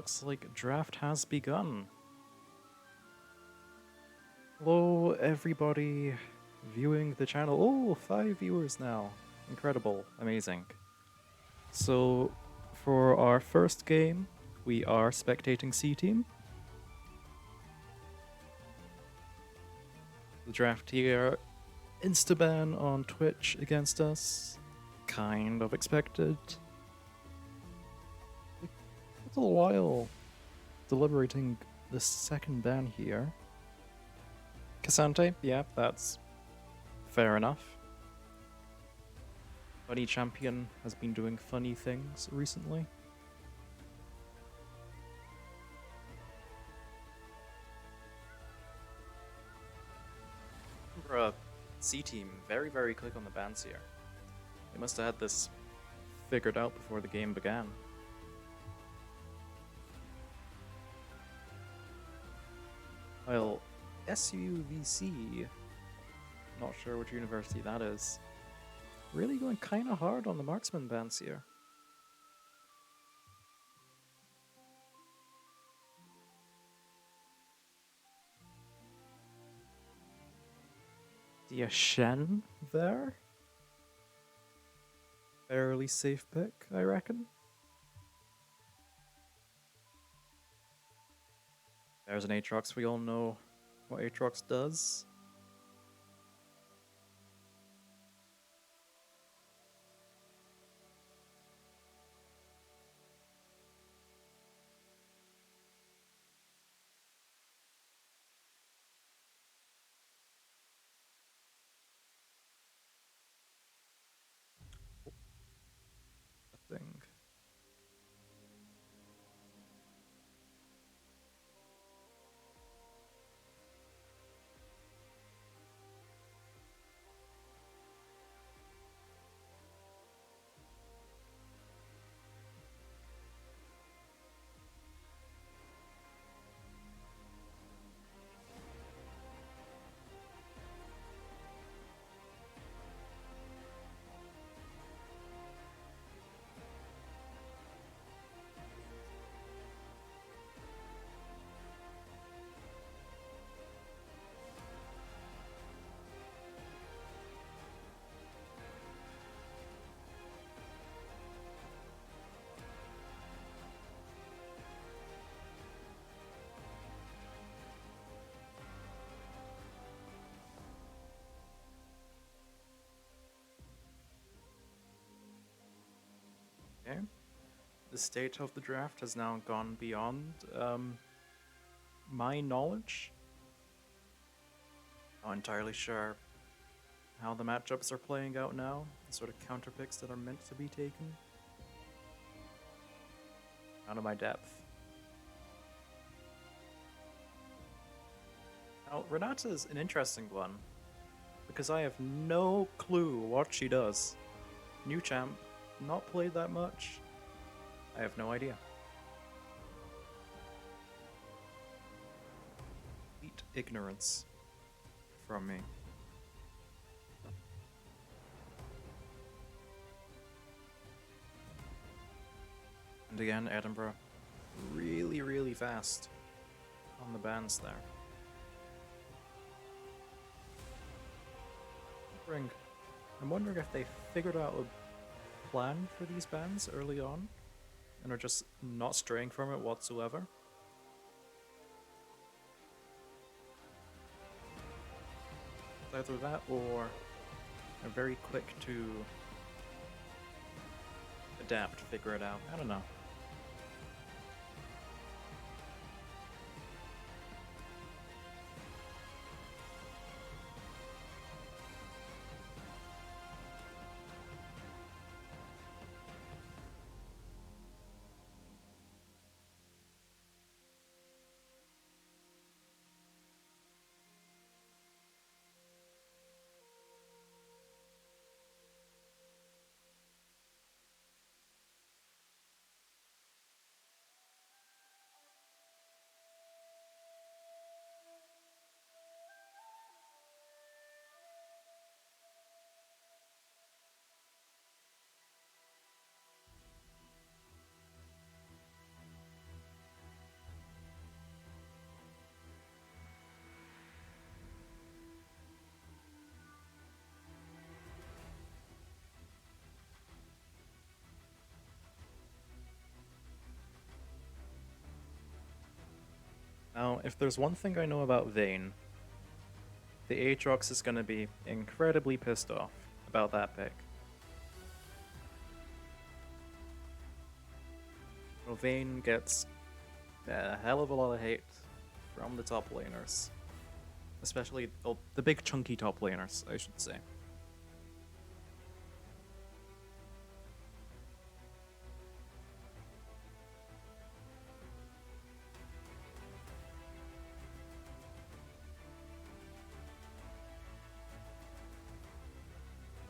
looks like draft has begun. Hello, everybody viewing the channel. Oh, 5 viewers now. Incredible. Amazing. So, for our first game, we are spectating C Team. The draft here, instaban on Twitch against us. Kind of expected. It's a little while deliberating the second ban here. Cassante, yeah, that's fair enough. Funny Champion has been doing funny things recently. Bruh, C Team, very, very quick on the bans here. They must have had this figured out before the game began. While SUVC, not sure which university that is, really going kind of hard on the marksman bans here. See a Shen there? Fairly safe pick, I reckon. There's an Aatrox, we all know what Aatrox does. Thing. Okay. The state of the draft has now gone beyond my knowledge. Not entirely sure how the matchups are playing out now, the sort of counter picks that are meant to be taken. Out of my depth. Now, Renata's an interesting one, because I have no clue what she does. New champ, not played that much. I have no idea. Complete ignorance from me. And again, Edinburgh, really, really fast on the bans there. I'm wondering if they figured out a plan for these bans early on and are just not straying from it whatsoever. It's either that or they're very quick to adapt, figure it out. I don't know. Now, if there's one thing I know about Vayne, the Aatrox is going to be incredibly pissed off about that pick. Well, Vayne gets a hell of a lot of hate from the top laners. Especially the big chunky top laners, I should say.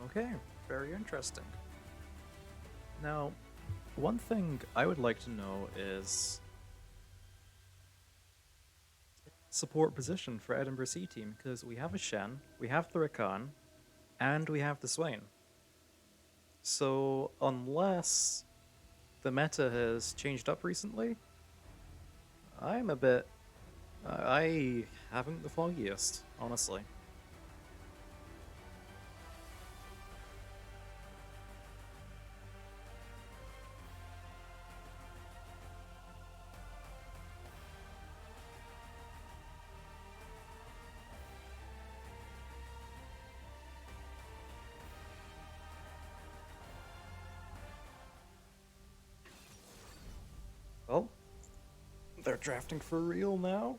Okay, very interesting. Now, one thing I would like to know is support position for Edinburgh C team, because we have a Shen, we have the Rakan, and we have the Swain. So unless the meta has changed up recently, I'm a bit... I haven't the foggiest, honestly. Well, they're drafting for real now.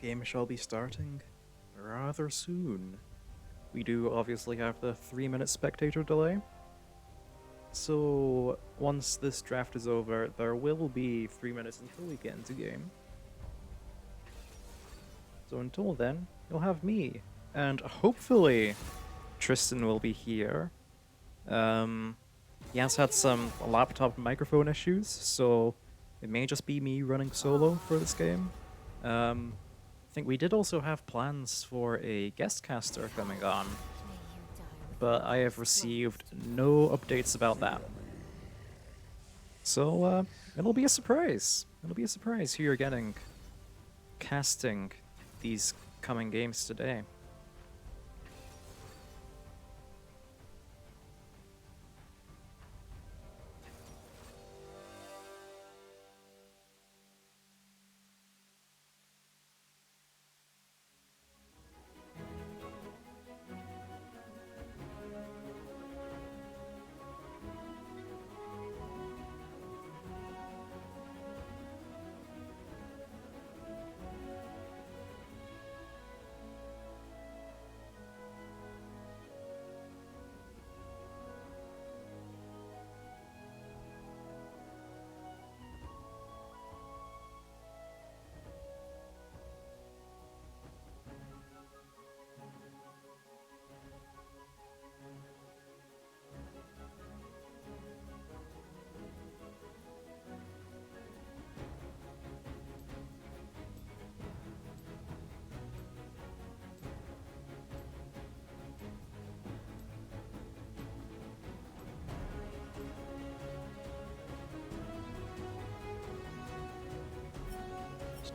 Game shall be starting rather soon. We do obviously have the 3-minute spectator delay. So once this draft is over, there will be 3 minutes until we get into game. So until then, you'll have me. And hopefully Tristan will be here. He has had some laptop microphone issues, so it may just be me running solo for this game. I think we did also have plans for a guest caster coming on, but I have received no updates about that. So it'll be a surprise. It'll be a surprise who you're getting casting these coming games today.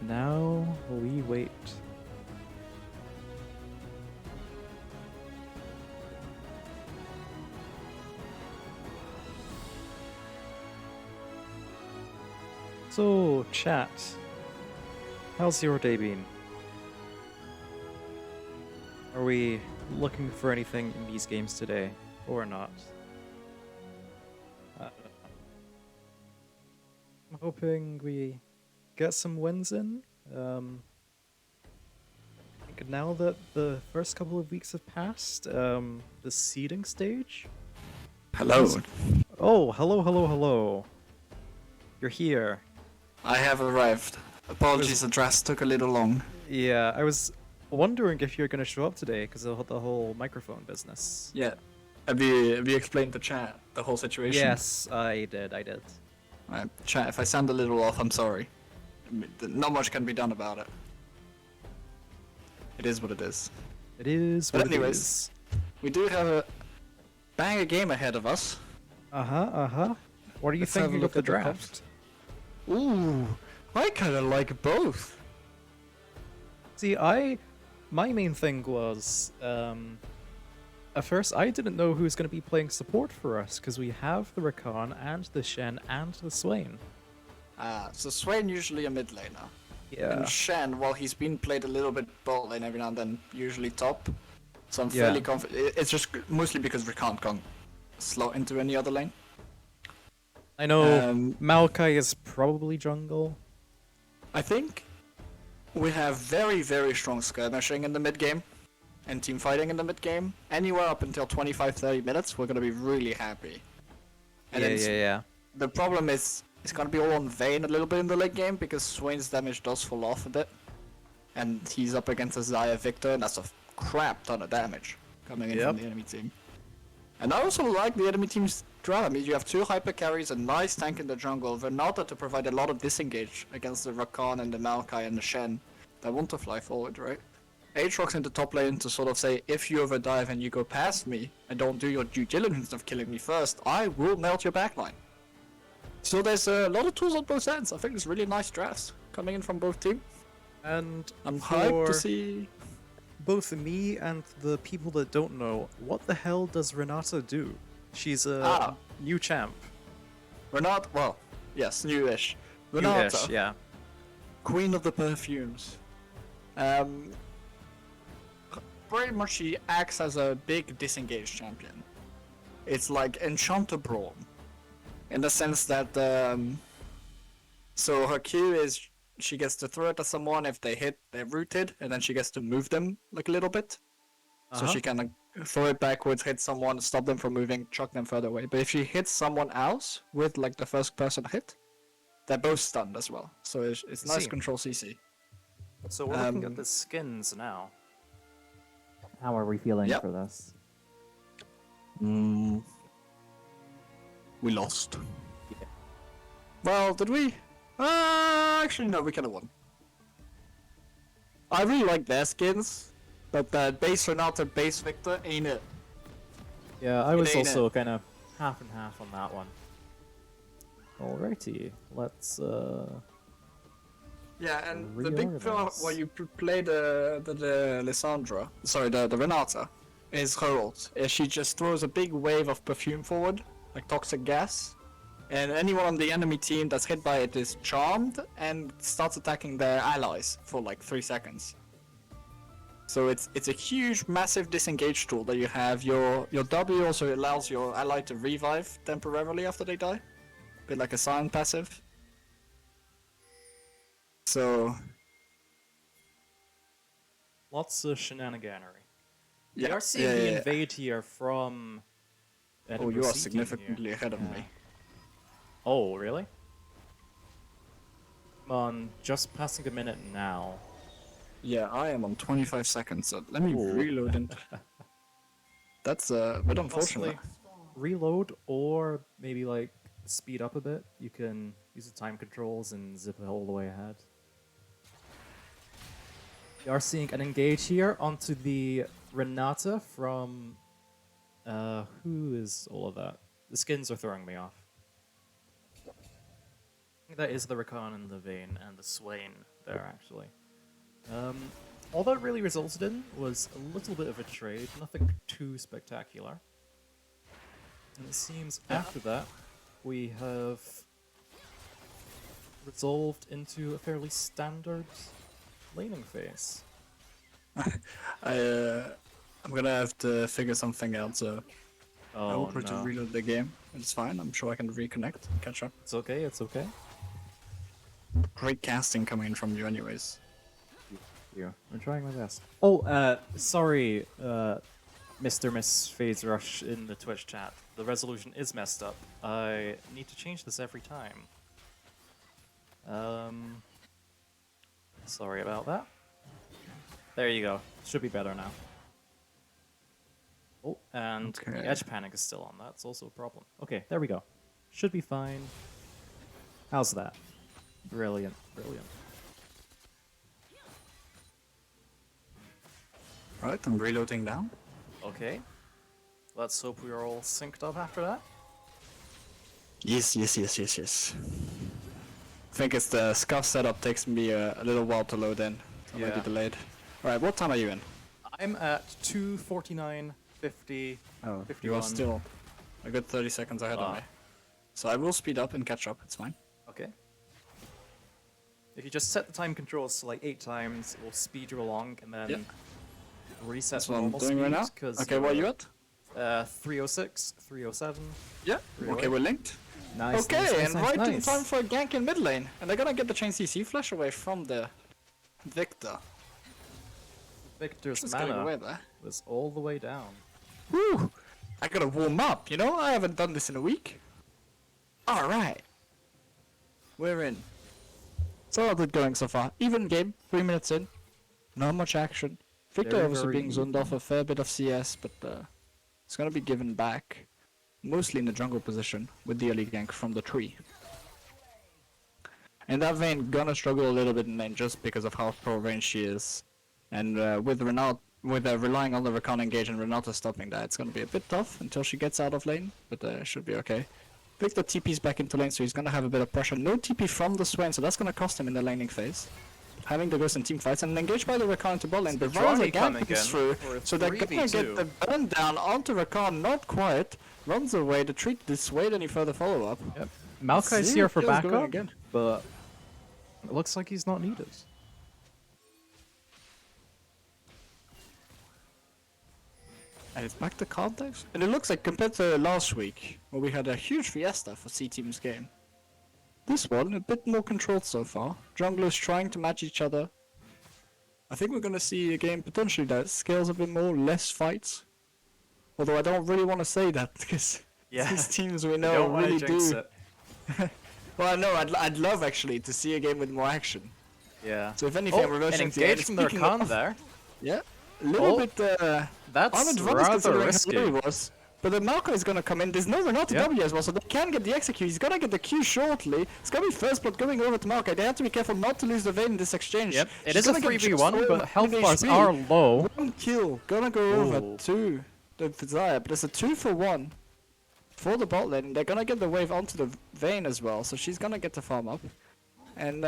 Now we wait. So, chat, how's your day been? Are we looking for anything in these games today, or not? I'm hoping we get some wins in. I think now that the first couple of weeks have passed, the seeding stage. Hello. Oh, hello, hello, hello. You're here. I have arrived. Apologies, the dress took a little long. Yeah, I was wondering if you're gonna show up today because of the whole microphone business. Yeah. Have you explained to chat the whole situation? Yes, I did. Right, chat, if I sound a little off, I'm sorry. Not much can be done about it. It is what it is. It is But what anyways, it is. we do have a banger game ahead of us. What are you Let's have a thinking look of the at the draft? Ooh, I kind of like both. See, my main thing was, at first I didn't know who was going to be playing support for us, because we have the Rakan and the Shen and the Swain. So Swain usually a mid laner. Yeah. And Shen, while he's been played a little bit bot lane every now and then, usually top. So I'm Yeah. fairly confident. It's just mostly because we can't go slot into any other lane. I know Um, Maokai is probably jungle. I think we have very, very strong skirmishing in the mid game and team fighting in the mid game. Anywhere up until 25-30 minutes, we're going to be really happy. And then Yeah. the problem is it's going to be all on Vayne a little bit in the late game because Swain's damage does fall off a bit. And he's up against a Xayah Victor, and that's a crap ton of damage coming in from the enemy team. And I also like the enemy team's draft. I mean, you have two hyper carries, a nice tank in the jungle, Renata to provide a lot of disengage against the Rakan and the Maokai and the Shen that want to fly forward, right? Aatrox in the top lane to sort of say, if you overdive and you go past me and don't do your due diligence of killing me first, I will melt your backline. So there's a lot of tools on both ends. I think it's really nice drafts coming in from both teams. And I'm hyped to see. Both me and the people that don't know, what the hell does Renata do? She's a new champ. Renata, well, yes, newish. Renata, Newish, yeah. Queen of the Perfumes. Pretty much she acts as a big disengaged champion. It's like Enchanter Brawn. In the sense that, so her Q is she gets to throw it at someone. If they hit, they're rooted, and then she gets to move them like a little bit. So she can throw it backwards, hit someone, stop them from moving, chuck them further away. But if she hits someone else with like the first person hit, they're both stunned as well. So it's nice control CC. So we're looking at the skins now. How are we feeling for this? We lost. Yeah. Well, did we? Actually, no, we could have won. I really like their skins, but the base Renata, base Victor ain't it. Yeah, I was also kind of half and half on that one. Alrighty, let's Yeah, and the big problem when you play the Lissandra, sorry, the Renata, is her ult. She just throws a big wave of perfume forward, like toxic gas, and anyone on the enemy team that's hit by it is charmed and starts attacking their allies for like 3 seconds. So it's a huge, massive disengage tool that you have. Your W also allows your ally to revive temporarily after they die, a bit like a silent passive. So Lots of shenaniganery. yeah, We are seeing the invade here from Oh, you are significantly ahead of me. Oh, really? Come on, just passing the minute now. Yeah, I am on 25 seconds, so let me reload into... That's a bit unfortunate. Possibly reload or maybe like speed up a bit. You can use the time controls and zip it all the way ahead. We are seeing an engage here onto the Renata from... who is all of that? The skins are throwing me off. I think that is the Rakan and the Vayne and the Swain there, actually. All that really resulted in was a little bit of a trade, nothing too spectacular. And it seems after that, we have resolved into a fairly standard laning phase. I'm gonna have to figure something out, so I will try to no. reload the game. It's fine, I'm sure I can reconnect and catch up. It's okay, it's okay. Great casting coming in from you anyways. I'm trying my best. Oh, sorry, Mr. Miss Phase Rush in the Twitch chat. The resolution is messed up. I need to change this every time. Sorry about that. There you go. Should be better now. Oh, and the edge panic is still on. That's also a problem. Okay, there we go. Should be fine. How's that? Brilliant, brilliant. Right, I'm reloading now. Okay. Let's hope we are all synced up after that. Yes. I think it's the scuff setup takes me a little while to load in. So maybe delayed. Alright, what time are you in? I'm at 2:49:50. Oh, 51. you are still a good 30 seconds ahead of me. So I will speed up and catch up, it's fine. Okay. If you just set the time controls to like 8 times, it will speed you along and then reset That's to what I'm normal doing right now. speed. Cause, Okay, what are you at? 306, 307. Yeah. Really? Okay, we're linked. Nice. Okay, nice, nice, and nice, right in nice. time for a gank in mid lane. And they're gonna get the chain CC flash away from the Victor. Victor's Just getting away mana there. was all the way down. Woo! I gotta warm up, you know? I haven't done this in a week. Alright. We're in. So good going so far. Even game, 3 minutes in. Not much action. Victor Very, obviously very being zoned off a fair bit of CS, but it's gonna be given back. Mostly in the jungle position, with the early gank from the tree. And that Vayne gonna struggle a little bit in lane just because of how pro range she is. And with Renat, relying on the recon engage and Renata stopping that, it's gonna be a bit tough until she gets out of lane, but should be okay. Victor TP's back into lane, so he's gonna have a bit of pressure. No TP from the Swain, so that's gonna cost him in the laning phase. Having to go some team fights and engaged by the Rakan into bot lane, but Ryza ganks through, so they're gonna get the burn down onto Rakan, not quiet, runs away to treat dissuade any further follow-up. Yep. Maokai's Zero here for kills going backup, again. but It looks like he's not needed. And it's back to context. And it looks like compared to last week, where we had a huge fiesta for C-Team's game, this one a bit more controlled so far. Junglers trying to match each other. I think we're gonna see a game potentially that scales a bit more, less fights. Although I don't really want to say that because these teams we know Don't wanna really jinx do. it. Well, no, I'd love actually to see a game with more action. Yeah. So if anything, Oh, reverse an into engage from the speaking Rakan of- there. Yeah, a little Oh, bit That's unadvanced rather considering how risky. low he was. But the Malco is gonna come in. There's no Renata Yep. W as well, so they can get the execute. He's gonna get the Q shortly. It's gonna be first blood going over to Malco. They have to be careful not to lose the Vayne in this exchange. Yep, it She's is a gonna get just 3v1, over but health 1 bars HP. are low. One kill, gonna go Ooh. over to the Desire, but it's a 2-for-1 for the bot lane. They're gonna get the wave onto the Vayne as well, so she's gonna get to farm up. And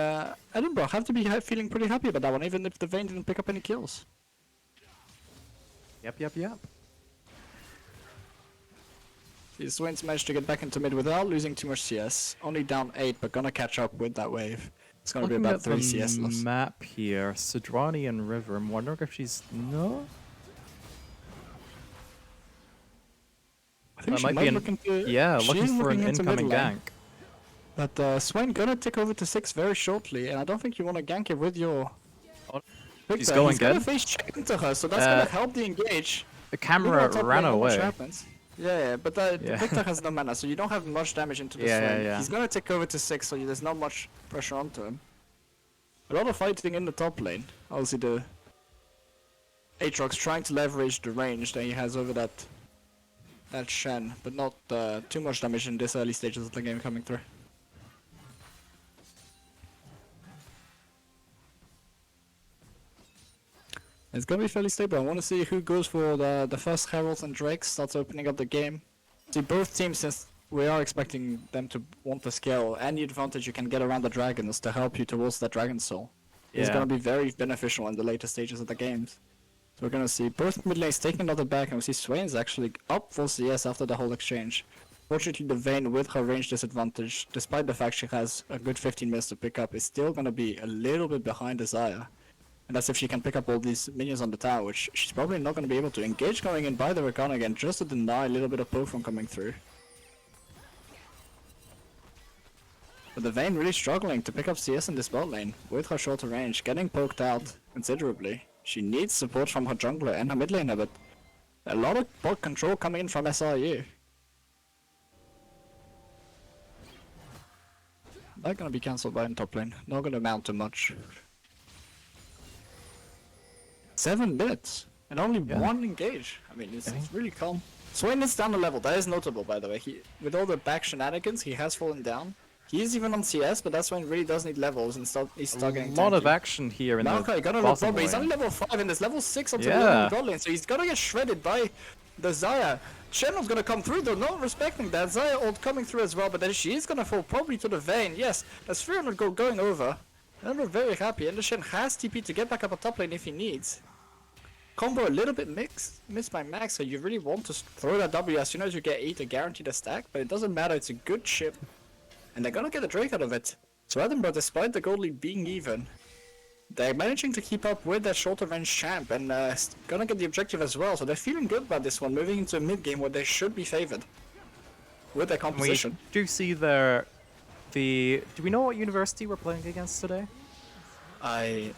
Edinburgh have to be feeling pretty happy about that one, even if the Vayne didn't pick up any kills. Yep. The Swains managed to get back into mid without losing too much CS. Only down 8, but gonna catch up with that wave. It's gonna be Looking about at 3 CS the loss. map here, Sidrani and River. I'm wondering if she's no. I think That she might might be an look into, Yeah, she looking is for an looking into incoming mid lane. gank. But Swain gonna tick over to 6 very shortly, and I don't think you want to gank it with your Oh, Victor. she's going He's gonna good. face check into her, so that's Uh, gonna help the engage. The Maybe camera on top ran lane, not much away. happens. Yeah, but Yeah. Victor has no mana, so you don't have much damage into the Yeah, Swain. yeah. He's gonna tick over to 6, so there's not much pressure onto him. A lot of fighting in the top lane. Obviously the Aatrox trying to leverage the range that he has over that Shen, but not too much damage in this early stages of the game coming through. It's gonna be fairly stable. I want to see who goes for the first Heralds and Drakes, starts opening up the game. See, both teams, since we are expecting them to want to scale, any advantage you can get around the dragons to help you towards that Dragon Soul is Yeah. gonna be very beneficial in the later stages of the games. So we're gonna see both mid lanes taking another back, and we see Swain's actually up for CS after the whole exchange. Fortunately, the Vayne with her range disadvantage, despite the fact she has a good 15 minutes to pick up, is still gonna be a little bit behind Desire. And that's if she can pick up all these minions on the tower, which she's probably not going to be able to. Engage going in by the Rakan again, just to deny a little bit of poke from coming through. But the Vayne really struggling to pick up CS in this bot lane, with her shorter range, getting poked out considerably. She needs support from her jungler and her mid laner, but a lot of bot control coming in from SRU. They're going to be cancelled by in top lane, not going to amount to much. 7 minutes and only Yeah. one engage. I mean, it's really calm. Swain is down a level. That is notable, by the way. With all the back shenanigans, he has fallen down. He is even on CS, but that's when he really does need levels and he's still A getting lot of tanky. action here in Maokai the gonna roll bottom problem. He's only lane. level 5 and there's level 6 onto Yeah. the level god lane, so he's gonna get shredded by the Xayah. Shenron's gonna come through though, not respecting that. Xayah ult coming through as well, but then she is gonna fall probably to the Vayne. Yes, that's 300 gold going over. And we're very happy, and the Shen has TP to get back up on top lane if he needs. Combo a little bit missed by Max, so you really want to throw that W as soon as you get 8 to guarantee the stack, but it doesn't matter, it's a good chip. And they're gonna get a Drake out of it. So Edinburgh, despite the gold lead being even, they're managing to keep up with that shorter range champ and gonna get the objective as well. So they're feeling good about this one, moving into a mid game where they should be favored with their And we composition. do see there the. Do we know what university we're playing against today? I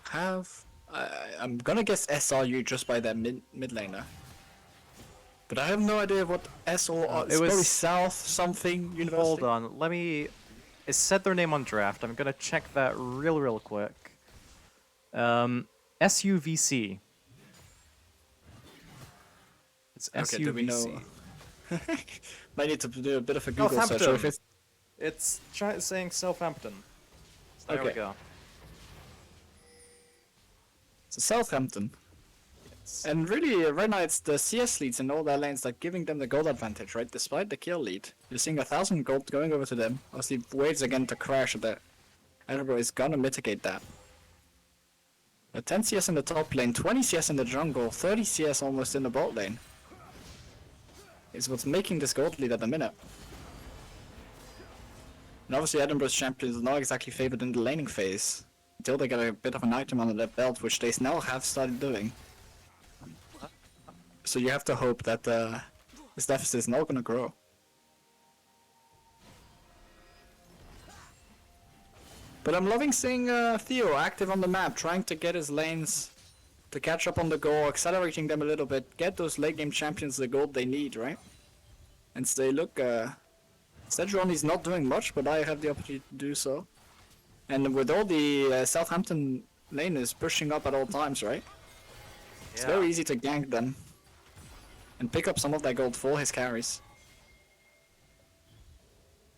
have. I'm gonna guess SRU just by their mid laner. But I have no idea what S or it it's was- probably South something university. Hold on, let me. It said their name on draft. I'm gonna check that real quick. SUVC. It's Okay, do we know? SUVC. Might need to do a bit of a Google search. Or if Southampton. it's It's saying Southampton. There we Okay. go. it's Southampton. It's- And really, right now it's the CS leads in all their lanes that giving them the gold advantage, right? Despite the kill lead, you're seeing 1,000 gold going over to them. Obviously, waits again to crash that. Edinburgh is gonna mitigate that. A 10 CS in the top lane, 20 CS in the jungle, 30 CS almost in the bot lane. Is what's making this gold lead at the minute. And obviously Edinburgh's champions are not exactly favored in the laning phase, until they get a bit of an item under their belt, which they now have started doing. So you have to hope that this deficit is not gonna grow. But I'm loving seeing Theo active on the map, trying to get his lanes to catch up on the goal, accelerating them a little bit, get those late game champions the gold they need, right? And say, look, Sejuani's not doing much, but I have the opportunity to do so. And with all the Southampton laners pushing up at all times, right? It's very easy to gank them and pick up some of that gold for his carries.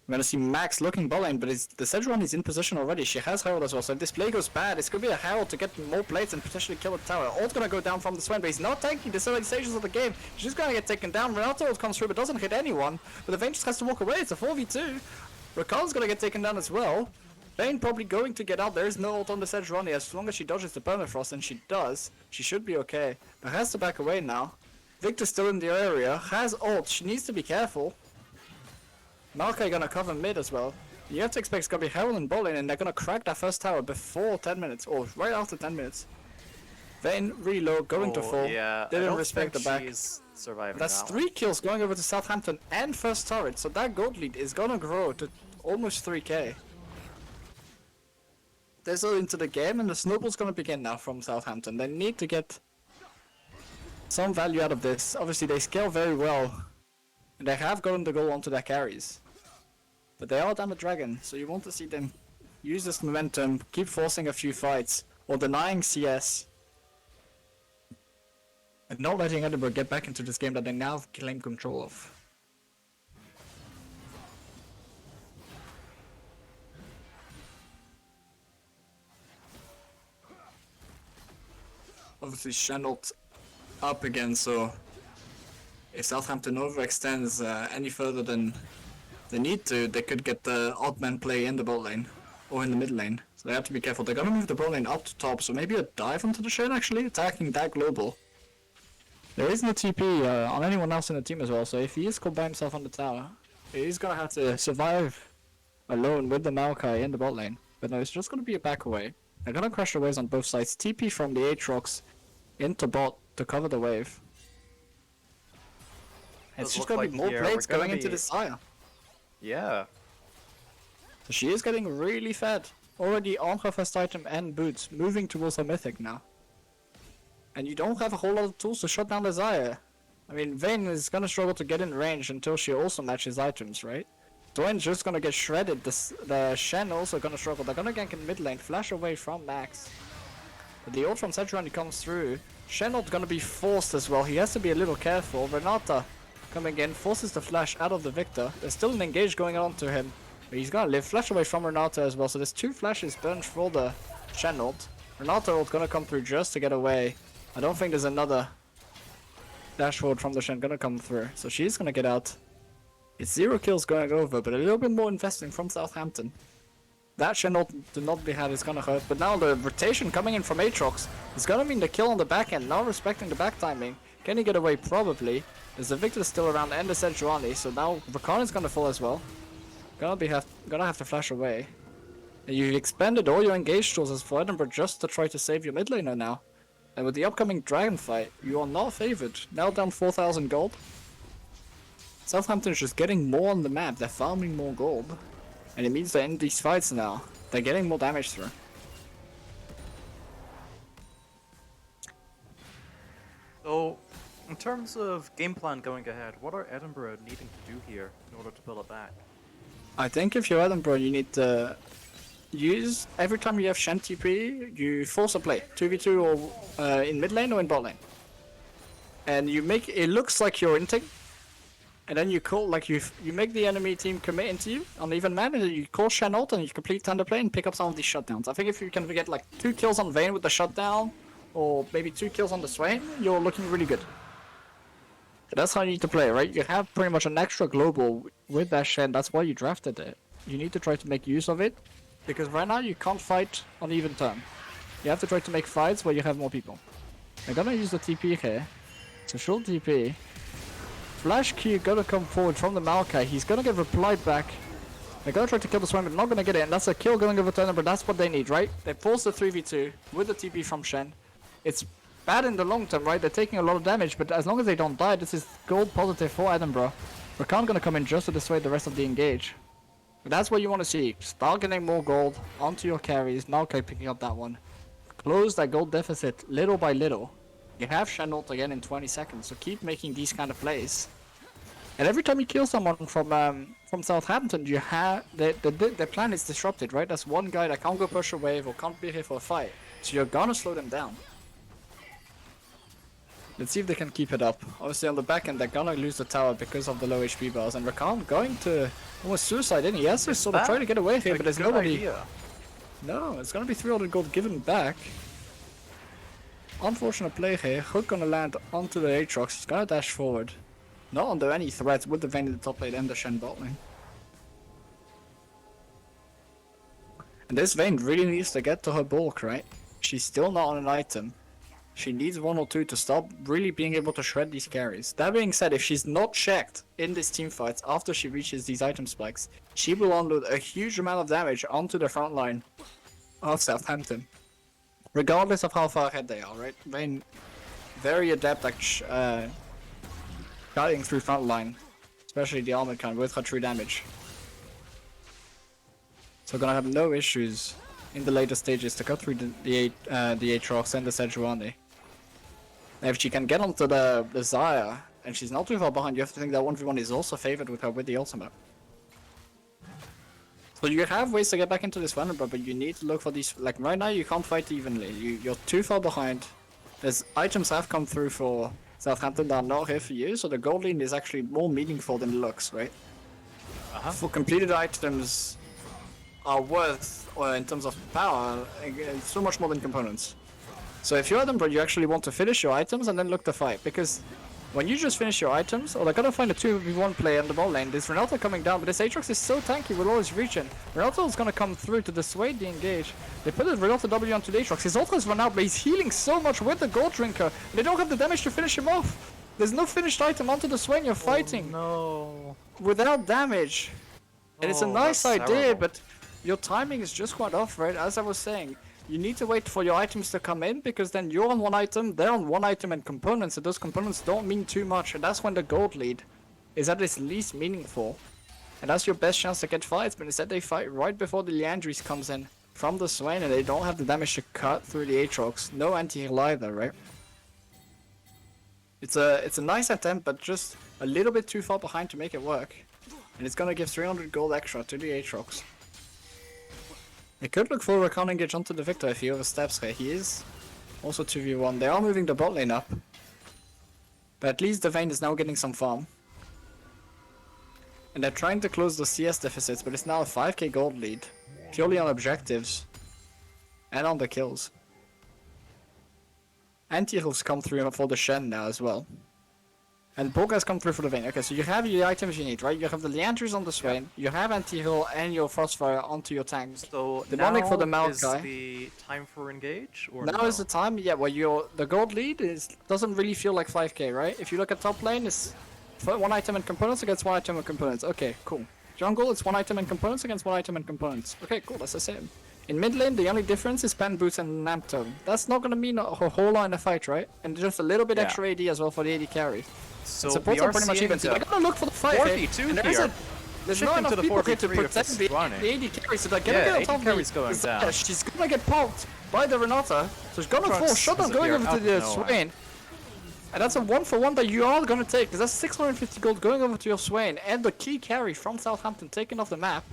We're gonna see Max looking bot lane, but the Sejuani is in position already. She has Herald as well, so if this play goes bad, it's gonna be a Herald to get more plates and potentially kill the tower. Ult's gonna go down from the Sven, but he's not tanking the early stages of the game. She's gonna get taken down. Renato ult comes through, but doesn't hit anyone. But the Vayne just has to walk away. It's a 4v2. Rakan's gonna get taken down as well. Vayne probably going to get out. There is no ult on the Sejuani. As long as she dodges the permafrost, and she does, she should be okay. But has to back away now. Victor's still in the area. Has ult. She needs to be careful. Maokai gonna cover mid as well. You have to expect it's gonna be Herald and bot lane, and they're gonna crack that first tower before 10 minutes, or right after 10 minutes. Vayne really low, going to fall. Yeah, Didn't respect the back. She's surviving That's that 3 kills going over to Southampton and first turret, so that gold lead is gonna grow to almost 3k. They're still into the game, and the snowball's gonna begin now from Southampton. They need to get some value out of this. Obviously, they scale very well, and they have gotten the goal onto their carries. But they are down the dragon, so you want to see them use this momentum, keep forcing a few fights, or denying CS. And not letting Edinburgh get back into this game that they now claim control of. Obviously Chenault up again, so if Southampton overextends any further than they need to, they could get the odd man play in the bot lane or in the mid lane. So they have to be careful. They're gonna move the bot lane up to top, so maybe a dive onto the Shen actually, attacking that global. There isn't a TP on anyone else in the team as well, so if he is caught by himself on the tower, he's gonna have to survive alone with the Maokai in the bot lane. But no, it's just gonna be a back away. They're gonna crash the waves on both sides. TP from the Aatrox into bot to cover the wave. It's just gonna be more plates going into the Sire. Yeah. So she is getting really fed. Already on her first item and boots, moving towards her mythic now. And you don't have a whole lot of tools to shut down the Xayah. I mean, Vayne is gonna struggle to get in range until she also matches items, right? Dwayne's just gonna get shredded. The Shen also gonna struggle. They're gonna gank in mid lane, flash away from Max. But the ult from Sejuani comes through. Shen's gonna be forced as well. He has to be a little careful. Renata coming in, forces the flash out of the Victor. There's still an engage going on to him. But he's gonna live. Flash away from Renata as well. So there's 2 flashes burned for the Shen ult. Renata ult gonna come through just to get away. I don't think there's another dash forward from the Shen gonna come through. So she's gonna get out. It's 0 kills going over, but a little bit more investing from Southampton. That Shen ult to not be had is gonna hurt. But now the rotation coming in from Aatrox is gonna mean the kill on the back end, not respecting the back timing. Can he get away? Probably. There's the Victor still around and the Sejuani, so now Rakan is gonna fall as well. Gonna have to flash away. And you've expended all your engaged sources for Edinburgh just to try to save your mid laner now. And with the upcoming dragon fight, you are not favored. Now down 4,000 gold. Southampton is just getting more on the map, they're farming more gold. And it means that in these fights now, they're getting more damage through. So, in terms of game plan going ahead, what are Edinburgh needing to do here in order to pull it back? I think if you're Edinburgh, you need to use, every time you have Shen TP, you force a play. 2v2 or in mid lane or in bot lane. And you make, it looks like you're inting. And then you call, like you make the enemy team commit into you on even man, and you call Shen ult and you complete Thunder play and pick up some of these shutdowns. I think if you can get like 2 kills on Vayne with the shutdown, or maybe 2 kills on the Swain, you're looking really good. That's how you need to play, right? You have pretty much an extra global with that Shen, that's why you drafted it. You need to try to make use of it, because right now you can't fight on even term. You have to try to make fights where you have more people. They're gonna use the TP here. It's a short TP. Flash Q gonna come forward from the Maokai. He's gonna get replied back. They're gonna try to kill the Swain, but not gonna get it. And that's a kill going over turn, but that's what they need, right? They force the 3v2 with the TP from Shen. It's bad in the long term, right? They're taking a lot of damage, but as long as they don't die, this is gold positive for Edinburgh. Rakan gonna come in just to dissuade the rest of the engage. But that's what you want to see. Start getting more gold onto your carries. Maokai picking up that one. Close that gold deficit little by little. You have Shen ult again in 20 seconds, so keep making these kind of plays. And every time you kill someone from Southampton, you have the plan is disrupted, right? That's one guy that can't go push a wave or can't be here for a fight. So you're gonna slow them down. Let's see if they can keep it up. Obviously on the back end they're gonna lose the tower because of the low HP bars, and Rakan going to almost suicide in. He has to sort of try to get away here, but there's nobody. Idea. No, it's gonna be 300 gold given back. Unfortunate play here. Hook gonna land onto the Aatrox. He's gonna dash forward. Not under any threat with the Vayne in the top lane and the Shen bot lane. And this Vayne really needs to get to her bulk, right? She's still not on an item. She needs 1 or 2 to stop really being able to shred these carries. That being said, if she's not checked in this team fight after she reaches these item spikes, she will unload a huge amount of damage onto the front line of Southampton. Regardless of how far ahead they are, right? Vayne, very adept at cutting through front line, especially the armored kind with her true damage. So gonna have no issues in the later stages to cut through the Aatrox and the Sejuani. And if she can get onto the Xayah, and she's not too far behind, you have to think that 1v1 is also favored with her with the ultimate. So you have ways to get back into this vulnerable, but you need to look for these. Like right now, you can't fight evenly. You're too far behind. There's items have come through for Southampton that are not here for you, so the gold lead is actually more meaningful than it looks, right? For completed items are worth, or in terms of power, so much more than components. So if you're Edinburgh, you actually want to finish your items and then look to fight, because when you just finish your items, or they're gonna find a 2v1 player in the ball lane, there's Renata coming down, but this Aatrox is so tanky with all his regen. Renata is gonna come through to dissuade the engage. They put a Renata W onto the Aatrox. His ult has run out, but he's healing so much with the Gold Drinker. They don't have the damage to finish him off. There's no finished item onto the Swain. You're fighting without damage. And it's a nice idea, but your timing is just quite off, right? As I was saying, you need to wait for your items to come in, because then you're on one item, they're on one item and components, and those components don't mean too much, and that's when the gold lead is at its least meaningful. And that's your best chance to get fights, but instead they fight right before the Leandris comes in from the Swain, and they don't have the damage to cut through the Aatrox. No anti-heal either, right? It's a nice attempt, but just a little bit too far behind to make it work. And it's gonna give 300 gold extra to the Aatrox. They could look for a Rakan engage onto the Victor if he oversteps here. He is also 2v1. They are moving the bot lane up. But at least the Vayne is now getting some farm. And they're trying to close the CS deficits, but it's now a 5k gold lead. Purely on objectives. And on the kills. Anti-heals come through for the Shen now as well. And Bulk has come through for the Vayne. Okay, so you have the items you need, right? You have the Leandris on the Swain, you have anti-heal and your Frostfire onto your tanks. So Demonic now for the is Maokai. the time for engage? Or Now no? is the time, yeah, where the gold lead doesn't really feel like 5k, right? If you look at top lane, it's one item and components against one item and components. Okay, cool. Jungle, it's one item and components against one item and components. Okay, cool, that's the same. In mid lane, the only difference is Pen Boots and Lamp Tome. That's not gonna mean a whole lot in a fight, right? And just a little bit extra AD as well for the AD carry. So supports we are are pretty much even. So seeing they're gonna look for the fight here. 4v2 And here. there's Shifting not enough to the people here to 4v3 of protect this the Ronnie. AD carry, so they're gonna Yeah, get on AD top of carry's the going Zarya. down. She's gonna get pulped by the Renata. So she's gonna fall. Trunks Shutdown going disappear over to out the of nowhere. Swain. And that's a 1-for-1 that you are gonna take, because that's 650 gold going over to your Swain, and the key carry from Southampton taken off the map.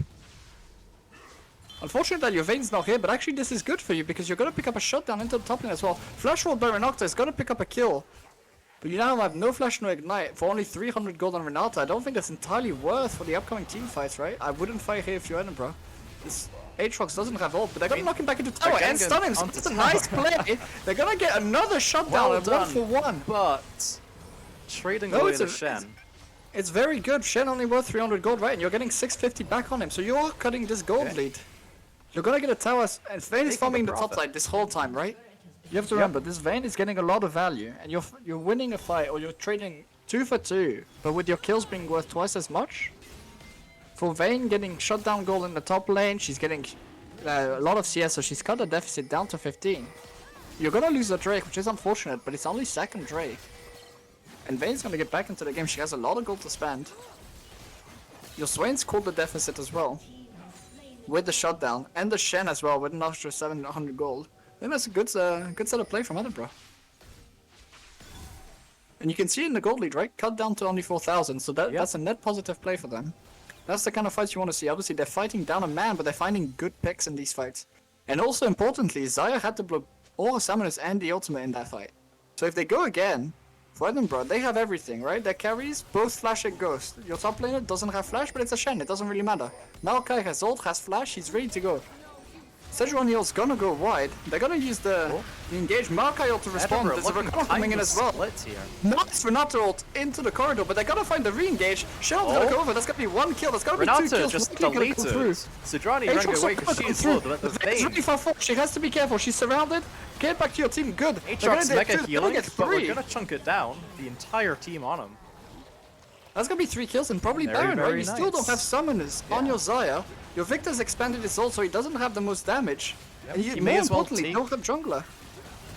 Unfortunately that your Vayne's not here, but actually this is good for you, because you're gonna pick up a shutdown into the top lane as well. Flash Roll by Renata is gonna pick up a kill. But you now have no Flash, no Ignite, for only 300 gold on Renata. I don't think that's entirely worth for the upcoming team fights, right? I wouldn't fight here if you're Edinburgh. This Aatrox doesn't have ult, but they're gonna knock him back into tower and stun him, so it's a nice play. They're gonna get another shutdown Well at done. 1-for-1. But trading No, away it's the a- Shen. It's very good. Shen only worth 300 gold, right? And you're getting 650 back on him, so you're cutting this gold Okay. lead. You're gonna get a tower, and Vayne is Taking farming the the top profit. side this whole time, right? You have to remember, this Vayne is getting a lot of value, and you're winning a fight, or you're trading 2 for 2, but with your kills being worth twice as much. For Vayne getting shutdown gold in the top lane, she's getting a lot of CS, so she's cut the deficit down to 15. You're gonna lose the Drake, which is unfortunate, but it's only second Drake. And Vayne's gonna get back into the game, she has a lot of gold to spend. Your Swain's called the deficit as well, with the shutdown, and the Shen as well, with an extra 700 gold. I think that's a good set of play from Edinburgh. And you can see in the gold lead, right? Cut down to only 4,000, so that's a net positive play for them. That's the kind of fights you want to see. Obviously, they're fighting down a man, but they're finding good picks in these fights. And also, importantly, Zarya had to blow all her summoners and the ultimate in that fight. So if they go again, for Edinburgh, they have everything, right? Their carries, both Flash and Ghost. Your top laner doesn't have Flash, but it's a Shen, it doesn't really matter. Maokai has ult, has Flash, he's ready to go. Sejuani's gonna go wide. They're gonna use the engage Maokai ult to respond. Edinburgh There's a looking Rakan coming in as well. split here. Nice Renata ult into the corridor, but they're gonna find the re-engage. Shen's gonna go over, that's gonna be 1 kill, that's gonna be 2 Renata kills. just Lucky gonna come through. deleted. Sudrani Aatrox running away not because gonna she is come low. through. The Vayne's Vayne. really far forward, she has to be careful, she's surrounded. Get back to your team, good. They're Aatrox gonna mega get healing, but we're 3. gonna chunk it down. The entire team on him. That's gonna be 3 kills and probably Very, Baron, right? very You still don't nice. have summoners on your Zarya. Your Victor's expanded his ult, so he doesn't have the most damage. And he you, may more as well importantly, take- don't have jungler.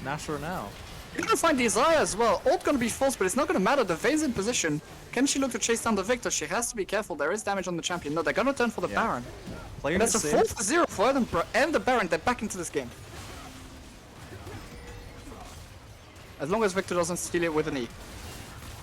Nashor now. You're gonna find the Zarya as well. Ult gonna be false, but it's not gonna matter. The Vayne's in position. Can she look to chase down the Victor? She has to be careful. There is damage on the champion. No, they're gonna turn for the Yeah. Baron. Playing And that's a it 4 safe. for 0 for Edinburgh and the Baron. They're back into this game. As long as Victor doesn't steal it with an E.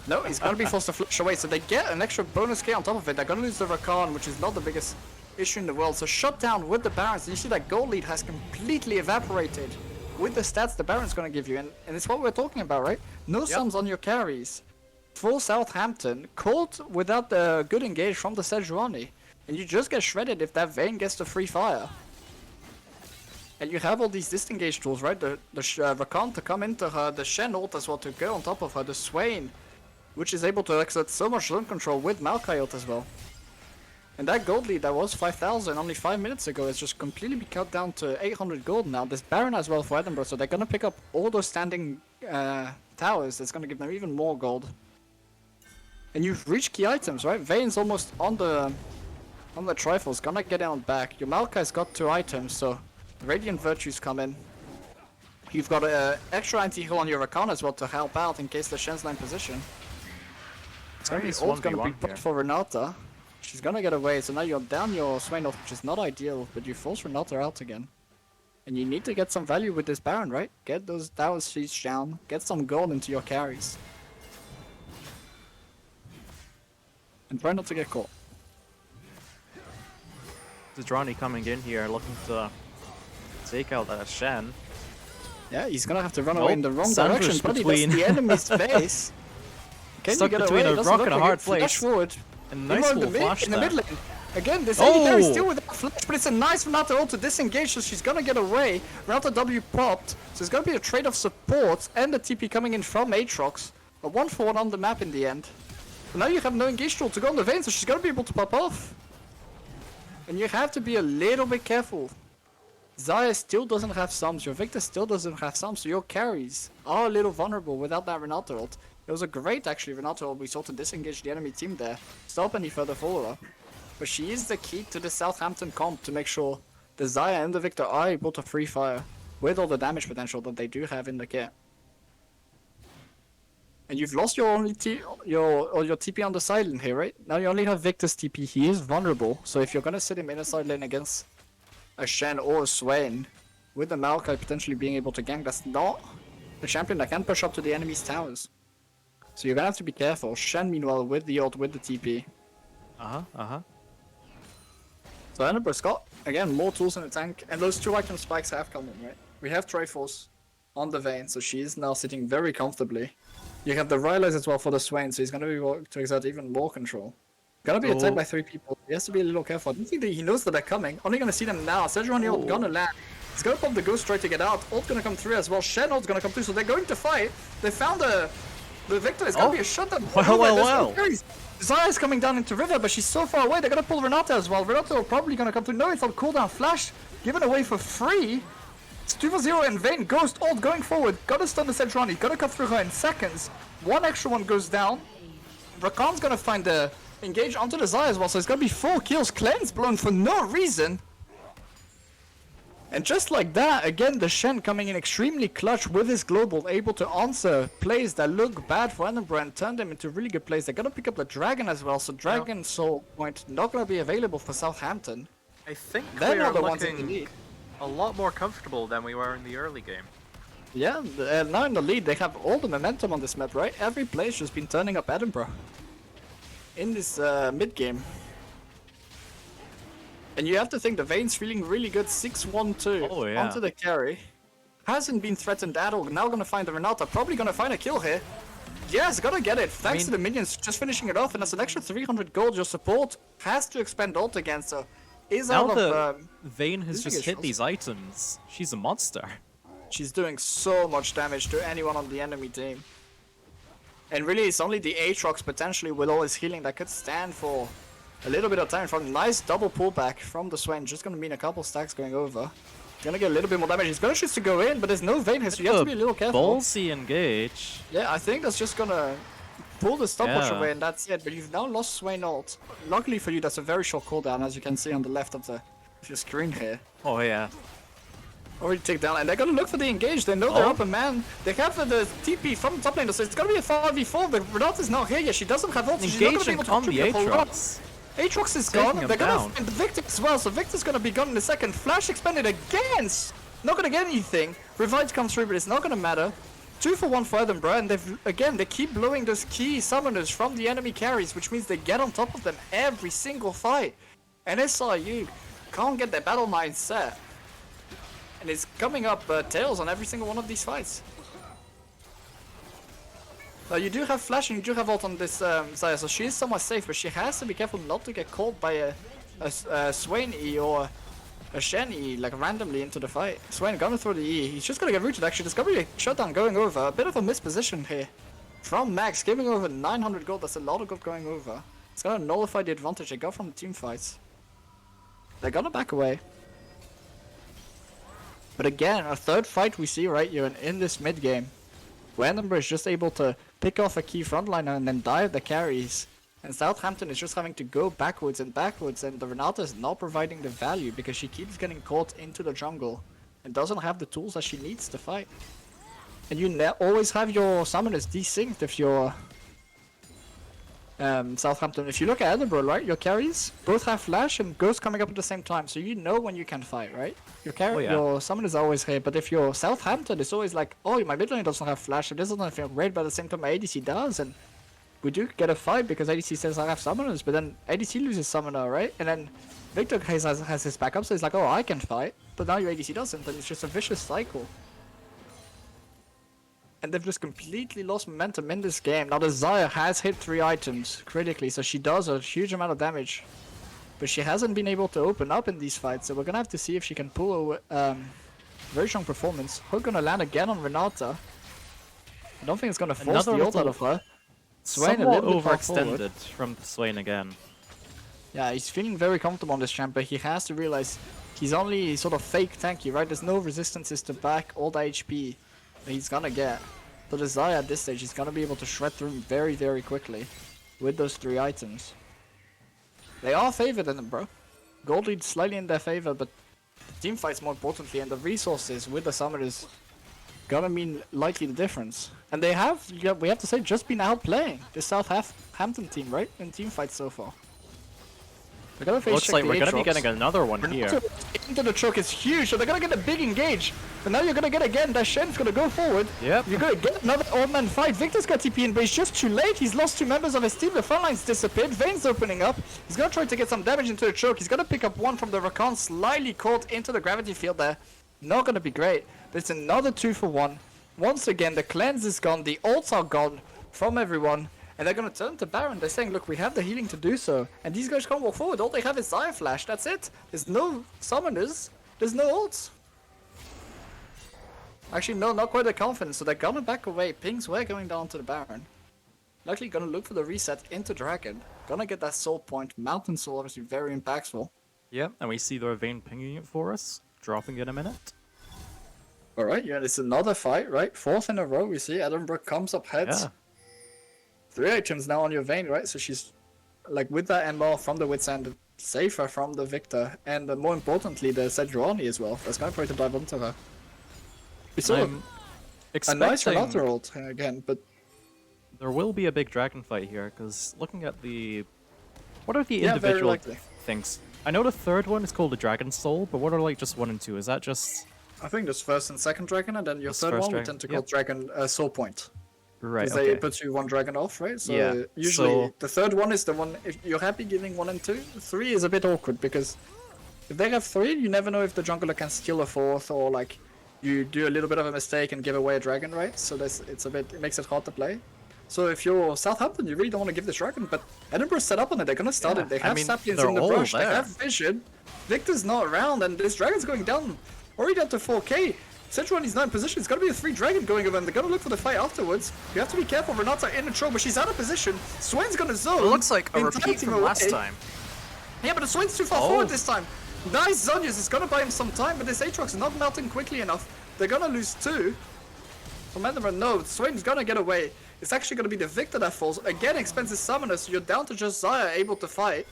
No, he's gonna be forced to flush away, so they get an extra bonus K on top of it. They're gonna lose the Rakan, which is not the biggest issue in the world. So shut down with the Barons. You see that gold lead has completely evaporated with the stats the Baron's gonna give you. And it's what we're talking about, right? No sums on your carries. For Southampton, caught without the good engage from the Sejuani. And you just get shredded if that Vayne gets the free fire. And you have all these disengage tools, right? The Rakan to come into her, the Shen ult as well to go on top of her, the Swain, which is able to exert so much zone control with Maokai ult as well. And that gold lead that was 5,000 only 5 minutes ago is just completely be cut down to 800 gold now. There's Baron as well for Edinburgh, so they're gonna pick up all those standing towers. That's gonna give them even more gold. And you've reached key items, right? Vayne's almost on the trifles, gonna get on back. Your Maokai's got 2 items, so Radiant Virtues come in. You've got an extra anti-heal on your Rakan as well to help out in case the Shen's not in position. It's gonna be Nice ult gonna be 1v1 put here. for Renata. She's gonna get away, so now you're down your Swain ult, which is not ideal, but you force Renata out again. And you need to get some value with this Baron, right? Get those towers siege down, get some gold into your carries. And try not to get caught. Sudrani coming in here looking to take out that Shen. Yeah, he's gonna have to run Nope, away in the wrong sandwiched direction, buddy. between- That's the enemy's face. Can Stuck you get between away? a Doesn't rock look and a like hard it. Flash place. forward. And nice Meanwhile, little flash in the there. mid lane. Again, this Oh! AD carry still without flash, but it's a nice Renata ult to disengage, so she's gonna get away. Renata W popped, so it's gonna be a trade of support and the TP coming in from Aatrox. A 1-for-1 on the map in the end. But now you have no engage tool to go on the Vayne, so she's gonna be able to pop off. And you have to be a little bit careful. Zarya still doesn't have sums, your Victor still doesn't have sums, so your carries are a little vulnerable without that Renata ult. It was a great actually Renata ult we saw to disengage the enemy team there, stop any further follow-up. but she is the key to the Southampton comp to make sure the Xayah and the Victor are able to free fire with all the damage potential that they do have in the kit. And you've lost your only your TP on the side lane here, right? Now you only have Victor's TP. He is vulnerable, so if you're gonna sit him in a side lane against a Shen or a Swain, with the Maokai potentially being able to gank, that's not a champion that can push up to the enemy's towers. So you're gonna have to be careful. Shen, meanwhile, with the ult, with the TP. So Edinburgh's got, again, more tools in the tank, and those 2 item spikes have come in, right? We have Triforce on the Vayne, so she is now sitting very comfortably. You have the Rylai's as well for the Swain, so he's gonna be able to exert even more control. Gonna be attacked by 3 people. He has to be a little careful. I don't think that he knows that they're coming. Only gonna see them now. Sejuani ult gonna land. He's gonna pop the Ghost Ray to get out. Ult gonna come through as well. Shen ult's gonna come through, so they're going to fight. They found the Victor. It's gonna be a shutdown. Well. Xayah is coming down into River, but she's so far away. They're gonna pull Renata as well. Renata will probably gonna come through. No, it's on cooldown. Flash given away for free. It's 2-0 and Vayne. Ghost ult going forward. Gotta stun the Sejuani. Gotta cut through her in seconds. One extra one goes down. Rakan's gonna find the engage onto the Xayah as well, so it's gonna be 4 kills. Cleanse blown for no reason. And just like that, again, the Shen coming in extremely clutch with his global, able to answer plays that look bad for Edinburgh and turn them into really good plays. They're gonna pick up the Dragon as well, so Dragon Soul Point not gonna be available for Southampton. I think They're we are not the ones in the looking lead. a lot more comfortable than we were in the early game. Yeah, now in the lead, they have all the momentum on this map, right? Every play's just been turning up Edinburgh in this mid-game. And you have to think the Vayne's feeling really good. 6-1-2 onto the carry. Hasn't been threatened at all. Now gonna find the Renata. Probably gonna find a kill here. Yes, gotta get it. Thanks to the minions just finishing it off. And that's an extra 300 gold. Your support has to expend ult again. So is Now out of... Vayne has just hit these items. She's a monster. She's doing so much damage to anyone on the enemy team. And really, it's only the Aatrox potentially with all his healing that could stand for a little bit of time. From nice double pullback from the Swain, just gonna mean a couple stacks going over. Gonna get a little bit more damage. He's gonna choose to go in, but there's no Vayne here, so you have to be a little careful. Ballsy engage. Yeah, I think that's just gonna pull the stopwatch away, and that's it. But you've now lost Swain ult. Luckily for you, that's a very short cooldown, as you can see on the left of your screen here. Oh yeah. Already take down, and they're gonna look for the engage. They know they're up a man. They have the TP from the top lane, so it's gonna be a 5v4. But Renata's not here yet. She doesn't have ult. So she's not gonna be able to on the contribute a whole lot. Aatrox. Aatrox is gone. They're gonna find Victor as well, so Victor's gonna be gone in a second. Flash expended again. Not gonna get anything. Revive comes through, but it's not gonna matter. 2 for 1 for Edinburgh, and they keep blowing those key summoners from the enemy carries, which means they get on top of them every single fight. And SRU can't get their battle mind set. And it's coming up tails on every single one of these fights. Now you do have flash and you do have ult on this Xayah, so she is somewhat safe, but she has to be careful not to get caught by a Swain E or a Shen E, like randomly into the fight. Swain gonna throw the E, he's just gonna get rooted actually. There's gonna be a shutdown going over, a bit of a misposition here from Max, giving over 900 gold. That's a lot of gold going over. It's gonna nullify the advantage they got from the team fights. They're gonna back away. But again, a third fight we see right here in this mid game, where Edinburgh is just able to pick off a key frontliner and then dive the carries. And Southampton is just having to go backwards, and the Renata is not providing the value because she keeps getting caught into the jungle and doesn't have the tools that she needs to fight. And you always have your summoners desynced if you're Southampton. If you look at Edinburgh, right, your carries both have flash and ghost coming up at the same time, so you know when you can fight, right? Your your summoners are always here, but if you're Southampton, it's always like, oh, my mid lane doesn't have flash, it doesn't feel great, but at the same time my ADC does, and we do get a fight because ADC says I have summoners, but then ADC loses summoner, right? And then Victor has his backup, so he's like, oh, I can fight, but now your ADC doesn't, and it's just a vicious cycle. And they've just completely lost momentum in this game. Now the Xayah has hit 3 items critically, so she does a huge amount of damage. But she hasn't been able to open up in these fights, so we're gonna have to see if she can pull a very strong performance. Hook gonna land again on Renata. I don't think it's gonna force the ult out of her. Swain a little overextended from Swain again. Yeah, he's feeling very comfortable on this champ, but he has to realize he's only sort of fake tanky, right? There's no resistances to back all the HP that he's gonna get. So the Xayah at this stage, he's gonna be able to shred through him very, very quickly with those 3 items. They are favored in them, bro. Gold leads slightly in their favor, but the team fights more importantly, and the resources with the summoners gonna mean likely the difference. And they have, we have to say, just been outplaying the Southampton team, right? In team fights so far. They're gonna face Looks check like the we're gonna be Aatrox. getting another one here. Into the choke is huge, so they're gonna get a big engage. But now you're gonna get again, that Shen's gonna go forward. Yep. You're gonna get another old man fight. Victor's got TP in, but he's just too late. He's lost 2 members of his team. The front line's disappeared. Vayne's opening up. He's gonna try to get some damage into the choke. He's gonna pick up one from the Rakan, slightly caught into the gravity field there. Not gonna be great. But it's another 2 for 1. Once again, the cleanse is gone. The ults are gone from everyone. And they're gonna turn to Baron. They're saying, look, we have the healing to do so. And these guys can't walk forward. All they have is Xayah Flash. That's it. There's no summoners. There's no ults. Actually, no, not quite the confidence. So they're gonna back away. Pings were going down to the Baron. Likely gonna look for the reset into Dragon. Gonna get that soul point. Mountain Soul, obviously very impactful. Yep, and we see the Vayne pinging it for us, dropping in a minute. Alright, yeah, it's another fight, right? 4th in a row. We see Edinburgh comes up heads. Yeah. 3 items now on your Vayne, right? So she's like with that MR from the Wit's End, safer from the Victor, and more importantly, the Sejuani as well. That's gonna try to dive onto her. We saw I'm a nice expecting Renata ult again, but there will be a big dragon fight here, because looking at the... What are the yeah, very individual likely. things? I know the third one is called the Dragon Soul, but what are like just 1 and 2? Is that just... I think there's 1st and 2nd dragon, and then your Just 3rd first one we dragon, tend to yep. call dragon soul point. Right, Because okay. they put you 1 dragon off, right? So Yeah, usually so- the 3rd one is the one, if you're happy giving 1 and 2, 3 is a bit awkward because if they have 3, you never know if the jungler can steal a 4th or like you do a little bit of a mistake and give away a dragon, right? So it makes it hard to play. So if you're Southampton, you really don't want to give this dragon, but Edinburgh's set up on it. They're gonna start Yeah, it. They I have mean, saplings they're in the all brush. They there. have vision. Victor's not around, and this dragon's going down. Already down to 4k. Sejuani's not in position. It's gonna be a 3 dragon going over, and they're gonna look for the fight afterwards. You have to be careful. Renata in the troll, but she's out of position. Swain's gonna zone. It looks like a The repeat entire team from last away. time. Yeah, but the Swain's too far Oh. forward this time. Nice Zonius. It's gonna buy him some time, but this Aatrox is not melting quickly enough. They're gonna lose 2. From Edinburgh, no, Swain's gonna get away. It's actually gonna be the Victor that falls. Again, expensive summoners, so you're down to just Xayah able to fight.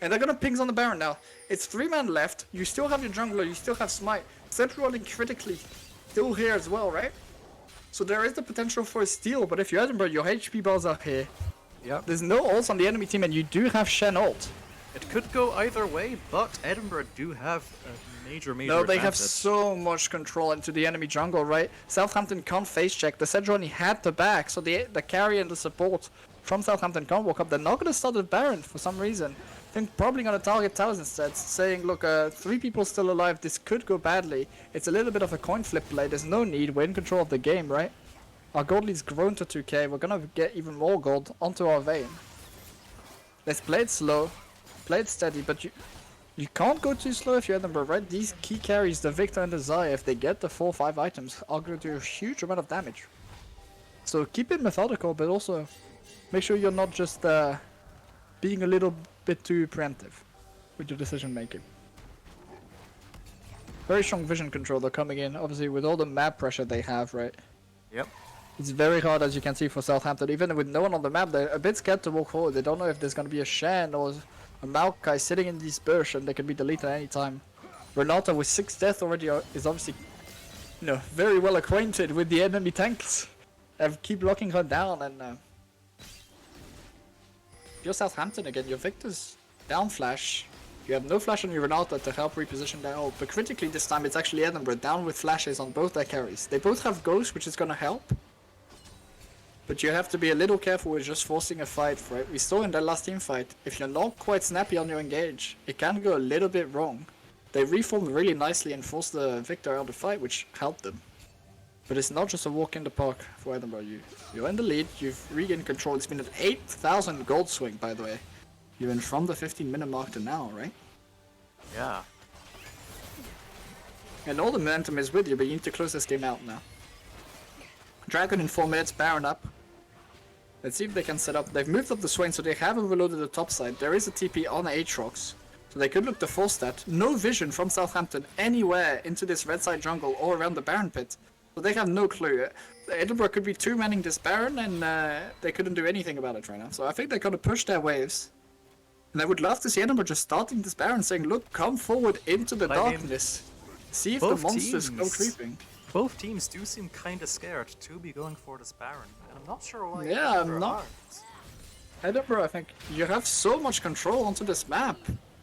And they're gonna pings on the Baron now. It's 3 man left. You still have your jungler, you still have Smite. Central rolling critically. Still here as well, right? So there is the potential for a steal, but if you're Edinburgh, your HP bars are here. Yep. There's no ults on the enemy team, and you do have Shen ult. It could go either way, but Edinburgh do have A major No, they have advantage. so much control into the enemy jungle, right? Southampton can't face check. The Sejuani had the back, so the carry and the support from Southampton can't walk up. They're not going to start with Baron for some reason. I think probably going to target towers instead, saying, look, 3 people still alive. This could go badly. It's a little bit of a coin flip play. There's no need. We're in control of the game, right? Our gold lead's grown to 2k. We're going to get even more gold onto our Vayne. Let's play it slow. Play it steady, but you can't go too slow if you're Edinburgh, right? These key carries, the Victor and the Xayah, if they get the 4-5 items, are going to do a huge amount of damage. So keep it methodical, but also make sure you're not just being a little bit too preemptive with your decision making. Very strong vision control they're coming in, obviously with all the map pressure they have, right? Yep. It's very hard, as you can see, for Southampton. Even with no one on the map, they're a bit scared to walk forward. They don't know if there's going to be a Shen or a Maokai sitting in this bush, and they can be deleted at any time. Renata with 6 death already is obviously, very well acquainted with the enemy tanks. And keep locking her down, and you're Southampton again. Your Victor's down flash. You have no flash on your Renata to help reposition their ult, but critically this time it's actually Edinburgh down with flashes on both their carries. They both have ghosts, which is going to help. But you have to be a little careful with just forcing a fight, right? We saw in that last team fight, if you're not quite snappy on your engage, it can go a little bit wrong. They reformed really nicely and forced the Victor out of the fight, which helped them. But it's not just a walk in the park for Edinburgh. You're in the lead, you've regained control. It's been an 8,000 gold swing, by the way. You're in from the 15-minute mark to now, right? Yeah. And all the momentum is with you, but you need to close this game out now. Dragon in 4 minutes, Baron up. Let's see if they can set up. They've moved up the Swain, so they have overloaded the top side. There is a TP on Aatrox, so they could look to force that. No vision from Southampton anywhere into this red side jungle or around the Baron pit. So they have no clue. Edinburgh could be 2-manning this Baron, and they couldn't do anything about it right now. So I think they're going to push their waves. And I would love to see Edinburgh just starting this Baron saying, look, come forward into the But I mean, darkness. See if the both monsters come teams- creeping. Both teams do seem kind of scared to be going for this Baron, and I'm not sure why. Yeah, I'm Edinburgh not- aren't. Edinburgh, I think you have so much control onto this map.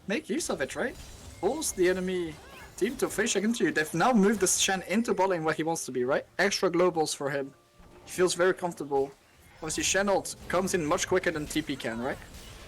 Make use of it, right? Force the enemy team to fish against you. They've now moved the Shen into bot lane where he wants to be, right? Extra globals for him. He feels very comfortable. Obviously, Shen ult comes in much quicker than TP can, right?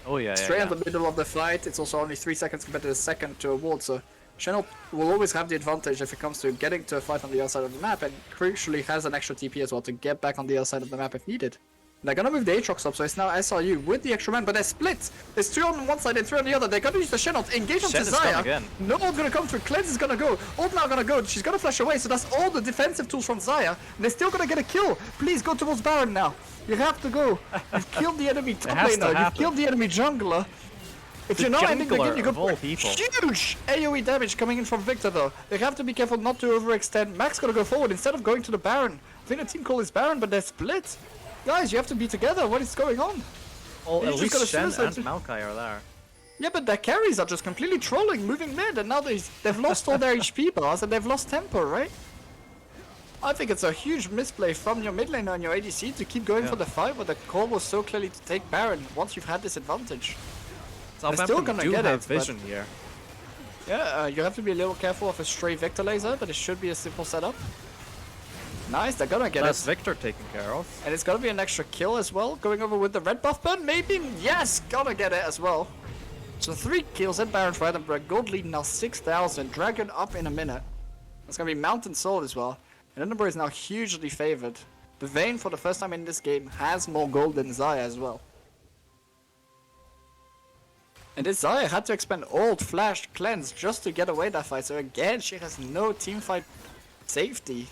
Oh yeah, Straight yeah. in the middle of the fight. It's also only 3 seconds compared to the second to a ward, so Shen ult will always have the advantage if it comes to getting to a fight on the other side of the map, and crucially has an extra TP as well to get back on the other side of the map if needed. They're gonna move the Aatrox up, so it's now SRU with the extra man, but they're split. There's 2 on one side and 3 on the other. They're gonna use the Shen ult, engage on Shen is gone Zaya. again. No one's gonna come through. Cleanse is gonna go. Ult now gonna go. She's gonna flash away, so that's all the defensive tools from Zaya. And they're still gonna get a kill. Please go towards Baron now. You have to go. You've killed the enemy top has to laner. You've happen. killed the enemy jungler. If The you're not ending the game, jungler you go of all for people. huge AoE damage coming in from Victor though. They have to be careful not to overextend. Max gonna go forward instead of going to the Baron. I think the team call is Baron, but they're split. Guys, you have to be together. What is going on? Well, He's at just least gonna Shen suicide and to- Maokai are there. Yeah, but their carries are just completely trolling, moving mid, and now they've lost all their HP bars and they've lost tempo, right? I think it's a huge misplay from your mid laner and your ADC to keep going for the fight, but the call was so clearly to take Baron once you've had this advantage. still Southampton gonna do get have it, but- vision here. Yeah, you have to be a little careful of a stray Victor laser, but it should be a simple setup. Nice, they're gonna get That's it. Victor taken care of. And it's gonna be an extra kill as well, going over with the red buff burn, maybe? Yes, gonna get it as well. So 3 kills at Baron for Edinburgh, gold lead now 6,000, Dragon up in a minute. That's gonna be Mountain Sword as well. And Edinburgh is now hugely favored. The Vayne, for the first time in this game, has more gold than Zaya as well. And this Zaya had to expend ult, flash, cleanse just to get away that fight. So again, she has no teamfight safety.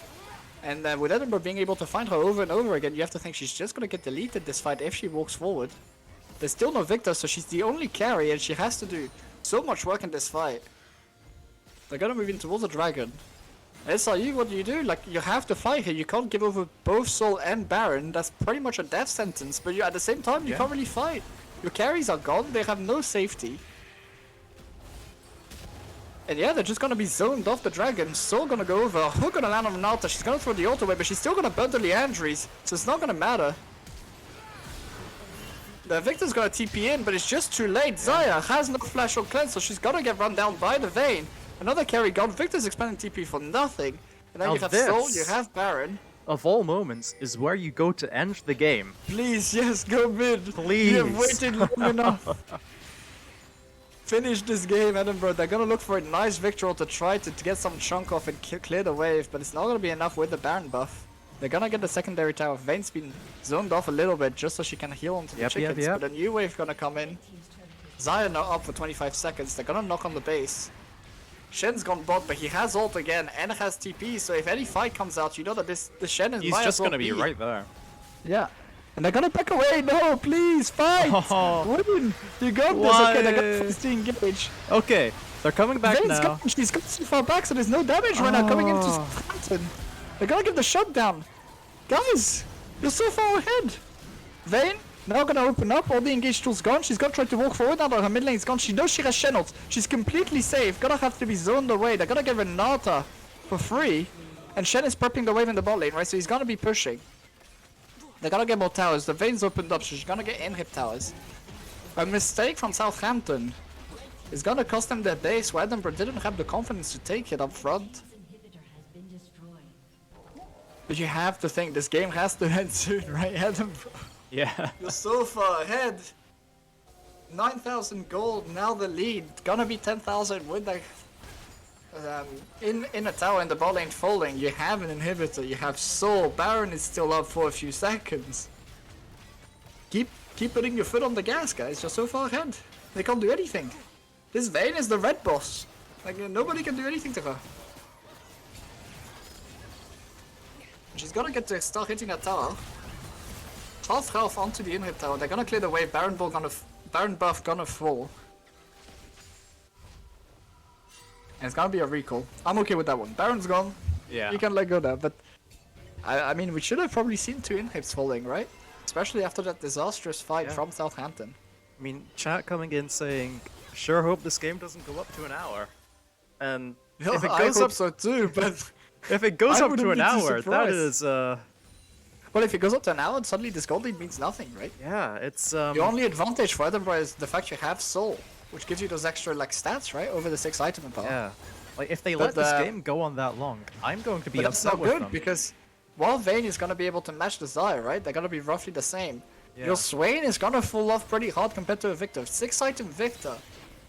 And with Edinburgh being able to find her over and over again, you have to think she's just gonna get deleted this fight if she walks forward. There's still no Victor, so she's the only carry, and she has to do so much work in this fight. They're gonna move in towards the dragon. SRU, what do you do? Like, you have to fight here. You can't give over both Soul and Baron. That's pretty much a death sentence, but you at the same time, you can't really fight. Your carries are gone, they have no safety. And yeah, they're just gonna be zoned off the dragon. Soul gonna go over, Hook gonna land on Renata, she's gonna throw the ult away, but she's still gonna burn the Leandries, so it's not gonna matter. The Victor's gonna TP in, but it's just too late. Zaya has no flash or cleanse, so she's gonna get run down by the Vayne. Another carry gone, Victor's expanding TP for nothing. And then Now you have Soul, this- you have Baron. Of all moments, is where you go to end the game. Please, yes, go mid. Please. You have waited long enough. Finish this game, Edinburgh. They're gonna look for a nice victory to try to get some chunk off and clear the wave, but it's not gonna be enough with the Baron buff. They're gonna get the secondary tower. Vayne's been zoned off a little bit just so she can heal onto the chickens, but a new wave gonna come in. Zaya now up for 25 seconds. They're gonna knock on the base. Shen's gone bot, but he has ult again and has TP, so if any fight comes out, you know that the Shen is He's might just as well gonna be right there. Yeah. And they're gonna back away. No, please, fight! Oh. Win! You got this. Why? Okay, they're gonna first engage. Okay, they're coming back Vayne's now. gone. She's got so far back, so there's no damage right now coming into Oh. Southampton. They're gonna give the shutdown. Guys, you're so far ahead. Vayne now gonna open up. All the engaged tools gone. She's gonna try to walk forward now that her mid lane's gone. She knows she has Shen ult. She's completely safe. Gonna have to be zoned away. They're gonna get Renata for free. And Shen is prepping the wave in the bot lane, right? So he's gonna be pushing. They're gonna get more towers. The Vayne's opened up, so she's gonna get in-hip towers. A mistake from Southampton is gonna cost them their base, where Edinburgh didn't have the confidence to take it up front. But you have to think this game has to end soon, right, Edinburgh? Yeah. You're so far ahead. 9,000 gold, now the lead. Gonna be 10,000 with the... in a tower in the bot lane falling, you have an inhibitor, you have Soul, Baron is still up for a few seconds. Keep putting your foot on the gas, guys, you're so far ahead. They can't do anything. This Vayne is the red boss. Like, nobody can do anything to her. She's gonna get to start hitting that tower. Half health onto the inhib tower, they're gonna clear the way, Baron buff gonna fall. And it's gonna be a recall. I'm okay with that one. Baron's gone. Yeah. You can let go there, but I mean, we should have probably seen 2 inhibs falling, right? Especially after that disastrous fight from Southampton. I mean, chat coming in saying, "Sure hope this game doesn't go up to an hour," and if it I goes hope up, so too, but if it goes I up to wouldn't an be too hour, that surprised. is well, if it goes up to an hour, suddenly this gold lead means nothing, right? yeah, it's The only advantage for Edinburgh is the fact you have Soul, which gives you those extra like stats, right, over the 6 item power. yeah. Like if they But, let this game go on that long, I'm going to be But that's upset not with good them. because while Vayne is gonna be able to match the Zaya, right? They're gonna be roughly the same. Yeah. Your Swain is gonna fall off pretty hard compared to a Victor. 6 item Victor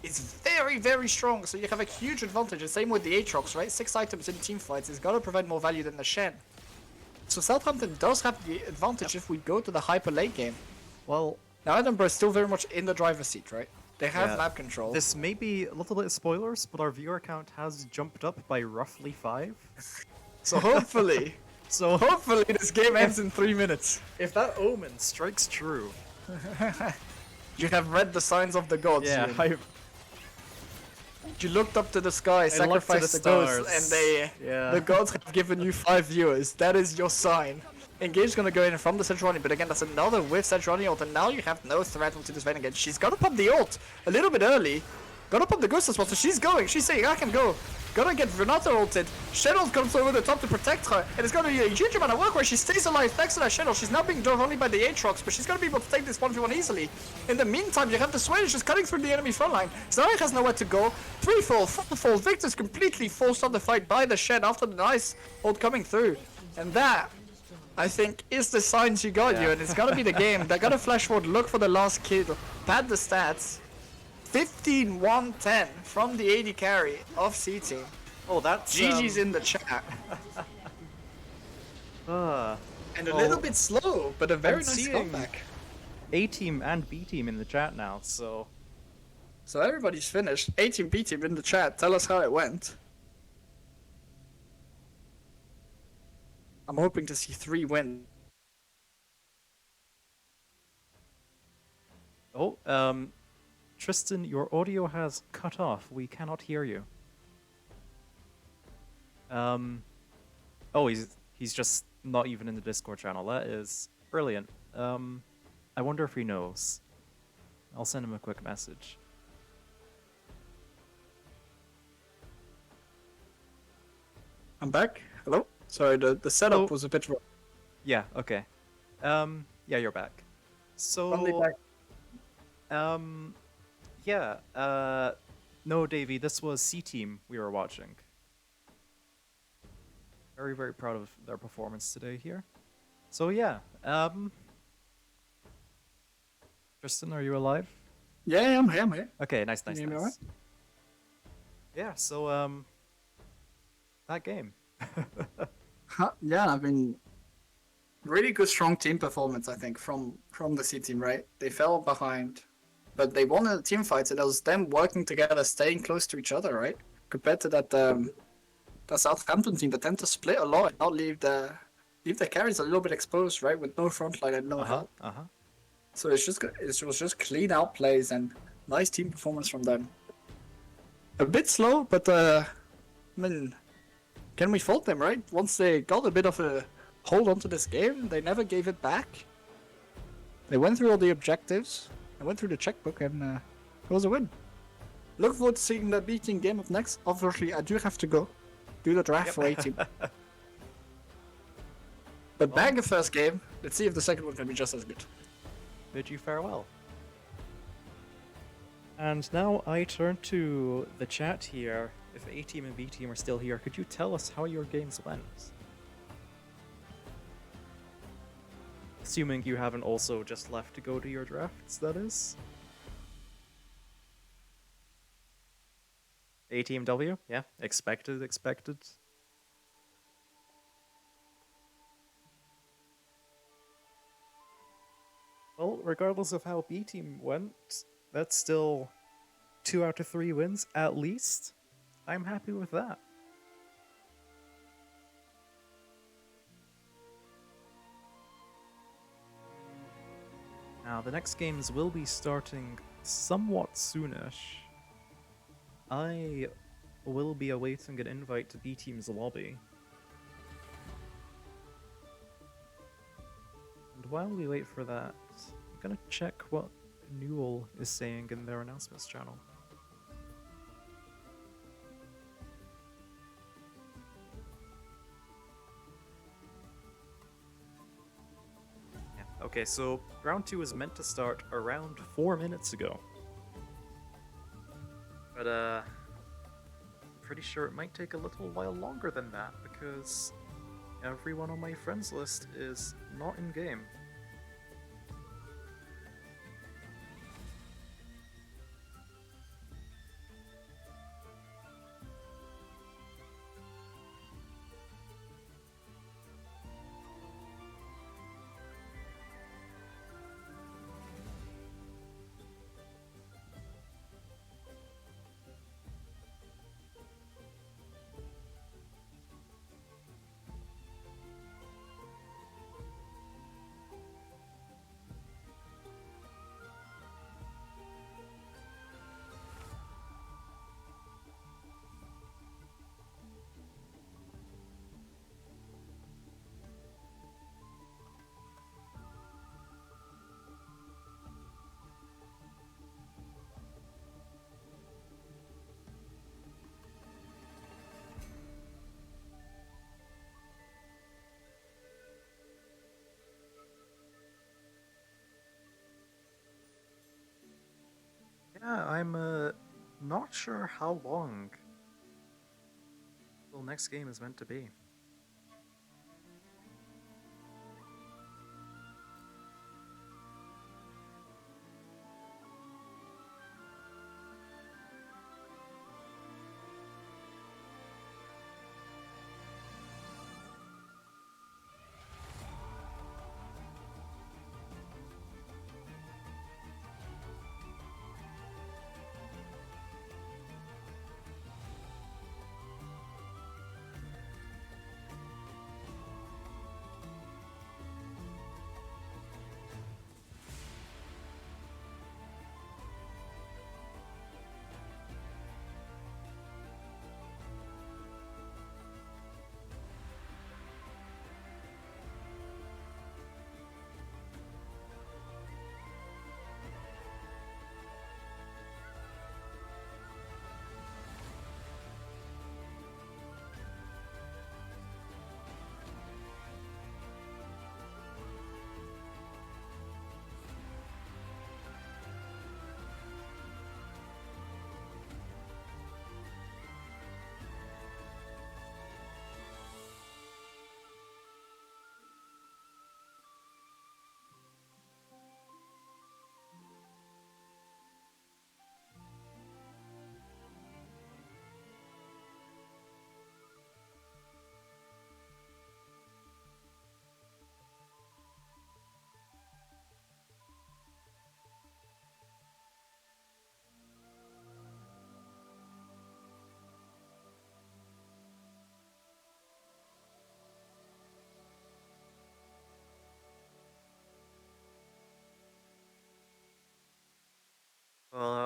is very, very strong, so you have a huge advantage. The same with the Aatrox, right? 6 items in team fights is gonna provide more value than the Shen. So Southampton does have the advantage if we go to the hyper late game. Well, Now Edinburgh is still very much in the driver's seat, right? They have yeah, map control. this may be a little bit of spoilers, but our viewer count has jumped up by roughly 5. So hopefully, So hopefully this game ends in 3 minutes. if that omen strikes true, You have read the signs of the gods. yeah, Ewan. You looked up to the sky, looked to sacrificed the the ghosts, stars. and they, Yeah. the gods have given you 5 viewers. That is your sign. Engage is gonna go in from the Sejuani, but again, that's another with Sejuani ult, and now you have no threat onto this Vayne again. She's gonna pop the ult a little bit early. Gonna pop the ghost as well, so she's going. She's saying, I can go. Gonna get Renata ulted. Shadow comes over the top to protect her, and it's gonna be a huge amount of work where she stays alive thanks to that Shadow. She's now being drove only by the Aatrox, but she's gonna be able to take this 1v1 easily. In the meantime, you have the Swedish just cutting through the enemy front line. Zarya has nowhere to go. 3-fall, 4-fall. Victor's completely forced on the fight by the Shen after the nice ult coming through. And that, I think, is the signs you got, you, and it's gonna be the game. They're gonna flash forward, look for the last kill, pad the stats. 15-1-10 from the AD carry of C team. oh, that's GG's in the chat. And a little bit slow, but a very I'm nice seeing- comeback. A team and B team in the chat now. So So everybody's finished. A team, B team in the chat. Tell us how it went. I'm hoping to see 3 wins. oh, Tristan, your audio has cut off. We cannot hear you. Oh, he's just not even in the Discord channel. That is brilliant. I wonder if he knows. I'll send him a quick message. I'm back. Hello? Sorry, the setup Oh. was a bit wrong. Yeah, okay. Yeah, you're back. Only So, back. yeah, no, Davey, this was C Team we were watching. Very, very proud of their performance today here. So, yeah, Tristan, are you alive? Yeah, I'm here, I'm here. Okay, nice, nice, you hear me nice. Yeah, so, that game. Yeah, I mean, really good, strong team performance, I think, from the C team, right? They fell behind, but they won in the team fights, and it was them working together, staying close to each other, right? Compared to that Southampton team that tend to split a lot and not leave the carries a little bit exposed, right? With no front line and no help. So it was just clean out plays and nice team performance from them. A bit slow, but I mean, can we fault them, right? Once they got a bit of a hold onto this game, they never gave it back. They went through all the objectives, they went through the checkbook, and it was a win. Look forward to seeing the beating game up next. Obviously, I do have to go do the draft for A team. But bag the first game. Let's see if the second one can be just as good. Bid you farewell. And now I turn to the chat here. If A team and B team are still here, could you tell us how your games went? Assuming you haven't also just left to go to your drafts, that is. A Team W? Yeah, expected, expected. Well, regardless of how B team went, that's still 2 out of 3 wins at least. I'm happy with that. Now, the next games will be starting somewhat soonish. I will be awaiting an invite to B Team's lobby. And while we wait for that, I'm gonna check what NUEL is saying in their announcements channel. Yeah. Okay, so round 2 is meant to start around 4 minutes ago. But I'm pretty sure it might take a little while longer than that because everyone on my friends list is not in game. Yeah, I'm not sure how long the next game is meant to be.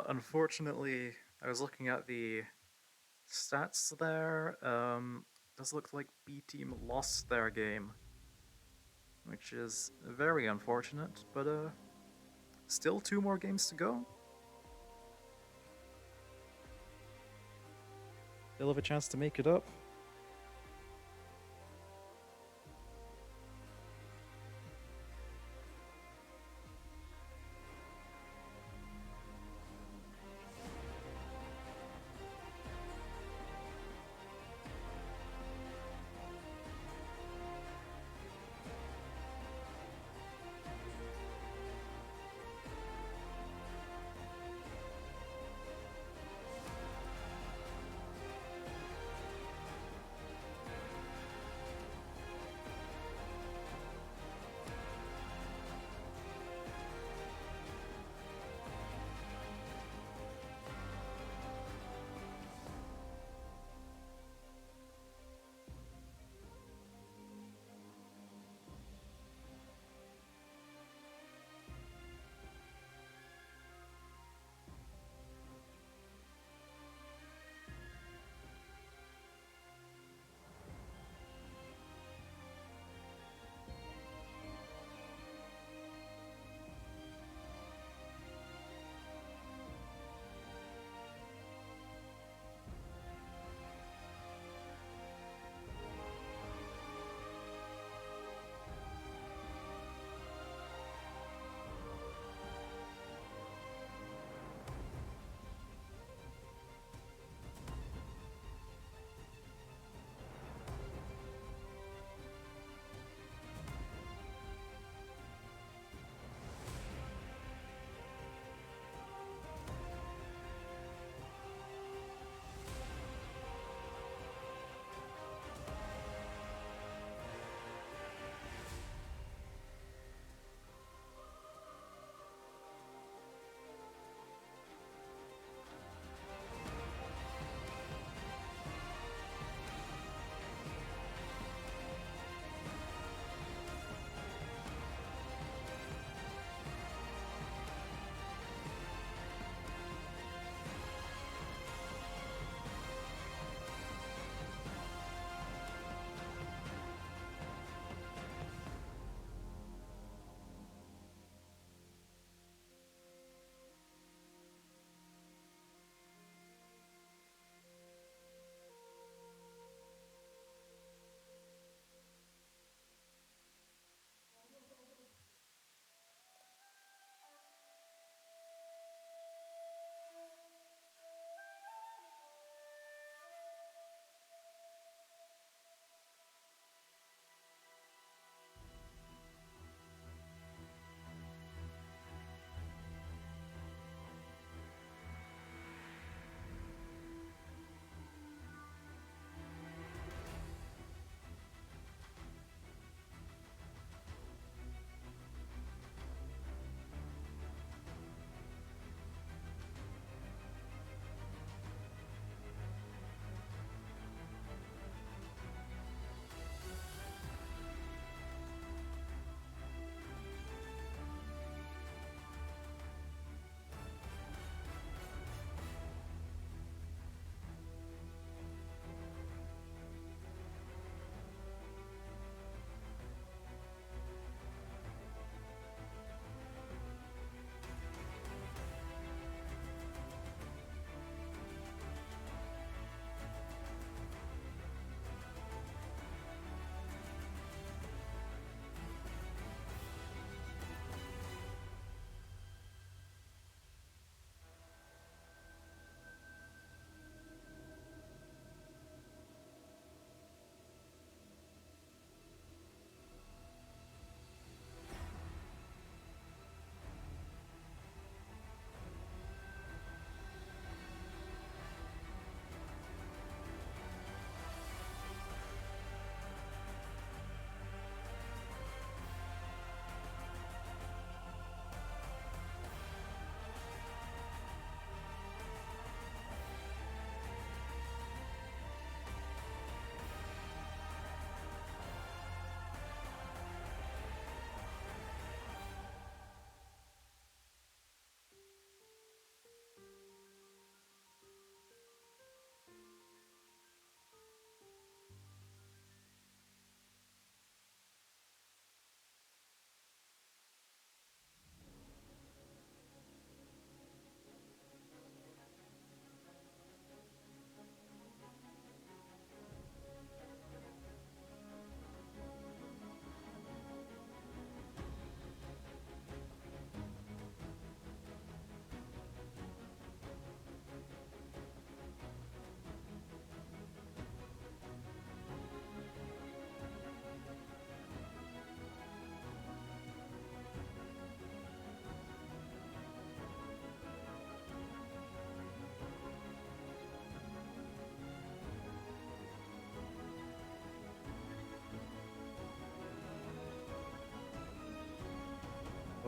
Unfortunately, I was looking at the stats there. Does look like B team lost their game, which is very unfortunate. But still 2 more games to go. They'll have a chance to make it up.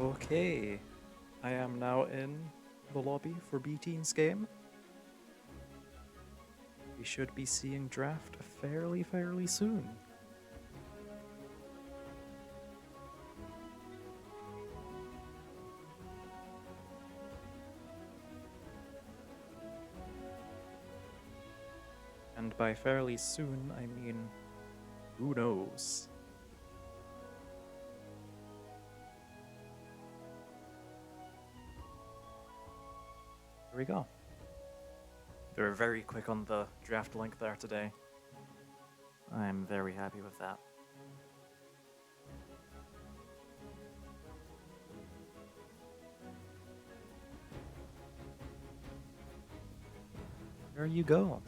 Okay, I am now in the lobby for B-Team's game. We should be seeing draft fairly soon. And by fairly soon, I mean, who knows? Here we go. They were very quick on the draft link there today. I'm very happy with that. There you go.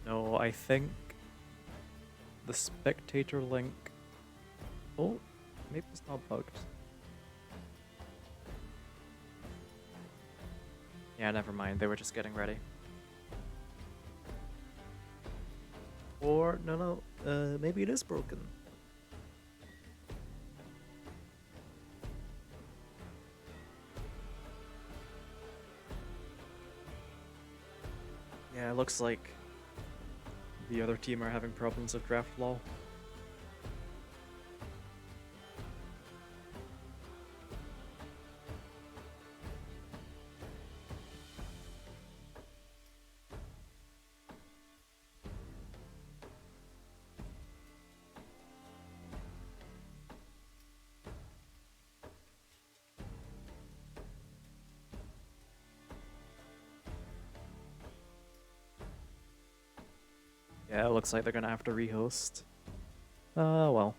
No, I think the spectator link. Oh, maybe it's not bugged. Yeah, never mind. They were just getting ready. Or no, maybe it is broken. Yeah, it looks like the other team are having problems with draft law. Yeah, it looks like they're gonna have to rehost. Well.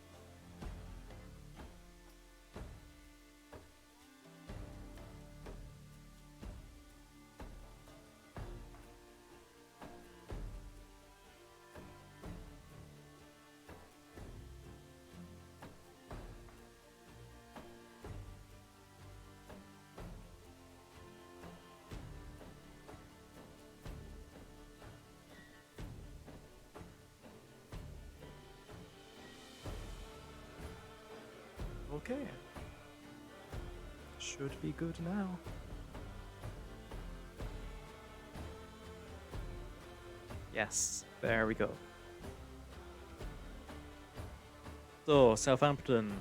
Okay. Should be good now. Yes, there we go. So, Southampton,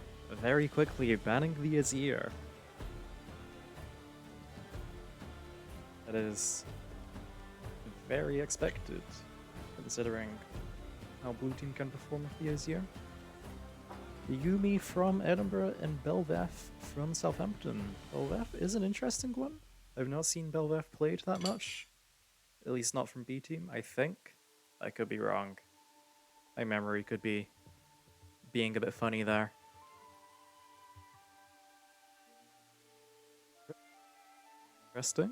very quickly banning the Azir. That is very expected, considering how Blue Team can perform with the Azir. Yumi from Edinburgh and Belveth from Southampton. Belveth is an interesting one. I've not seen Belveth played that much. At least not from B Team, I think. I could be wrong. My memory could be being a bit funny there. Interesting.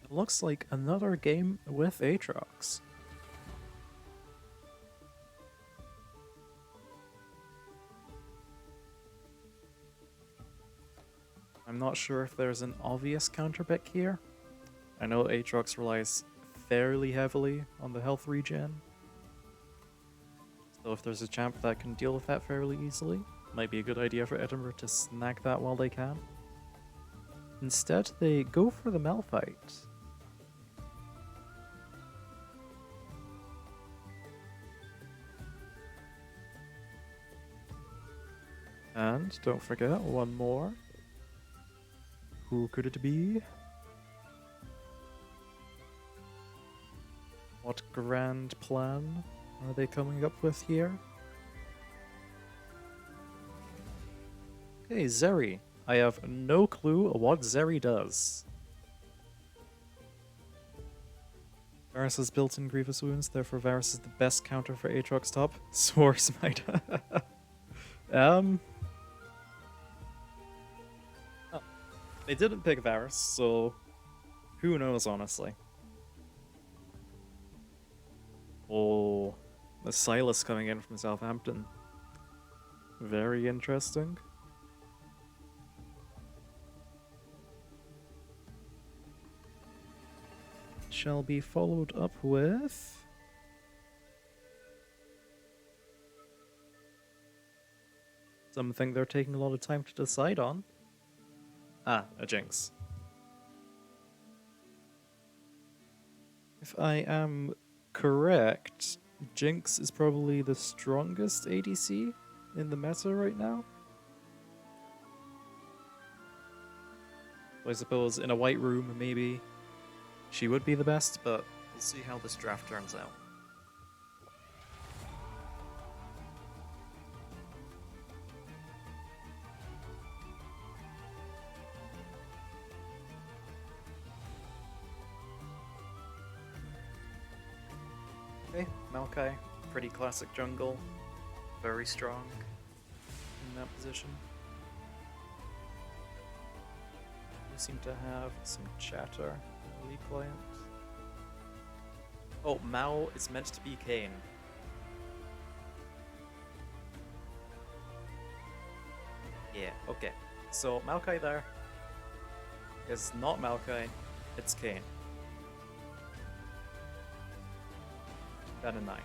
It looks like another game with Aatrox. I'm not sure if there's an obvious counter pick here. I know Aatrox relies fairly heavily on the health regen. So if there's a champ that can deal with that fairly easily, Might be a good idea for Edinburgh to snag that while they can. Instead, they go for the Malphite. And don't forget, one more. Who could it be? What grand plan are they coming up with here? Okay, Zeri. I have no clue what Zeri does. Varus has built-in Grievous Wounds, therefore Varus is the best counter for Aatrox top. Swore Smite. Oh, they didn't pick Varus, so who knows, honestly. Oh, the Silas coming in from Southampton. Very interesting. Shall be followed up with something they're taking a lot of time to decide on. Ah, a Jinx. If I am correct, Jinx is probably the strongest ADC in the meta right now. I suppose in a white room, maybe she would be the best, but we'll see how this draft turns out. Okay, Maokai, pretty classic jungle, very strong in that position. We seem to have some chatter in the League client. Oh, Mao is meant to be Kayn. Yeah, okay. So Maokai there is not Maokai, it's Kayn. That in mind.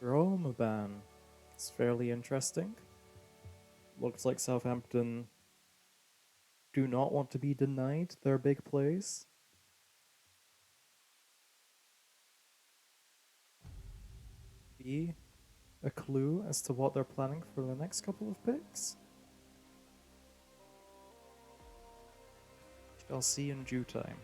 Roma ban. It's fairly interesting. Looks like Southampton do not want to be denied their big plays. Be a clue as to what they're planning for the next couple of picks? Shall see in due time.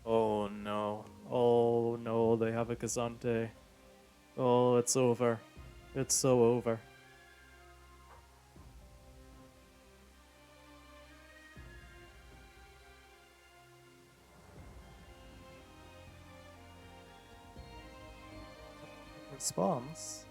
Oh no. Oh no, they have a Kazante. Oh, it's over. It's so over. Response?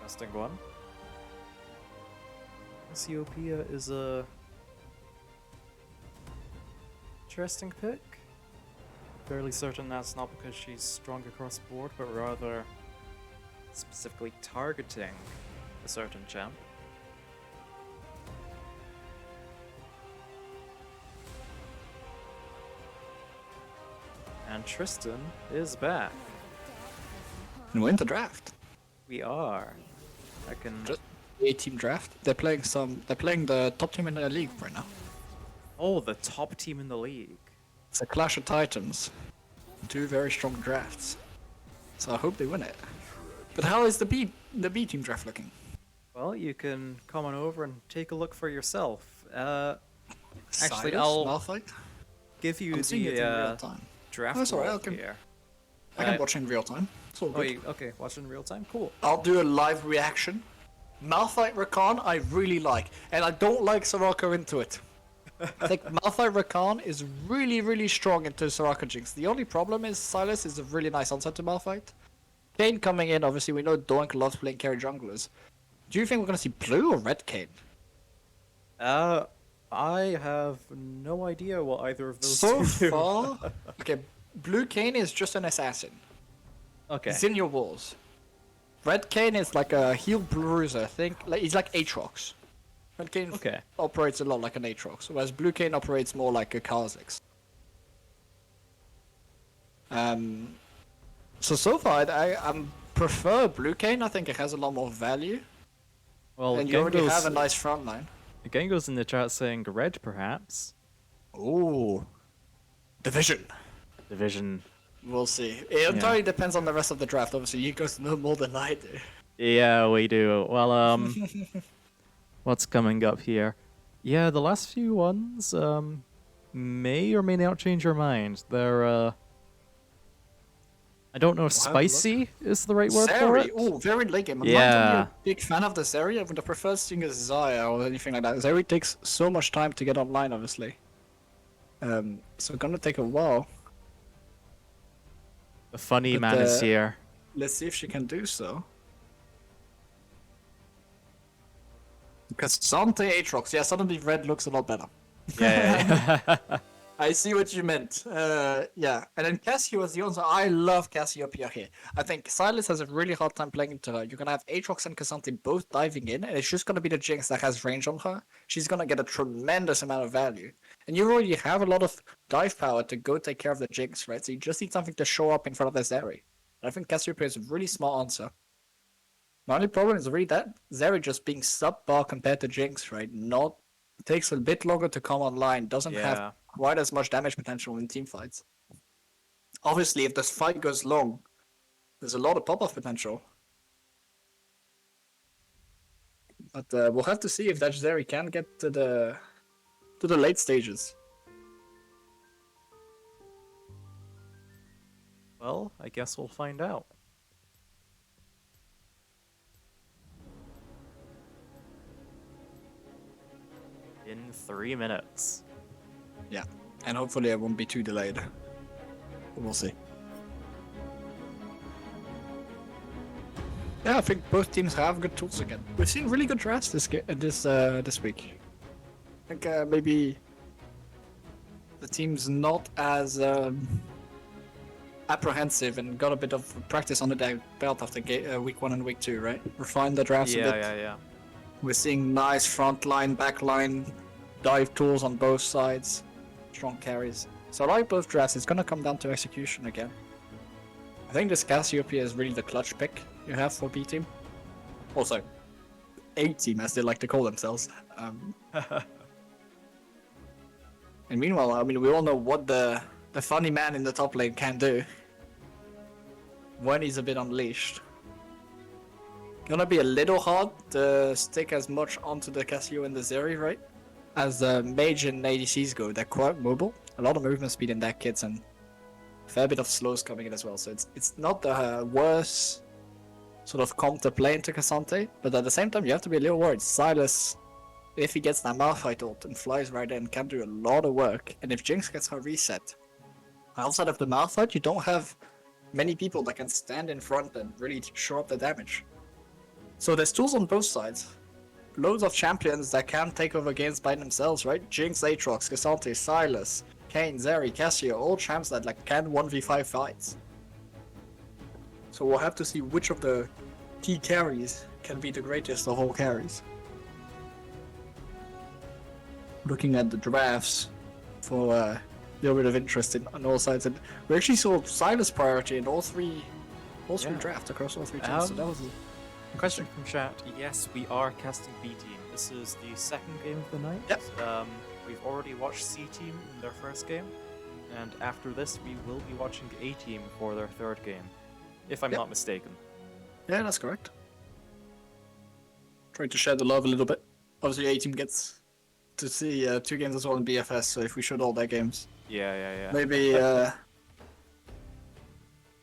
Interesting one. Cassiopeia is a interesting pick. Fairly certain that's not because she's strong across the board, but rather specifically targeting a certain champ. And Tristan is back. And win the draft. We are. I can. Just a team draft. They're playing the top team in the league right now. Oh, the top team in the league. It's a clash of titans. Two very strong drafts. So I hope they win it. But how is the B team draft looking? Well, you can come on over and take a look for yourself. Actually, Cyrus, I'll Malphite? give you I'm seeing it in real the time. draft That's alright, log I can- here. I can watch in real time. It's all Oh, good. okay, watch in real time? Cool. I'll do a live reaction. Malphite Rakan I really like, and I don't like Soraka into it. I think Malphite Rakan is really, really strong into Soraka Jinx. The only problem is Silas is a really nice answer to Malphite. Kane coming in, obviously we know Doink loves playing carry junglers. Do you think we're gonna see blue or red Kane? I have no idea what either of those So two do. far, okay, blue Kane is just an assassin. Okay. He's in your walls. Red Kane is like a heal bruiser. He's like Aatrox. Red Kane Okay. operates a lot like an Aatrox, whereas Blue Kane operates more like a Kha'Zix. So far I prefer Blue Kane. I think it has a lot more value, Well, and you already have a Gengo's, nice front line. Gengo's in the chat saying red, perhaps. Ooh, division. Division. We'll see. It entirely depends on the rest of the draft. Obviously, you guys know more than I do. Yeah, we do. Well, what's coming up here? Yeah, the last few ones, may or may not change your mind. They're, I don't know if We'll have a look. spicy is the right word for Zeri, it. ooh, very late game. I'm Yeah. not really a big fan of the Zeri. I would have preferred seeing a Zaya or anything like that. Zeri takes so much time to get online, obviously. So gonna take a while. The funny But, man is here. Let's see if she can do so. Because Sante Aatrox, yeah, suddenly red looks a lot better. Yeah. I see what you meant. Yeah, and then Cassio is the answer. I love Cassiopeia here. I think Silas has a really hard time playing into her. You're gonna have Aatrox and Cassante both diving in, and it's just gonna be the Jinx that has range on her. She's gonna get a tremendous amount of value. And you already have a lot of dive power to go take care of the Jinx, right? So you just need something to show up in front of the Zeri. And I think Cassiopeia is a really smart answer. My only problem is really that Zeri just being subpar compared to Jinx, right? Not takes a bit longer to come online, doesn't have Yeah. quite as much damage potential in team fights. Obviously, if this fight goes long, there's a lot of pop-off potential. But we'll have to see if that Zeri can get to the late stages. Well, I guess we'll find out. In 3 minutes. Yeah, and hopefully it won't be too delayed. We'll see. Yeah, I think both teams have good tools again. We've seen really good drafts this week. I think maybe the team's not as apprehensive and got a bit of practice on the belt after week 1 and week 2, right? Refined the drafts a bit. Yeah. We're seeing nice front line, back line, dive tools on both sides, strong carries. So I like both drafts. It's gonna come down to execution again. I think this Cassiopeia is really the clutch pick you have for B team. Also, A team as they like to call themselves. And meanwhile, I mean, we all know what the funny man in the top lane can do when he's a bit unleashed. Gonna be a little hard to stick as much onto the Cassio and the Zeri, right? As the mage and ADCs go, they're quite mobile. A lot of movement speed in that kits and a fair bit of slows coming in as well. So it's not the worst sort of comp to play into Cassante, but at the same time you have to be a little worried. Silas, if he gets that Malphite ult and flies right in, can do a lot of work. And if Jinx gets her reset, outside of the Malphite, you don't have many people that can stand in front and really show up the damage. So there's tools on both sides. loads of champions that can take over games by themselves, right? Jinx, Aatrox, Cassandra, Sylas, Kayn, Zeri, Cassio, all champs that like can 1v5 fights. So we'll have to see which of the key carries can be the greatest of all carries. Looking at the drafts for a little bit of interest on all sides, and we actually saw Sylas priority in all three drafts across all three teams. So that was Question from chat. Yes, we are casting B team. This is the second game of the night. Yep. We've already watched C team in their first game, and after this, we will be watching A team for their third game, if I'm not mistaken. Yeah, that's correct. Trying to share the love a little bit. Obviously, A team gets to see 2 games as well in BFS, so if we showed all their games, Yeah. maybe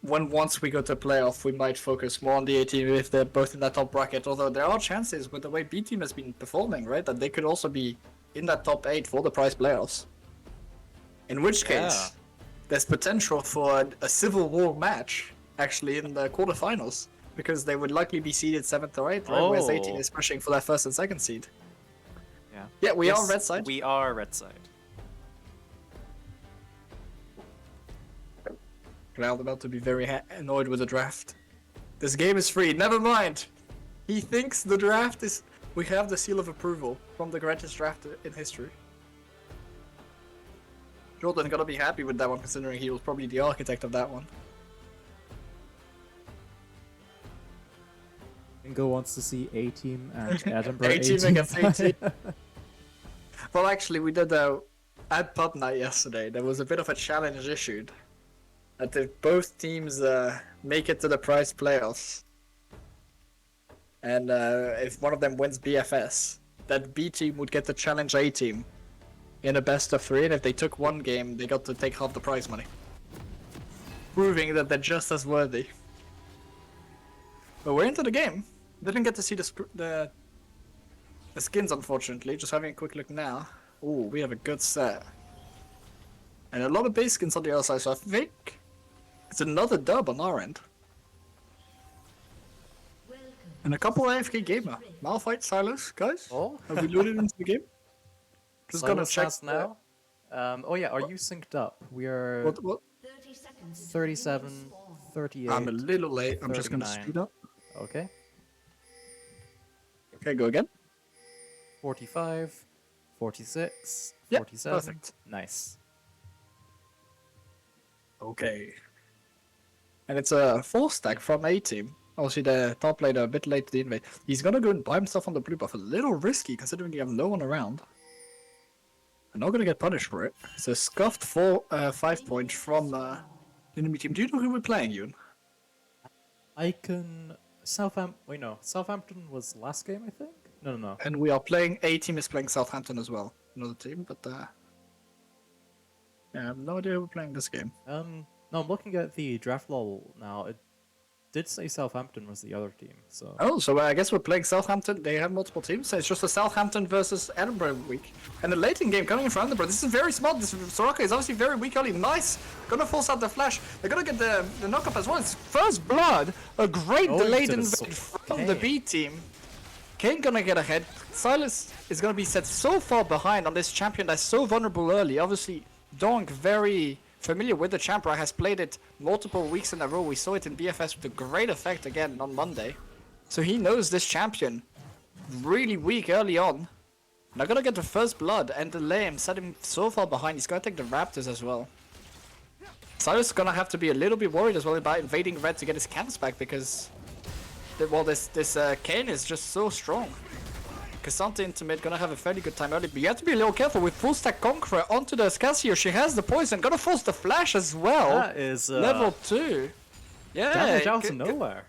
once we go to playoff, we might focus more on the A team if they're both in that top bracket. Although there are chances with the way B team has been performing, right, that they could also be in that top 8 for the prize playoffs. In which case, there's potential for a civil war match actually in the quarterfinals, because they would likely be seeded 7th or 8th, right? Whereas A team is pushing for their 1st and 2nd seed. Yeah, we are red side. We are red side. Cloud about to be very annoyed with the draft. This game is free. Never mind. He thinks the draft is. We have the seal of approval from the greatest draft in history. Jordan gotta be happy with that one, considering he was probably the architect of that one. Ingo wants to see A team and Edinburgh A team against A team. fight. Well, actually, we did at pub night yesterday. There was a bit of a challenge issued. That if both teams make it to the prize playoffs, and if one of them wins BFS, that B team would get to challenge A team in a best of 3, and if they took one game, they got to take half the prize money, proving that they're just as worthy. But we're into the game. Didn't get to see the skins, unfortunately. Just having a quick look now. Ooh, we have a good set. And a lot of base skins on the other side, so I think it's another dub on our end. And a couple of AFK gamer. Malphite, Sylas, guys? Oh, Have we loaded into the game? Just gonna check Silas now. Oh yeah, are you synced up? We are What? 37, 38. I'm a little late. I'm just gonna 39. speed up. Okay. Okay, go again. 45, 46, Yep, 47. perfect. Nice. Okay. And it's a 4-stack from A team. Obviously, the top laner a bit late to the invade. He's gonna go and buy himself on the blue buff. A little risky, considering you have no one around. I'm not gonna get punished for it. It's a scuffed 5 point from the enemy team. Do you know who we're playing, Yoon? I can. Wait, no. Southampton was last game, I think? No. And we are playing. A team is playing Southampton as well. Another team, but yeah, I have no idea who we're playing this game. No, I'm looking at the draft lol now. It did say Southampton was the other team, so. Oh, so I guess we're playing Southampton. They have multiple teams, so it's just a Southampton versus Edinburgh week. And the late in game coming in from Edinburgh. This is very smart. This Soraka is obviously very weak early. Nice. Gonna force out the flash. They're gonna get the knock-up as well. It's first blood. A great delayed invade from the B team. Kayn gonna get ahead. Sylas is gonna be set so far behind on this champion that's so vulnerable early. Obviously, Donk very familiar with the champion, has played it multiple weeks in a row. We saw it in BFS with a great effect again on Monday. So he knows this champion. Really weak early on. They're gonna get the first blood and delay him, set him so far behind. He's gonna take the Raptors as well. Sylas is gonna have to be a little bit worried as well about invading red to get his camps back, because this Kayn is just so strong. Cassandra into mid, gonna have a fairly good time early, but you have to be a little careful with full stack Conqueror onto the Cassio. She has the poison, gonna force the flash as well. That is level 2. Yeah, damage out of nowhere.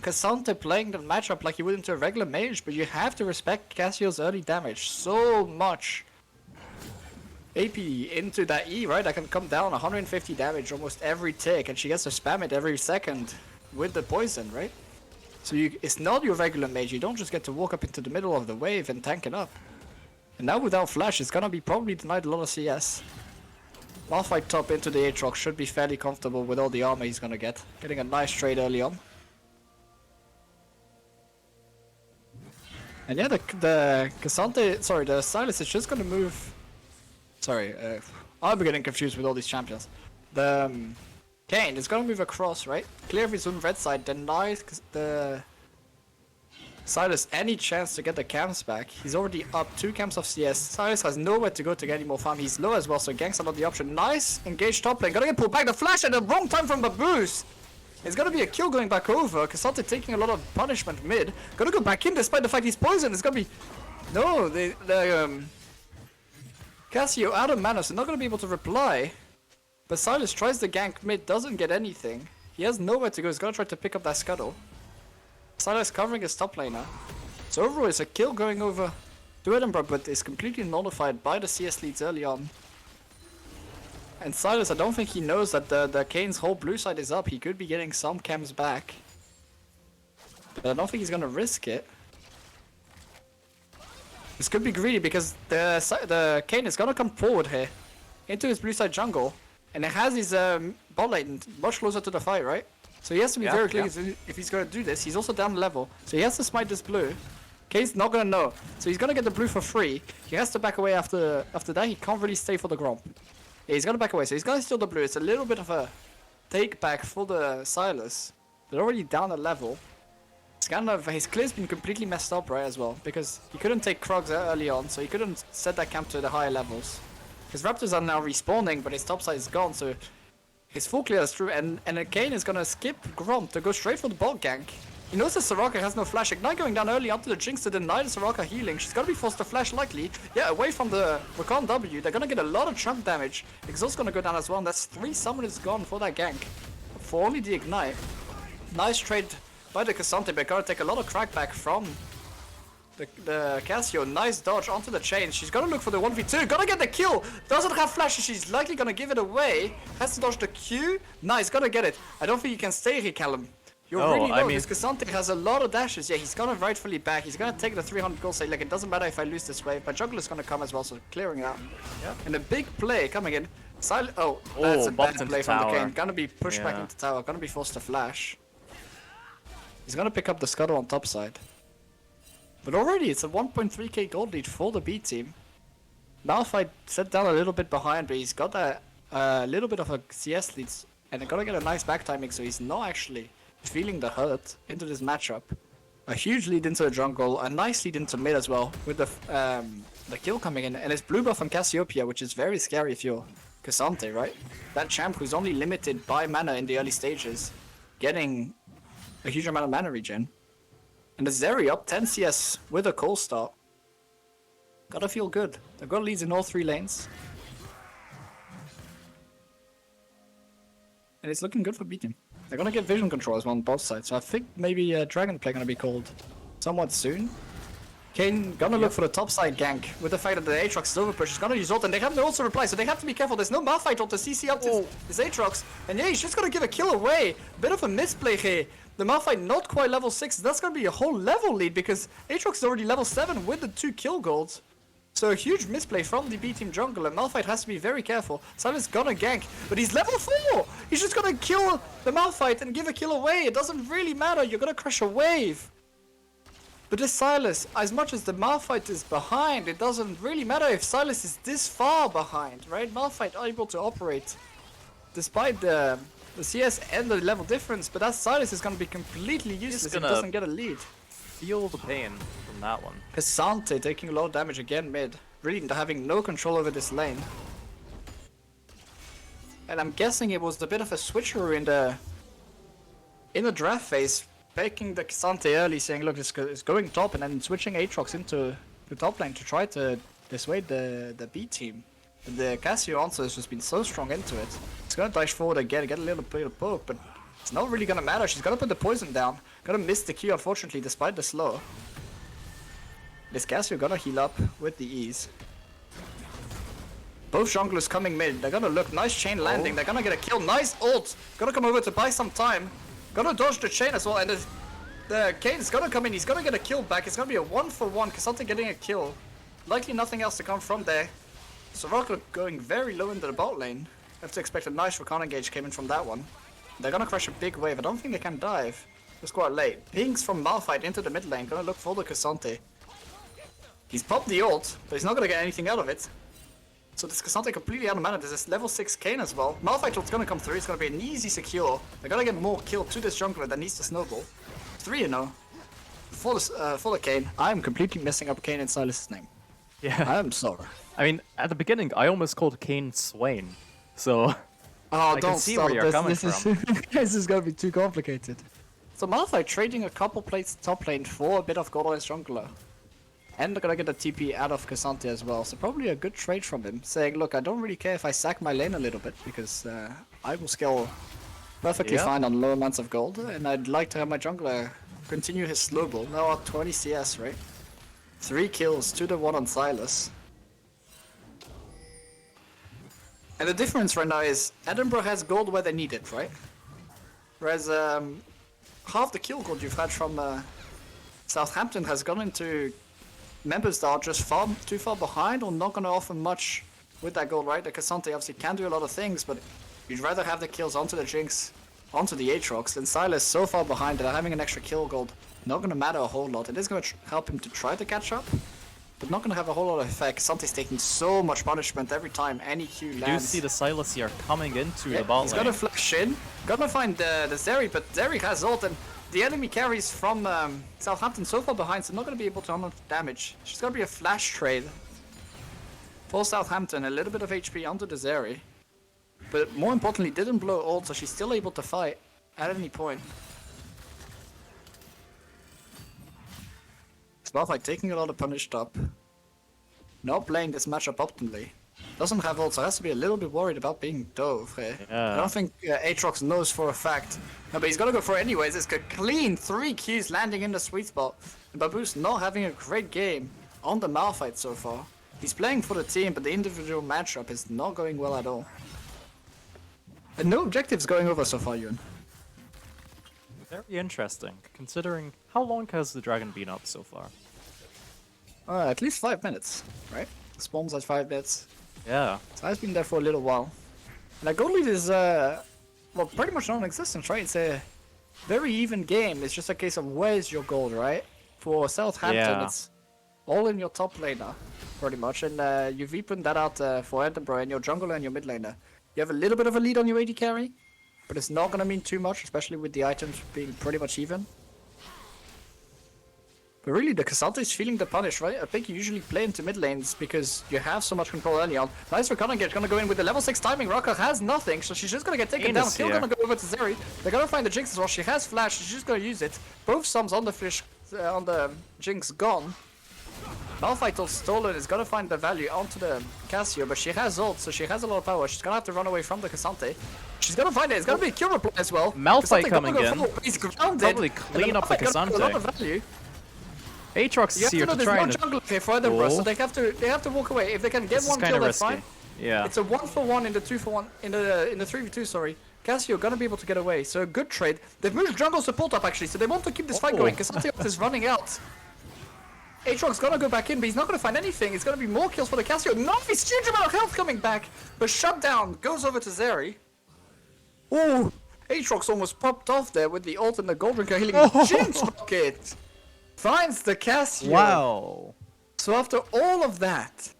Cassandra playing the matchup like you would into a regular mage, but you have to respect Cassio's early damage so much. AP into that E, right? That can come down 150 damage almost every tick, and she gets to spam it every second with the poison, right? So it's not your regular mage. You don't just get to walk up into the middle of the wave and tank it up. And now without flash, it's gonna be probably denied a lot of CS. Malphite top into the Aatrox should be fairly comfortable with all the armor he's gonna get. Getting a nice trade early on. And yeah, the Cassante, sorry, the Silas is just gonna move. Sorry, I'm getting confused with all these champions. The Kane is gonna move across, right? Clear his own red side, denies the Silas any chance to get the camps back. He's already up 2 camps of CS. Silas has nowhere to go to get any more farm. He's low as well, so ganks are not the option. Nice, engaged top lane. Gonna get pulled back. The flash at the wrong time from Baboose. It's gonna be a kill going back over. Cassante taking a lot of punishment mid. Gonna go back in despite the fact he's poisoned. It's gonna be... No, Cassio out of mana, so not gonna be able to reply. But Silas tries the gank mid, doesn't get anything. He has nowhere to go. He's gonna try to pick up that scuttle. Silas covering his top laner. So overall, it's a kill going over to Edinburgh, but it's completely nullified by the CS leads early on. And Silas, I don't think he knows that the Kane's whole blue side is up. He could be getting some camps back. But I don't think he's gonna risk it. This could be greedy because the Kane is gonna come forward here into his blue side jungle. And it has his bot lane much closer to the fight, right? So he has to be very clear if he's gonna do this. He's also down level. So he has to smite this blue. Kane's not gonna know. So he's gonna get the blue for free. He has to back away after that. He can't really stay for the Gromp. Yeah, he's gonna back away, so he's gonna steal the blue. It's a little bit of a take back for the Silas. They're already down a level. It's kind of, his clear's been completely messed up, right, as well. Because he couldn't take Krogs early on, so he couldn't set that camp to the higher levels. His Raptors are now respawning, but his top side is gone, so his full clear is through. And Kane is gonna skip Gromp to go straight for the bot gank. He knows that Soraka has no flash. Ignite going down early onto the Jinx to deny the Soraka healing. She's gonna be forced to flash likely. Yeah, away from the Recon W. They're gonna get a lot of chunk damage. Exhaust gonna go down as well, and that's 3 summoners gone for that gank. For only the Ignite. Nice trade by the Cassante, but gotta take a lot of crackback from the Cassio. Nice dodge onto the chain. She's gonna look for the 1v2. Gonna get the kill. Doesn't have flash. She's likely gonna give it away. Has to dodge the Q. Nice, gonna get it. I don't think you can stay here, Callum. You're really low, because Cassante has a lot of dashes. Yeah, he's gonna rightfully back. He's gonna take the 300 gold, say, like, it doesn't matter if I lose this wave. But jungle is gonna come as well, so clearing out. Yeah. And a big play coming in. That's a bad play from the Kane. Gonna be pushed back into tower. Gonna be forced to flash. He's gonna pick up the scuttle on top side. But already, it's a 1.3k gold lead for the B team. Malphite set down a little bit behind, but he's got a little bit of a CS lead. And they're gonna get a nice back timing, so he's not actually feeling the hurt into this matchup. A huge lead into the jungle, a nice lead into mid as well, with the kill coming in, and it's blue buff on Cassiopeia, which is very scary if you're Cassante, right? That champ who's only limited by mana in the early stages, getting a huge amount of mana regen. And the Zeri up 10 CS with a cold start. Gotta feel good. They've got leads in all 3 lanes. And it's looking good for B team. They're gonna get vision control as well on both sides, so I think maybe Dragonplay gonna be called somewhat soon. Kane gonna look for the top side gank with the fact that the Aatrox silver push is gonna use ult, and they have no also reply, so they have to be careful. There's no Malphite ult to CC up this Aatrox, and yeah, he's just gonna give a kill away. Bit of a misplay here. The Malphite not quite level 6, that's gonna be a whole level lead because Aatrox is already level 7 with the 2 kill golds. So a huge misplay from the B team jungle, and Malphite has to be very careful. Silas gonna gank, but he's level 4! He's just gonna kill the Malphite and give a kill away. It doesn't really matter, you're gonna crush a wave. But this Silas, as much as the Malphite is behind, it doesn't really matter if Silas is this far behind, right? Malphite able to operate despite the CS and the level difference, but that Silas is gonna be completely useless if he doesn't get a lead. Feel the pain from that one. Cassante taking a lot of damage again mid, really having no control over this lane. And I'm guessing it was a bit of a switcheroo in the draft phase, picking the Cassante early, saying, look, it's going top, and then switching Aatrox into the top lane to try to dissuade the B team. And the Cassio answer has just been so strong into it. It's gonna dash forward again, get a little bit of poke, but it's not really gonna matter. She's gonna put the poison down. Gonna miss the Q, unfortunately, despite the slow. This Cassio gonna heal up with the ease. Both junglers coming mid. They're gonna look. Nice chain landing. They're gonna get a kill. Nice ult. Gonna come over to buy some time. Gonna dodge the chain as well. And the Kane's gonna come in. He's gonna get a kill back. It's gonna be a 1-for-1. Cassante getting a kill. Likely nothing else to come from there. Soraka going very low into the bot lane. Have to expect a nice recon engage came in from that one. They're gonna crush a big wave. I don't think they can dive. It's quite late. Pings from Malphite into the mid lane. Gonna look for the Cassante. He's popped the ult, but he's not gonna get anything out of it. So this Cassandra completely out of mana. There's this level 6 Kayn as well. Malphite ult's gonna come through. It's gonna be an easy secure. They're gonna get more kill to this jungler that needs to snowball. 3, you know. For the Kayn. I'm completely messing up Kayn and Silas's name. Yeah. I'm sorry. I mean, at the beginning, I almost called Kane Swain. So Oh, I don't can see stop where you're this. coming This is from. this is gonna be too complicated. So Malphite trading a couple plates top lane for a bit of gold on his jungler. And they're gonna get a TP out of Cassandra as well. So probably a good trade from him, saying, look, I don't really care if I sack my lane a little bit, because I will scale perfectly fine on low amounts of gold, and I'd like to have my jungler continue his slow ball. Now at 20 CS, right? 3 kills, 2 to 1 on Silas. And the difference right now is Edinburgh has gold where they need it, right? Whereas half the kill gold you've had from Southampton has gone into members that are just too far behind or not going to offer much with that gold, right? The Cassandra obviously can do a lot of things, but you'd rather have the kills onto the Jinx, onto the Aatrox, than Silas so far behind that having an extra kill gold not going to matter a whole lot. It is going to help him to try to catch up, but not going to have a whole lot of effect. Sante's taking so much punishment every time any Q lands. I do see the Silas here coming into the bot He's lane. got to flash in. Gonna find the Zeri, but Zeri has ult, and the enemy carries from Southampton so far behind, so not gonna be able to handle damage. It's gonna be a flash trade for Southampton, a little bit of HP onto the Zeri. But more importantly, didn't blow ult, so she's still able to fight at any point. It's not like taking a lot of punish top. Not playing this matchup optimally. Doesn't have ult, so has to be a little bit worried about being dove. Eh? Yeah. I don't think Aatrox knows for a fact. No, but he's gonna go for it anyways. It's a clean 3 Qs landing in the sweet spot. And Babu's not having a great game on the Malphite so far. He's playing for the team, but the individual matchup is not going well at all. And no objectives going over so far, Ewan. Very interesting, considering how long has the dragon been up so far? At least 5 minutes, right? Spawns at 5 minutes. Yeah. So I've been there for a little while. And that gold lead is, well, pretty much non-existent, right? It's a very even game. It's just a case of where's your gold, right? For Southampton, it's all in your top laner, pretty much. And you've evened that out for Edinburgh and your jungler and your mid laner. You have a little bit of a lead on your AD carry, but it's not going to mean too much, especially with the items being pretty much even. But really, the Cassandra is feeling the punish, right? I think you usually play into mid lanes because you have so much control early on. Nice for Cunningham, gonna go in with the level 6 timing. Raka has nothing, so she's just gonna get taken down. Still gonna go over to Zeri. They're gonna find the Jinx as well. She has flash, she's just gonna use it. Both sums on the fish, on the Jinx gone. Malphite ult stolen is gonna find the value onto the Cassio, but she has ult, so she has a lot of power. She's gonna have to run away from the Cassandra. She's gonna find it. It's gonna be a kill reply as well. Malphite coming in. He's grounded. Probably clean up the Cassandra. A lot of value. Aatrox is here to try and... There's one jungler here for Edinburgh, so they have to walk away. If they can get one kill, that's fine. Yeah. It's a 1-for-1 in the 2-for-1 in the 3v2. Sorry, Cassio gonna be able to get away. So a good trade. They've moved jungle support up actually, so they want to keep this fight going. Cassio is running out. Aatrox gonna go back in, but he's not gonna find anything. It's gonna be more kills for the Cassio. Nice, huge amount of health coming back, but shut down. Goes over to Zeri. Ooh, Aatrox almost popped off there with the ult and the gold drinker healing. Jinx bucket. Finds the Cassio. Wow. So after all of that,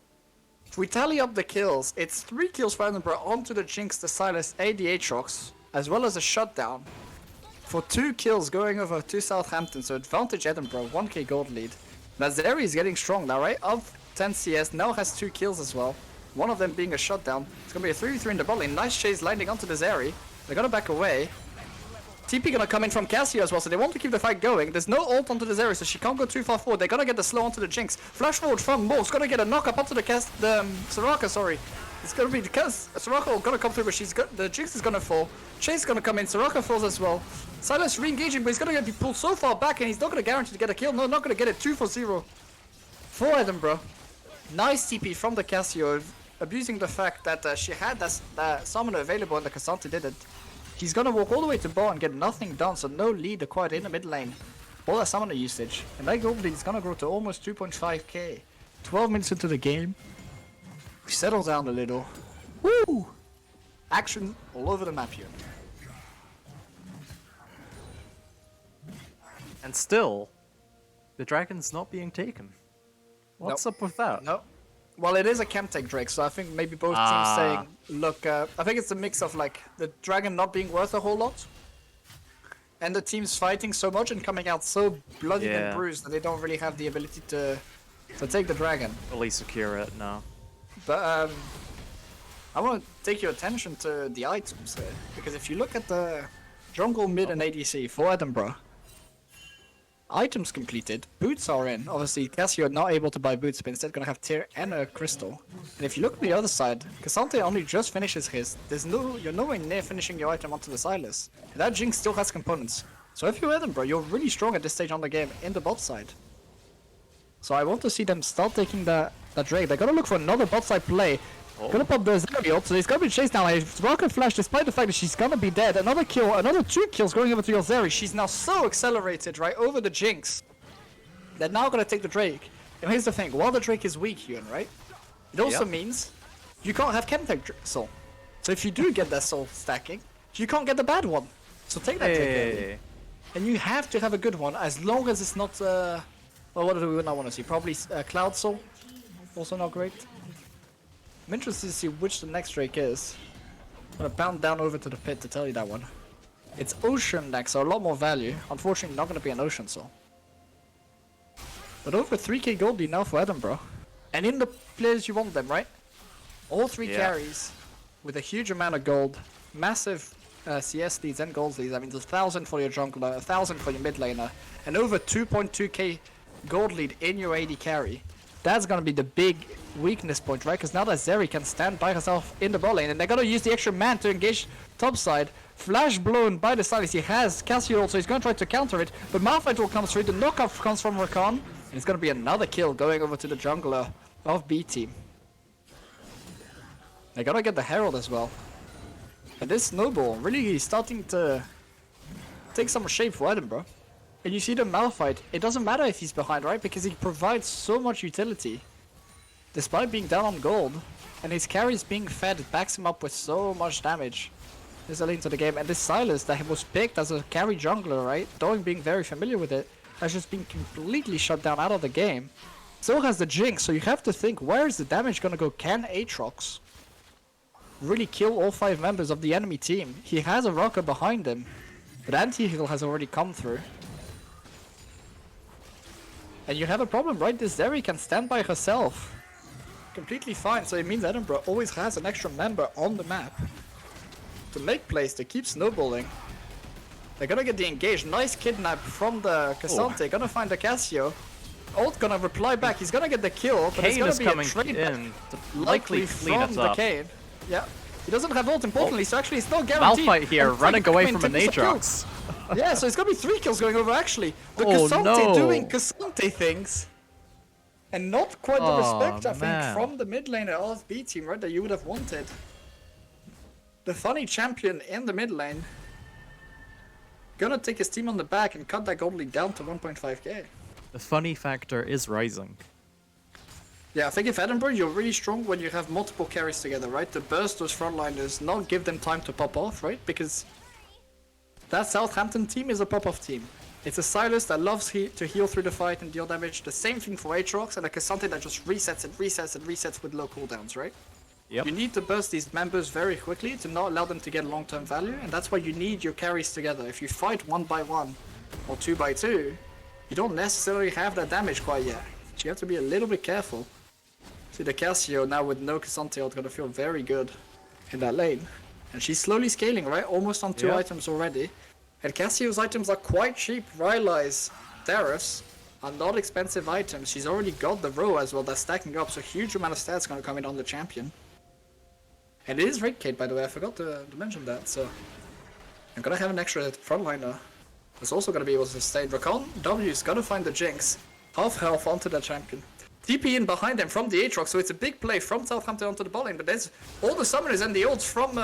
if we tally up the kills, it's 3 kills for Edinburgh onto the Jinx, the Silas, AD Aatrox, as well as a shutdown. For 2 kills going over to Southampton, so advantage Edinburgh, 1k gold lead. Now Zeri is getting strong now, right? Up 10 CS, now has 2 kills as well. One of them being a shutdown. It's gonna be a 3v3 in the bot lane. Nice chase landing onto the Zeri. They're gonna back away. TP gonna come in from Cassio as well, so they want to keep the fight going. There's no ult onto the Zeri, so she can't go too far forward. They're gonna get the slow onto the Jinx. Flash forward from Morse, gonna get a knock up onto the Soraka, sorry. It's gonna be the Soraka gonna come through, but the Jinx is gonna fall. Chase is gonna come in, Soraka falls as well. Silas re-engaging, but he's gonna be pulled so far back and he's not gonna guarantee to get a kill. No, not gonna get it. 2-for-0 for Edinburgh. Nice TP from the Cassio, abusing the fact that she had that summoner available and the Cassandra didn't. He's gonna walk all the way to bot and get nothing done, so no lead acquired in the mid lane. All that summoner usage. And that gold lead is gonna grow to almost 2.5k. 12 minutes into the game. We settle down a little. Woo! Action all over the map here. And still, the dragon's not being taken. What's up with that? No. Well, it is a Chemtech Drake, so I think maybe both teams saying, look, I think it's a mix of like the dragon not being worth a whole lot, and the teams fighting so much and coming out so bloodied and bruised that they don't really have the ability to take the dragon. Fully secure it now. But I want to take your attention to the items here, because if you look at the jungle, mid, and ADC for Edinburgh, items completed, boots are in. Obviously, Cassio not able to buy boots, but instead gonna have Tear and a crystal. And if you look at the other side, Cassante only just finishes his. You're nowhere near finishing your item onto the Silas. And that Jinx still has components. So if you're Edinburgh, you're really strong at this stage on the game in the bot side. So I want to see them start taking that Drake. They're gonna look for another bot side play. Gonna pop the Zeri ult, so he's gonna be chased down. A rocket flash, despite the fact that she's gonna be dead. Another kill, another 2 kills going over to your Zeri. She's now so accelerated, right, over the Jinx. They're now gonna take the Drake. And here's the thing, while the Drake is weak, Ewan, right? It also means you can't have Chemtech soul. So if you do get that soul stacking, you can't get the bad one. So take that Drake early. And you have to have a good one, as long as it's not, well, what do we not want to see? Probably Cloud Soul. Also not great. I'm interested to see which the next Drake is. I'm gonna bound down over to the pit to tell you that one. It's Ocean next, so a lot more value. Unfortunately, not gonna be an Ocean Soul. But over 3k gold lead now for Edinburgh. And in the players you want them, right? All 3 carries with a huge amount of gold, massive CS leads and gold leads. I mean, there's 1,000 for your jungler, 1,000 for your mid laner, and over 2.2k gold lead in your AD carry. That's gonna be the big weakness point, right? Because now that Zeri can stand by herself in the bot lane, and they're gonna use the extra man to engage topside. Flash blown by the Silas. He has Cassio, so he's gonna try to counter it. But Malphite will come through. The knockoff comes from Rakan, and it's gonna be another kill going over to the jungler of B team. They're gonna get the Herald as well. And this snowball really starting to take some shape for Edinburgh. And you see the Malphite, it doesn't matter if he's behind, right? Because he provides so much utility. Despite being down on gold, and his carries being fed backs him up with so much damage. This early into the game, and this Silas that was picked as a carry jungler, right? Doing being very familiar with it, has just been completely shut down out of the game. So has the Jinx, so you have to think, where is the damage gonna go? Can Aatrox really kill all 5 members of the enemy team? He has a rocker behind him, but anti-heal has already come through. And you have a problem, right? This Zeri can stand by herself completely fine, so it means Edinburgh always has an extra member on the map to make plays, to keep snowballing. They're gonna get the engage. Nice kidnap from the Cassante. Gonna find the Cassio. Ult gonna reply back. He's gonna get the kill, but it's gonna be a trade in to likely from the Kane. Yeah. He doesn't have ult, importantly, so actually it's not guaranteed. Malphite here, running away from an Aatrox. Yeah, so it's gonna be 3 kills going over actually. But Cassante doing Cassante things. And not quite the respect, I think, from the mid laner of B team, right, that you would have wanted. The funny champion in the mid lane gonna take his team on the back and cut that gold lead down to 1.5k. The funny factor is rising. Yeah, I think if Edinburgh, you're really strong when you have multiple carries together, right? To burst those frontliners, not give them time to pop off, right? Because that Southampton team is a pop-off team. It's a Silas that loves to heal through the fight and deal damage. The same thing for Aatrox, and a Cassante that just resets and resets and resets with low cooldowns, right? Yep. You need to burst these members very quickly to not allow them to get long-term value, and that's why you need your carries together. If you fight 1 by 1 or 2 by 2, you don't necessarily have that damage quite yet. So you have to be a little bit careful. See the Cassio now with no Cassante ult gonna feel very good in that lane. And she's slowly scaling, right? Almost on 2 items already. And Cassio's items are quite cheap. Rylai's Tariffs are not expensive items. She's already got the row as well that's stacking up, so huge amount of stats gonna come in on the champion. And it is Raid Kate, by the way, I forgot to mention that, so I'm gonna have an extra frontliner that's also gonna be able to sustain. Rakan W is gonna find the Jinx, half health onto that champion. TP in behind them from the Aatrox, so it's a big play from Southampton onto the bot lane, but there's all the summoners and the ults from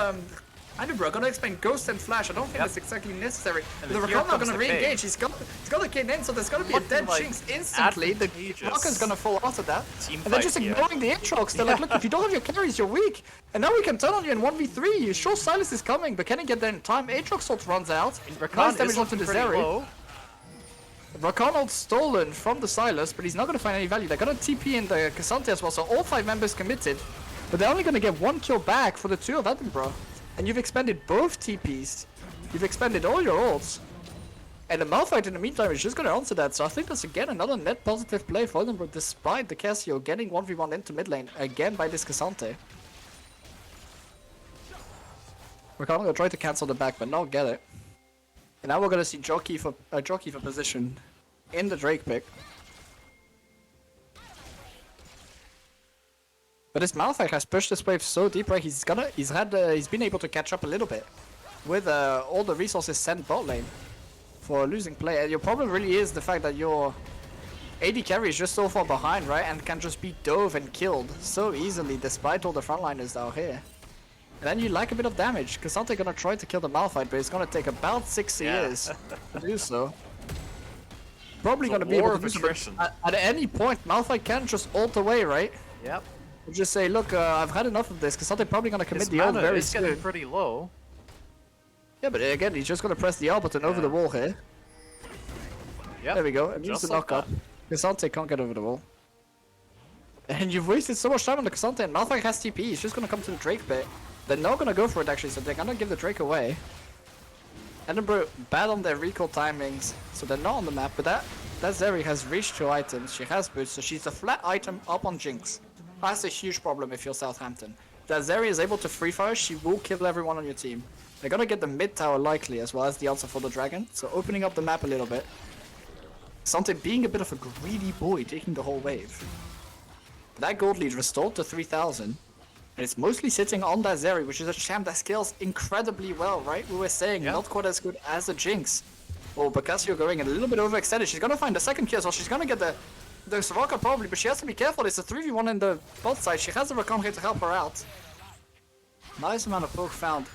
Edinburgh. Gonna expand Ghost and Flash. I don't think that's exactly necessary. The Rakan not gonna re-engage. He's got the Kane in, so there's gonna be a dead Jinx instantly. The Rocker's gonna fall after that. And they're just ignoring the Aatrox. They're like, look, if you don't have your carries, you're weak. And now we can turn on you in 1v3. You sure Silas is coming, but can he get there in time? Aatrox ult runs out. Nice damage onto the Zeri. Rakan stolen from the Silas, but he's not gonna find any value. They're gonna TP in the Cassante as well, so all 5 members committed. But they're only gonna get 1 kill back for the 2 of Edinburgh. And you've expended both TPs. You've expended all your ults. And the Malphite in the meantime is just gonna answer that, so I think that's again another net positive play for Edinburgh, despite the Cassio getting 1v1 into mid lane again by this Cassante. We're gonna try to cancel the back, but not get it. And now we're gonna see jockey for position in the Drake pick. But this Malphite has pushed this wave so deep, right? He's been able to catch up a little bit with all the resources sent bot lane for a losing play. And your problem really is the fact that your AD carry is just so far behind, right? And can just be dove and killed so easily despite all the frontliners out here. And then you lack a bit of damage. Cassante gonna try to kill the Malphite, but it's gonna take about 6 years to do so. Probably gonna be able to do so. At any point, Malphite can just ult away, right? Yep. We'll just say, look, I've had enough of this. Cassante probably gonna commit the ult very soon. Getting pretty low. Yeah, but again, he's just gonna press the L button over the wall here. Yep. There we go. It means the knock up. Cassante can't get over the wall. And you've wasted so much time on the Cassante, and Malphite has TP. He's just gonna come to the Drake pit. They're not gonna go for it actually, so they're gonna give the Drake away. Edinburgh bad on their recall timings, so they're not on the map, but that Zeri has reached 2 items. She has boots, so she's a flat item up on Jinx. That's a huge problem if you're Southampton. If that Zeri is able to free fire, she will kill everyone on your team. They're gonna get the mid tower likely, as well as the answer for the dragon, so opening up the map a little bit. Sante being a bit of a greedy boy, taking the whole wave. That gold lead restored to 3,000. And it's mostly sitting on that Zeri, which is a champ that scales incredibly well, right? We were saying not quite as good as a Jinx. Oh, but Cassio going a little bit overextended. She's gonna find the second kill, so she's gonna get the Soraka probably, but she has to be careful. It's a 3v1 in the bot side. She has the Rakan here to help her out. Nice amount of poke found.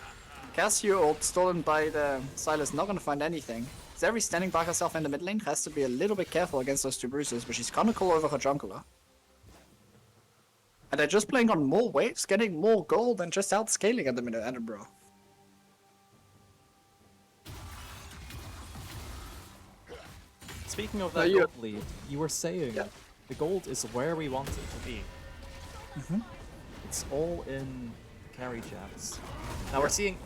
Cassio ult stolen by the Silas, not gonna find anything. Zeri standing by herself in the mid lane, has to be a little bit careful against those 2 bruises, but she's gonna call over her jungler. And they're just playing on more waves, getting more gold, and just outscaling at the minute, Edinburgh. Speaking of that gold lead, you were saying the gold is where we want it to be. It's all in carry champs. Now we're seeing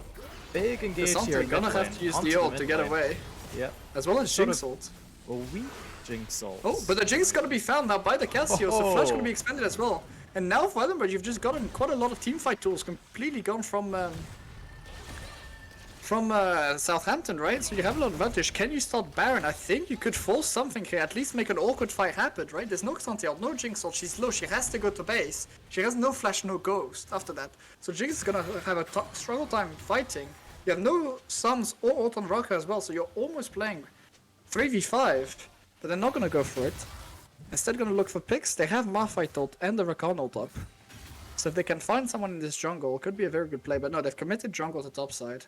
big engage here. They're gonna have to use the ult to get away. Yeah. As well as Jinx ult. A weak Jinx ult. Oh, but the Jinx is gonna be found now by the Cassio, so Flash gonna be expended as well. And now for Edinburgh, you've just gotten quite a lot of teamfight tools, completely gone from Southampton, right? So you have a lot of advantage. Can you start Baron? I think you could force something here, at least make an awkward fight happen, right? There's no Xanthi ult, no Jinx ult, she's low, she has to go to base. She has no Flash, no Ghost after that. So Jinx is gonna have a struggle time fighting. You have no Sums or ult on Raka as well, so you're almost playing 3v5, but they're not gonna go for it. Instead gonna look for picks. They have Malphite ult and the Rakan ult up. So if they can find someone in this jungle, it could be a very good play, but no, they've committed jungle to top side.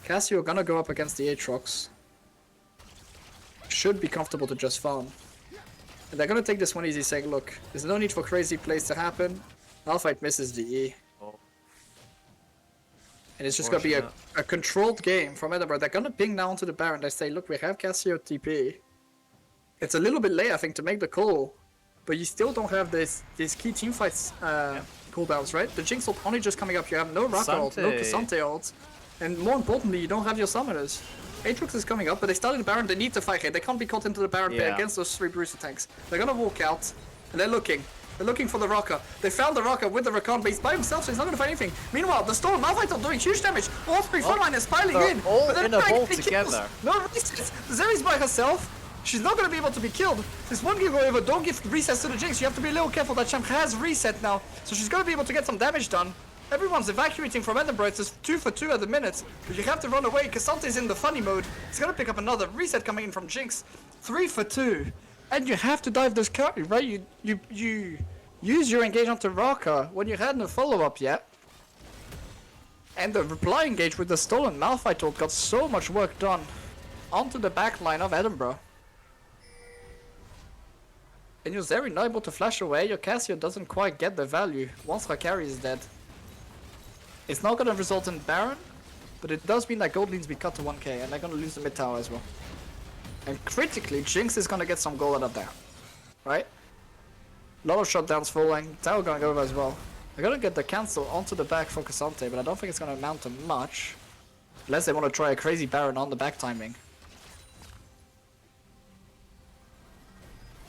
Cassio gonna go up against the Aatrox. Should be comfortable to just farm. And they're gonna take this one easy, saying, look, there's no need for crazy plays to happen. Malphite misses the E. And it's just gonna be a controlled game from Edinburgh. They're gonna ping now onto the Baron. They say, look, we have Cassio TP. It's a little bit late, I think, to make the call, but you still don't have these key teamfights cooldowns, right? The Jinx ult only just coming up. You have no Raka ult, no Cassante ult, and more importantly, you don't have your summoners. Aatrox is coming up, but they started the Baron. They need to fight here. They can't be caught into the Baron pit against those 3 Bruiser tanks. They're gonna walk out, and they're looking. They're looking for the Raka. They found the Raka with the Rakan, but he's by himself, so he's not gonna find anything. Meanwhile, the Storm Malphite are doing huge damage. All 3 frontliners piling in. All but in a vault together. No resets. Zeri's by herself. She's not gonna be able to be killed. This one give over, don't give resets to the Jinx. You have to be a little careful. That champ has reset now, so she's gonna be able to get some damage done. Everyone's evacuating from Edinburgh. It's just 2 for 2 at the minute, but you have to run away. Cassante's in the funny mode. He's gonna pick up another reset coming in from Jinx. 3 for 2, and you have to dive this curry, right? You use your engage onto Raka when you had no follow-up yet. And the reply engage with the stolen Malphite ult got so much work done onto the backline of Edinburgh. And you're very not able to flash away. Your Cassio doesn't quite get the value once her carry is dead. It's not gonna result in Baron, but it does mean that gold needs to be cut to 1k, and they're gonna lose the mid tower as well. And critically, Jinx is gonna get some gold out of that. Right? A lot of shutdowns falling. Tower going over as well. They're gonna get the cancel onto the back for Cassante, but I don't think it's gonna amount to much. Unless they want to try a crazy Baron on the back timing.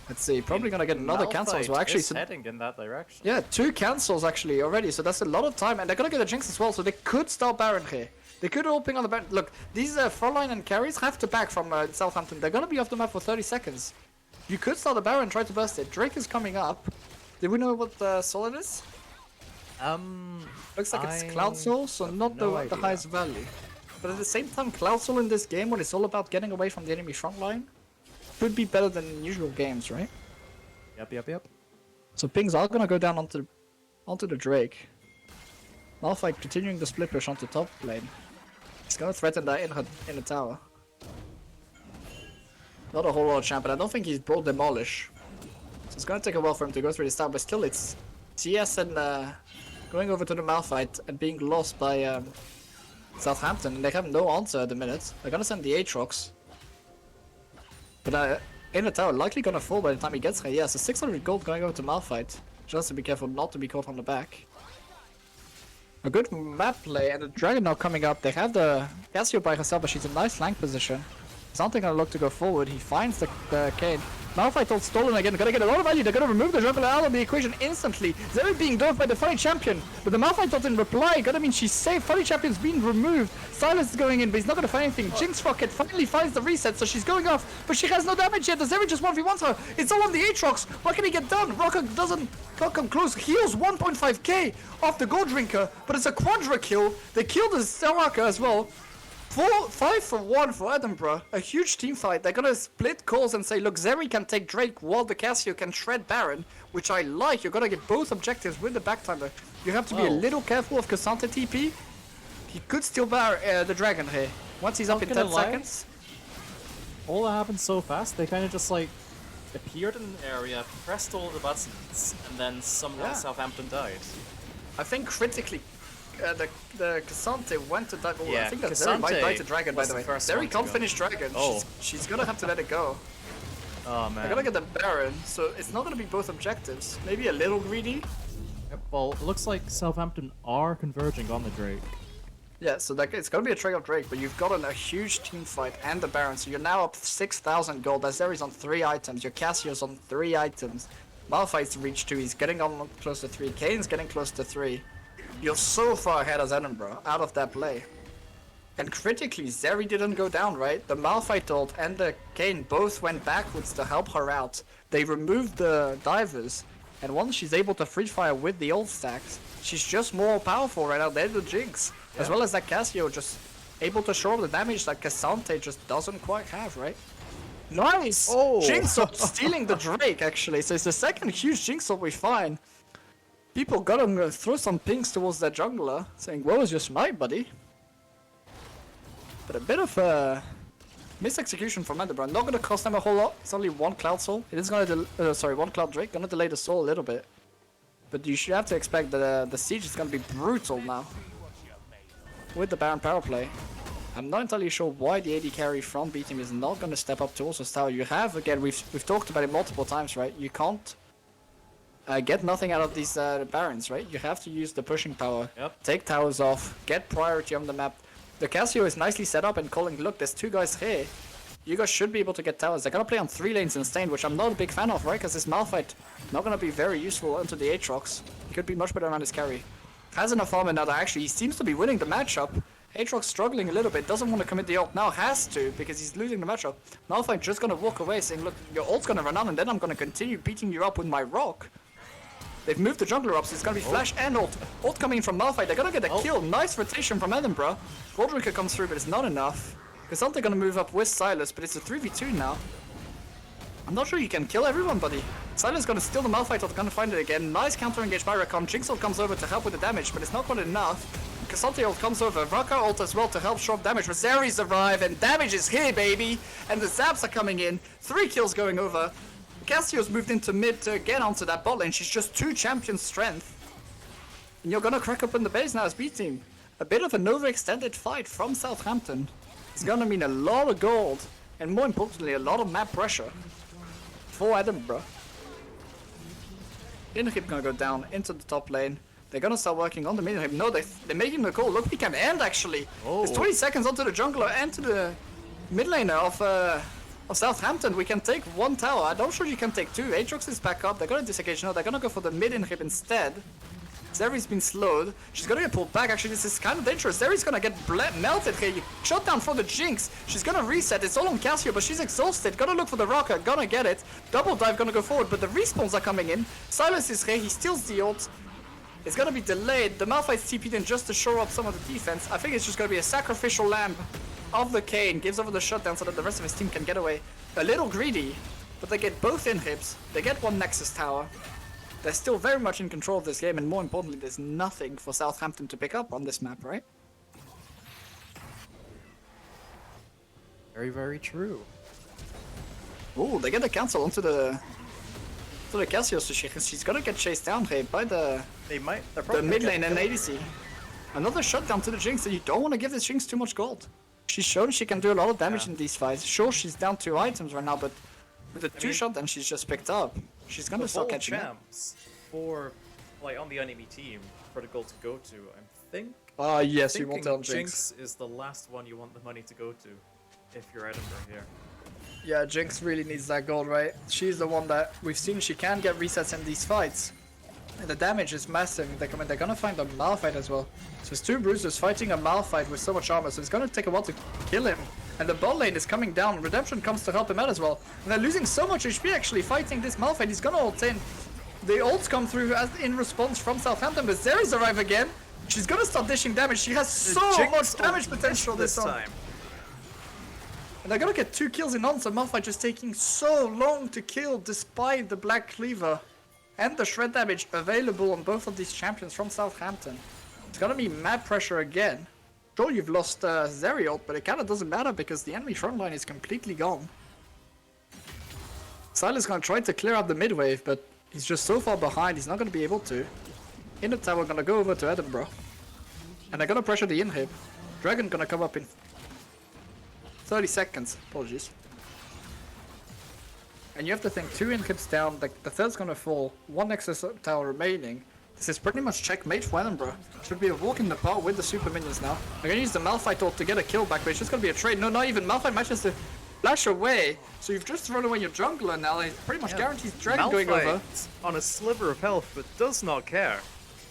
Let's see, probably gonna get another cancel as well. Actually, heading in that direction. yeah, 2 cancels actually already, so that's a lot of time, and they're gonna get a Jinx as well, so they could start Baron here. They could all ping on the Baron. Look, these frontline and carries have to back from Southampton. They're gonna be off the map for 30 seconds. You could start the Baron, try to burst it. Drake is coming up. Did we know what the Solid is? Looks like it's Cloud Soul, so not the highest value. But at the same time, Cloud Soul in this game, when it's all about getting away from the enemy front line, could be better than usual games, right? Yep. So pings are gonna go down onto the Drake. Malphite continuing the split push onto top lane. He's gonna threaten that in the tower. Not a whole lot of champ, but I don't think he's brought Demolish. So it's gonna take a while for him to go through this tower, but still it's CS and going over to the Malphite and being lost by Southampton, and they have no answer at the minute. They're gonna send the Aatrox. But in the tower, likely gonna fall by the time he gets here. Yeah, so 600 gold going over to Malphite. Just to be careful not to be caught on the back. A good map play, and the Dragon now coming up. They have the Cassio by herself, but she's in a nice flank position. Something gonna look to go forward. He finds the Kane. Malphite all stolen again. Gonna get a lot of value. They're gonna remove the jungler out of the equation instantly. Zeri being dove by the Funny Champion, but the Malphite didn't reply. Gonna mean she's safe. Funny Champion's been removed. Silas is going in, but he's not gonna find anything. Jinx Rocket finally finds the reset, so she's going off, but she has no damage yet. The Zeri just 1v1s her. It's all on the Aatrox. What can he get done? Rocket can't come close. Heals 1.5k off the Gold Drinker, but it's a Quadra kill. They killed the Zaraka as well. 5 for 1 for Edinburgh. A huge team fight. They're gonna split calls and say, look, Zeri can take Drake while the Cassio can shred Baron, which I like. You're gonna get both objectives with the backtimer. You have to be a little careful of Cassante TP. He could steal the Dragon here. Once he's up in 10 seconds. All that happened so fast, they kind of just like appeared in the area, pressed all the buttons, and then somehow Southampton died. I think critically, the Cassante went to die. Oh, Yeah, I think that Cassante Zeri might die to Dragon, by was the way. the first one Zeri to can't go. finish Dragon. Oh. She's gonna have to let it go. Oh They're man. gonna get the Baron, so it's not gonna be both objectives. Maybe a little greedy. Yep, well, it looks like Southampton are converging on the Drake. Yeah, so it's gonna be a trade of Drake, but you've gotten a huge team fight and the Baron, so you're now up 6,000 gold. Zeri's on 3 items, your Cassio's on 3 items. Malphite's reached 2, he's getting on close to 3, Kane's getting close to 3. You're so far ahead as Edinburgh, out of that play. And critically, Zeri didn't go down, right? The Malphite ult and the Kane both went backwards to help her out. They removed the divers, and once she's able to free fire with the ult stacks, she's just more powerful right now. They're the Jinx. As well as that Cassio just able to show the damage that Cassante just doesn't quite have, right? Nice! Oh! Jinx ult stealing the Drake, actually. So it's the second huge Jinx ult we find. People gotta throw some pings towards that jungler, saying, "What was your smite, buddy?" But a bit of a misexecution from Edinburgh. Not gonna cost them a whole lot. It's only 1 Cloud Soul. It is gonna, 1 Cloud Drake. Gonna delay the soul a little bit. But you should have to expect that the siege is gonna be brutal now. With the Baron power play. I'm not entirely sure why the AD carry from B team is not gonna step up towards this tower. You have, again, we've talked about it multiple times, right? You can't get nothing out of these Barons, right? You have to use the pushing power. Yep. Take towers off, get priority on the map. The Cassio is nicely set up and calling, look, there's 2 guys here. You guys should be able to get towers. They're gonna play on 3 lanes in Stain, which I'm not a big fan of, right? Because this Malphite not gonna be very useful into the Aatrox. He could be much better around his carry. Has enough armor now that actually he seems to be winning the matchup. Aatrox struggling a little bit, doesn't want to commit the ult, now has to because he's losing the matchup. Malphite just gonna walk away saying, look, your ult's gonna run out and then I'm gonna continue beating you up with my rock. They've moved the jungler up, so it's gonna be flash and ult. Ult coming in from Malphite, they're gonna get a kill. Nice rotation from Edinburgh. Goldrinker comes through, but it's not enough. Cassante gonna move up with Silas, but it's a 3v2 now. I'm not sure you can kill everyone, buddy. Silas gonna steal the Malphite ult, gonna find it again. Nice counter engage by Rakon. Jinx ult comes over to help with the damage, but it's not quite enough. Cassante ult comes over, Raka ult as well to help show up damage. Zeri's arrive, and damage is here, baby! And the zaps are coming in. 3 kills going over. Cassio's moved into mid to get onto that bot lane. She's just 2 champion strength. And you're gonna crack open the base now as B team. A bit of an overextended fight from Southampton. It's gonna mean a lot of gold And more importantly, a lot of map pressure for Edinburgh. Inhib gonna go down into the top lane. They're gonna start working on the mid lane. No, they're making the call. Look, we can end actually. There's 20 seconds onto the jungler and to the mid laner of Southampton. We can take one tower. I'm not sure you can take two. Aatrox is back up. They're gonna disengage. No, they're gonna go for the mid inhib instead. Zeri's been slowed. She's gonna get pulled back. Actually, this is kind of dangerous. Zeri's gonna get melted here. Shot down for the Jinx. She's gonna reset. It's all on Cassio, but she's exhausted. Gonna look for the rocket. Gonna get it. Double dive gonna go forward, but the respawns are coming in. Silas is here. He steals the ult. It's gonna be delayed. The Malphite's TP'd in just to shore up some of the defense. I think it's just gonna be a sacrificial lamb of the Kane. Gives over the shutdown so that the rest of his team can get away. A little greedy, but they get both inhibs. They get one Nexus tower. They're still very much in control of this game, and more importantly, there's nothing for Southampton to pick up on this map, right? Very, very true. Ooh, they get the cancel onto the Cassio, so she's gonna get chased down here by the mid lane and ADC. Another shutdown to the Jinx, and you don't want to give this Jinx too much gold. She's shown she can do a lot of damage in these fights. Sure, she's down 2 items right now, but with the two shutdowns she's just picked up, she's gonna start catching up. For, like, on the enemy team for the gold to go to, I think. Yes, you thinking want it on Jinx. Jinx is the last one you want the money to go to, if you're Edinburgh here. Yeah, Jinx really needs that gold, right? She's the one that we've seen she can get resets in these fights. And the damage is massive. They're gonna find a Malphite as well. So it's 2 bruisers fighting a Malphite with so much armor, so it's gonna take a while to kill him. And the bot lane is coming down. Redemption comes to help him out as well. And they're losing so much HP actually fighting this Malphite. He's gonna ult in. The ults come through as in response from Southampton, but Zeri's arrive again. She's gonna start dishing damage. She has so much damage potential this time. And they're gonna get 2 kills in on, so Malphite just taking so long to kill despite the Black Cleaver and the shred damage available on both of these champions from Southampton. It's gonna be mad pressure again. Sure, you've lost Zeri ult, but it kinda doesn't matter because the enemy frontline is completely gone. Silas gonna try to clear out the mid wave, but he's just so far behind, he's not gonna be able to. In the tower gonna go over to Edinburgh. And they're gonna pressure the inhib. Dragon gonna come up in 30 seconds. Apologies. And you have to think 2 inhibs down, the third's gonna fall, 1 Nexus tower remaining. This is pretty much checkmate for Edinburgh. Should be a walk in the park with the super minions now. They're gonna use the Malphite ult to get a kill back, but it's just gonna be a trade. No, not even. Malphite manages to flash away. So you've just thrown away your jungler now. It pretty much guarantees Dragon going over. On a sliver of health, but does not care.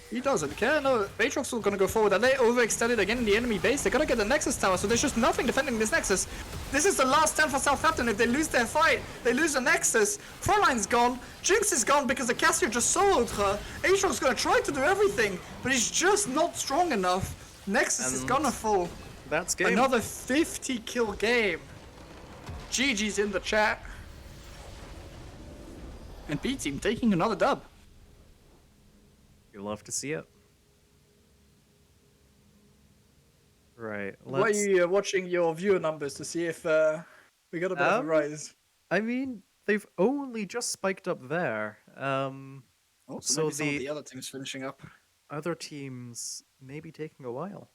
He doesn't care. No, Aatrox is gonna go forward, and they overextended again in the enemy base. They're gonna get the Nexus tower, so there's just nothing defending this Nexus. This is the last stand for Southampton. If they lose their fight, they lose the Nexus. Frontline's gone. Jinx is gone because the Cassio just soloed her. Aatrox is gonna try to do everything, but he's just not strong enough. Nexus is gonna fall. That's game. Another 50 kill game. GG's in the chat. And B team taking another dub. You love to see it. Right. Why are you watching your viewer numbers to see if we got a bit of a rise? I mean, they've only just spiked up there. So maybe some of the other teams finishing up. Other teams may be taking a while.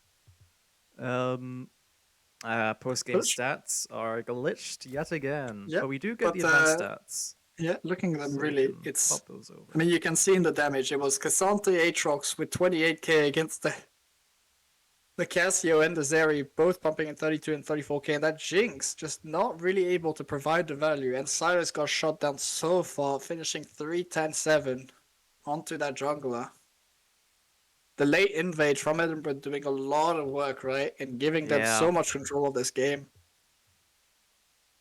Post-game stats are glitched yet again. Yep, but we do get the advanced stats. Yeah, looking at them really, it's... Pop those over. I mean, you can see in the damage, it was Cassante Aatrox with 28k against the Cassio and the Zeri, both pumping in 32 and 34k, and that Jinx just not really able to provide the value, and Cyrus got shot down so far, finishing 3-10-7 onto that jungler. The late invade from Edinburgh doing a lot of work, right, and giving them so much control of this game.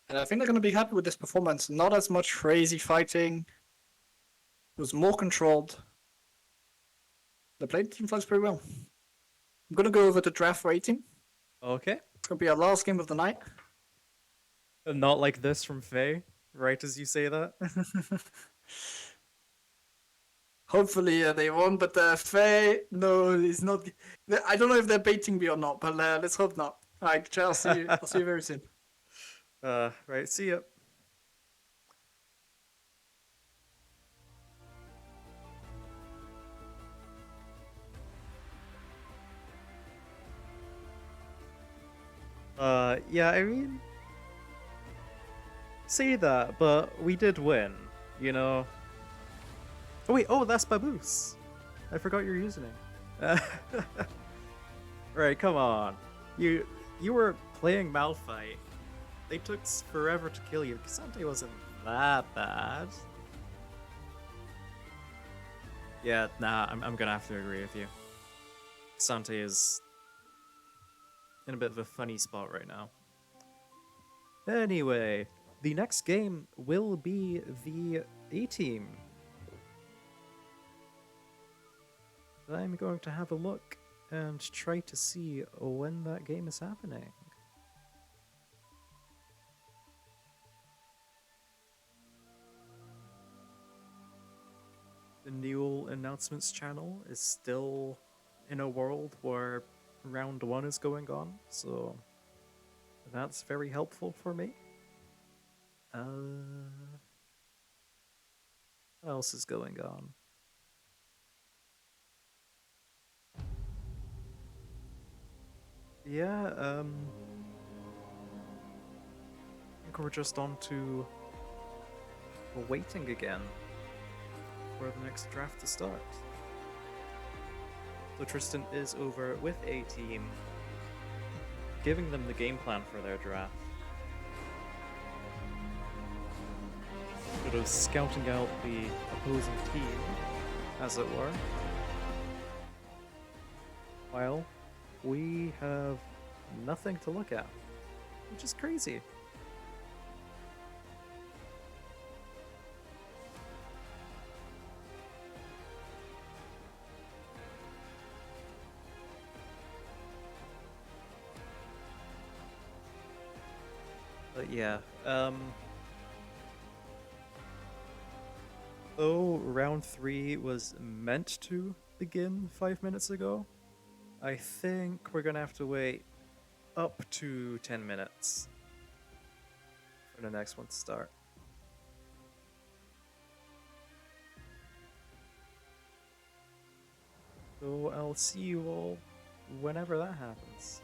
And I think they're going to be happy with this performance. Not as much crazy fighting. It was more controlled. They played Team Flags pretty well. I'm going to go over to draft rating. Okay. It's going to be our last game of the night. Not like this from Faye, right as you say that? Hopefully they won, but Faye, no, he's not. I don't know if they're baiting me or not, but let's hope not. Alright, I'll see you. I'll see you very soon. Right, see ya. Yeah, I mean, say that, but we did win, you know? Oh wait, oh, that's Baboose! I forgot your username. Right, come on. You were playing Malphite. They took forever to kill you. Casante wasn't that bad. Yeah, nah, I'm gonna have to agree with you. Casante is in a bit of a funny spot right now. Anyway, the next game will be the A-Team. I'm going to have a look and try to see when that game is happening. The NUEL announcements channel is still in a world where round 1 is going on, so that's very helpful for me. What else is going on? Yeah, I think we're just on to waiting again for the next draft to start. So Tristan is over with A-Team, giving them the game plan for their draft. Sort of scouting out the opposing team, as it were. While we have nothing to look at, which is crazy. But yeah, though round 3 was meant to begin 5 minutes ago, I think we're gonna have to wait up to 10 minutes for the next one to start. So I'll see you all whenever that happens.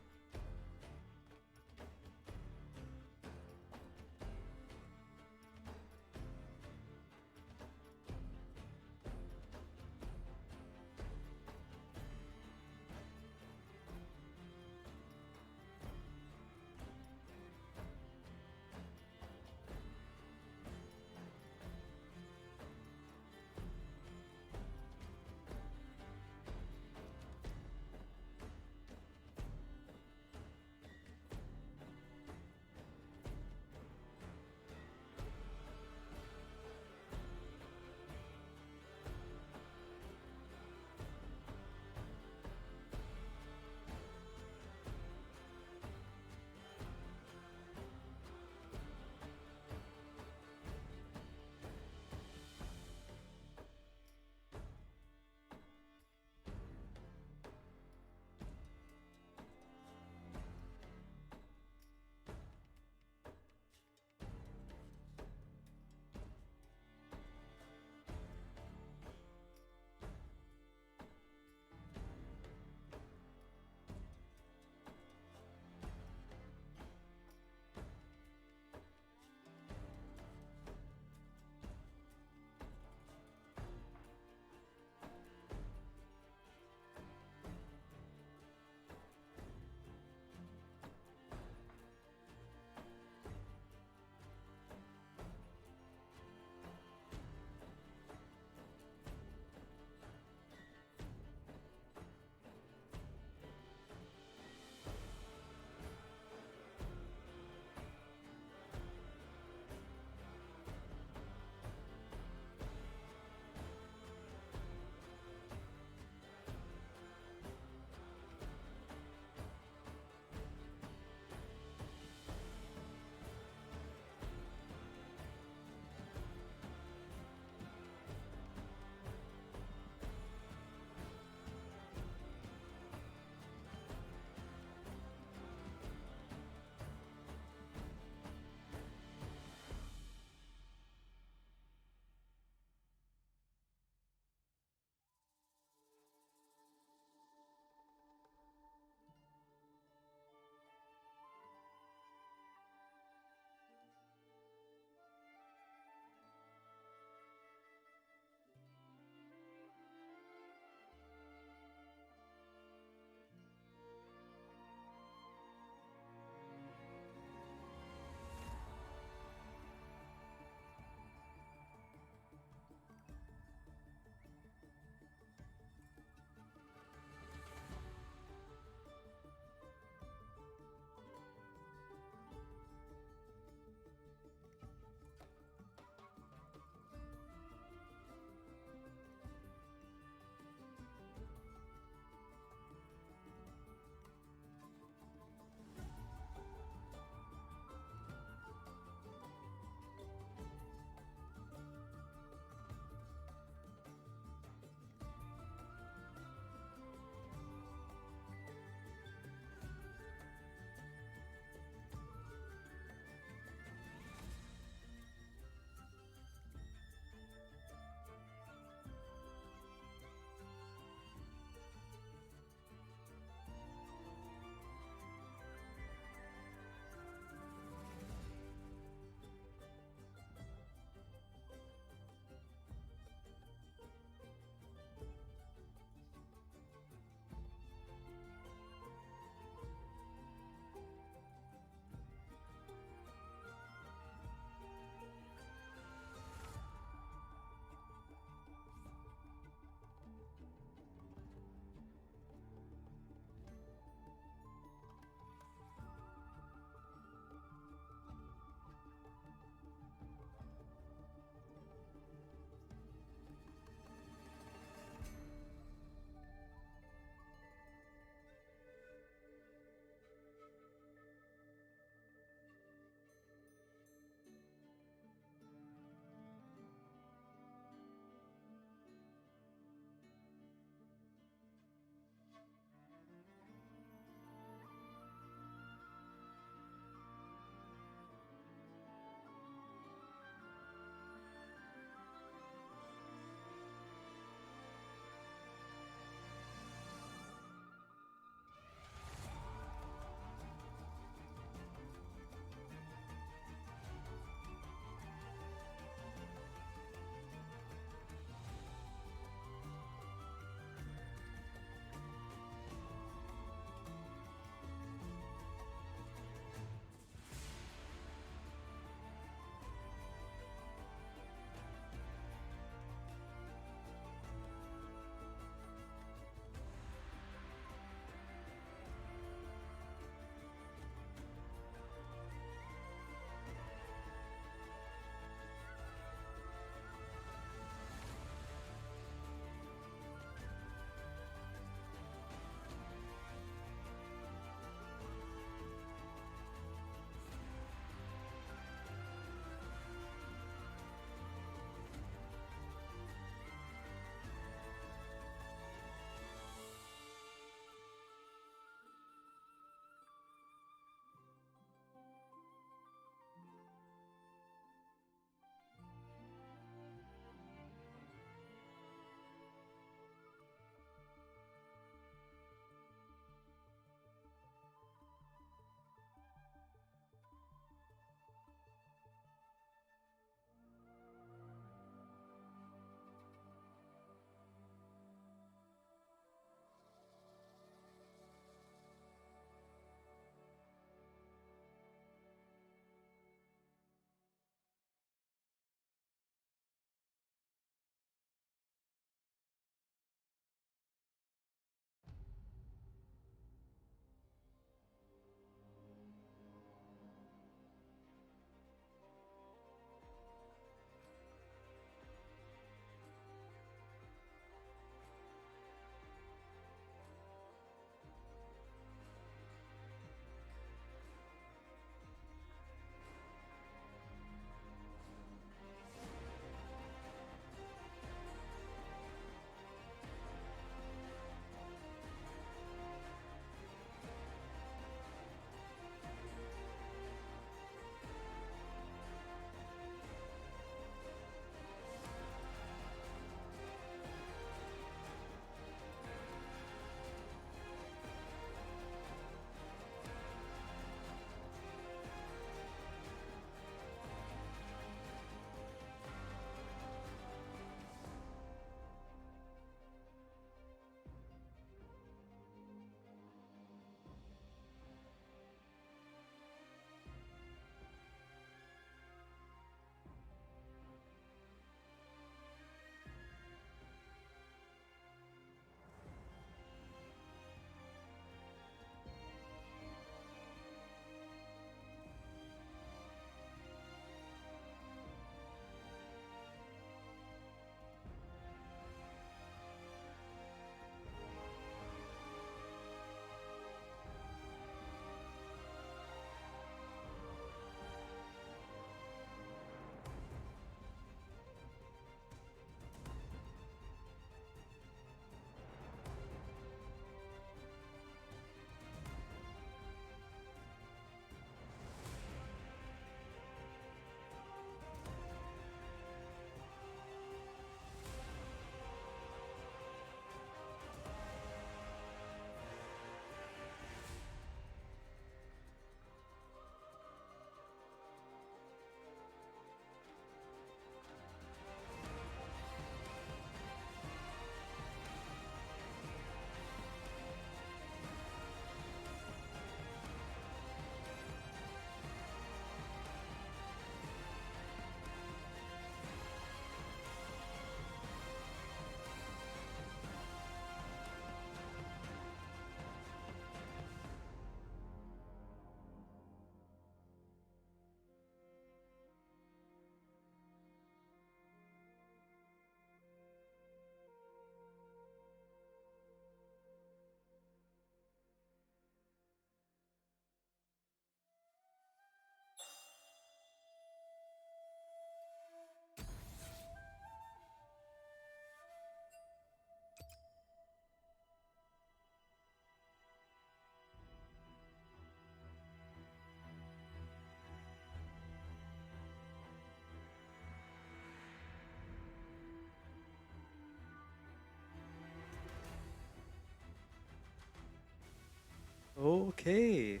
Okay.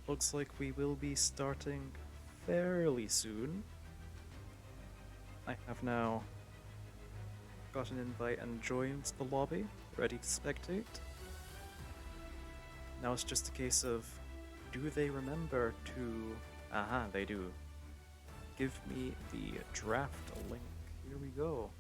Looks like we will be starting fairly soon. I have now got an invite and joined the lobby, ready to spectate. Now it's just a case of, do they remember to... Aha, they do. Give me the draft link. Here we go.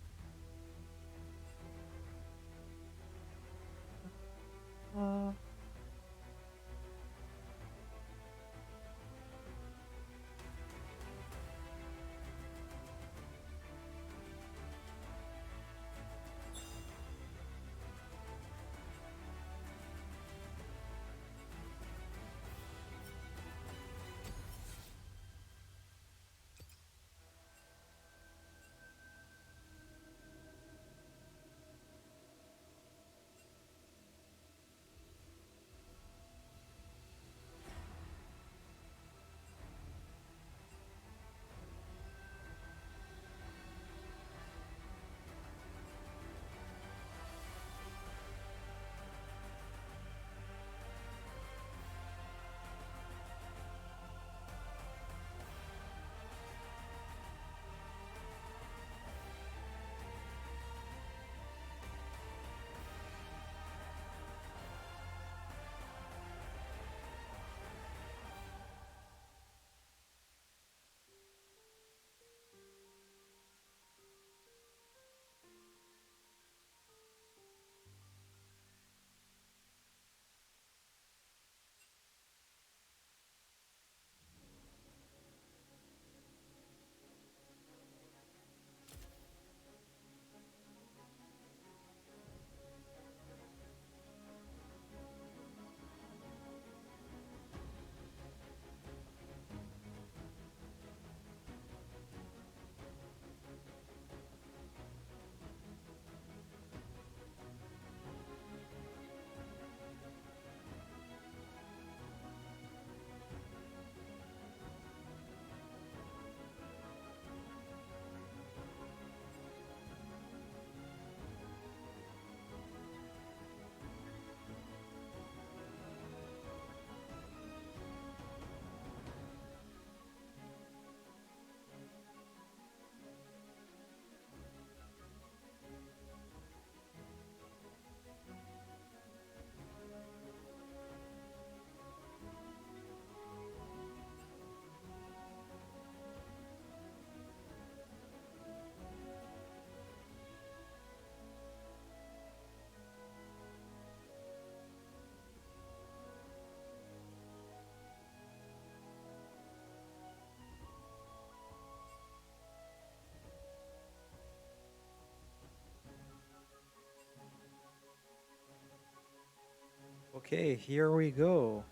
Okay, here we go.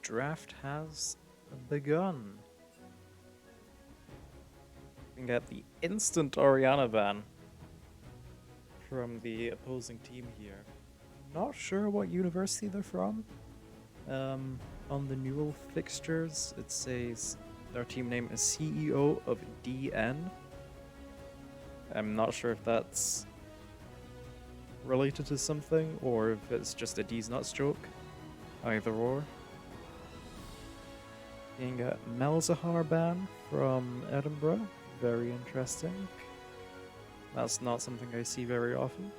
Draft has begun. We can get the instant Oriana ban from the opposing team here. Not sure what university they're from. On the NUEL fixtures, it says their team name is CEO of DN. I'm not sure if that's related to something or if it's just a D's nuts joke. Either or. Getting a Malzahar ban from Edinburgh. Very interesting. That's not something I see very often.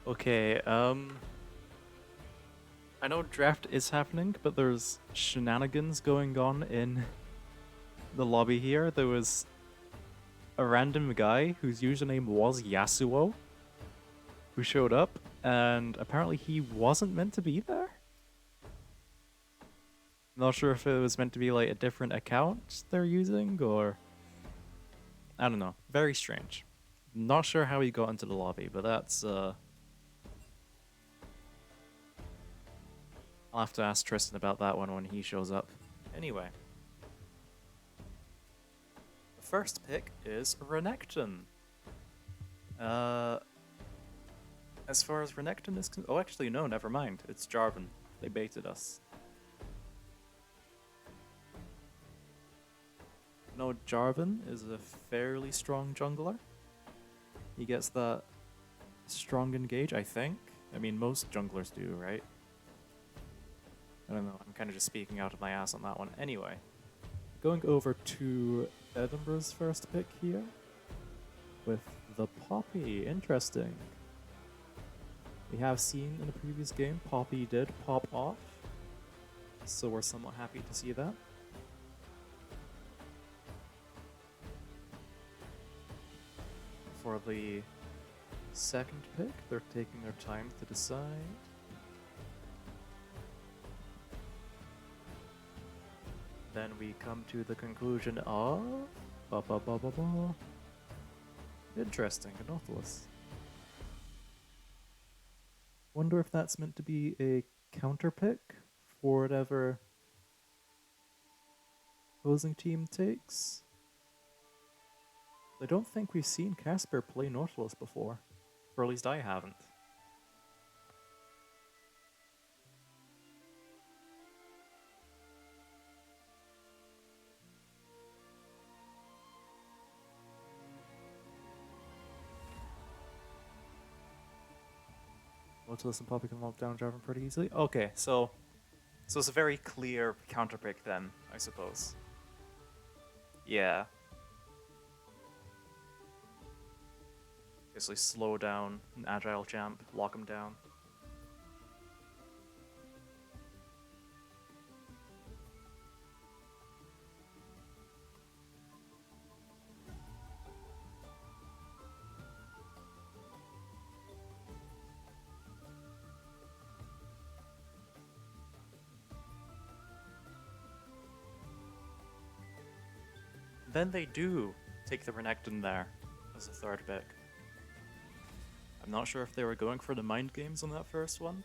Okay, I know draft is happening, but there's shenanigans going on in the lobby here. There was a random guy whose username was Yasuo who showed up, and apparently he wasn't meant to be there. Not sure if it was meant to be like a different account they're using, or I don't know. Very strange. Not sure how he got into the lobby, but that's I'll have to ask Tristan about that one when he shows up. Anyway. The first pick is Renekton. As far as Renekton is concerned... Oh, actually, no, never mind. It's Jarvan. They baited us. No, Jarvan is a fairly strong jungler. He gets that strong engage, I think. I mean, most junglers do, right? I don't know, I'm kind of just speaking out of my ass on that one. Anyway, going over to Edinburgh's first pick here with the Poppy. Interesting. We have seen in a previous game, Poppy did pop off, so we're somewhat happy to see that. For the second pick, they're taking their time to decide. Then we come to the conclusion of... Interesting, a Nautilus. Wonder if that's meant to be a counter pick for whatever opposing team takes. I don't think we've seen Casper play Nautilus before. Or at least I haven't. Nautilus and Poppy can lock down Jarvan pretty easily. Okay, so it's a very clear counter pick then, I suppose. Yeah. Basically slow down an agile champ, lock him down. Then they do take the Renekton there as a third pick. I'm not sure if they were going for the mind games on that first one.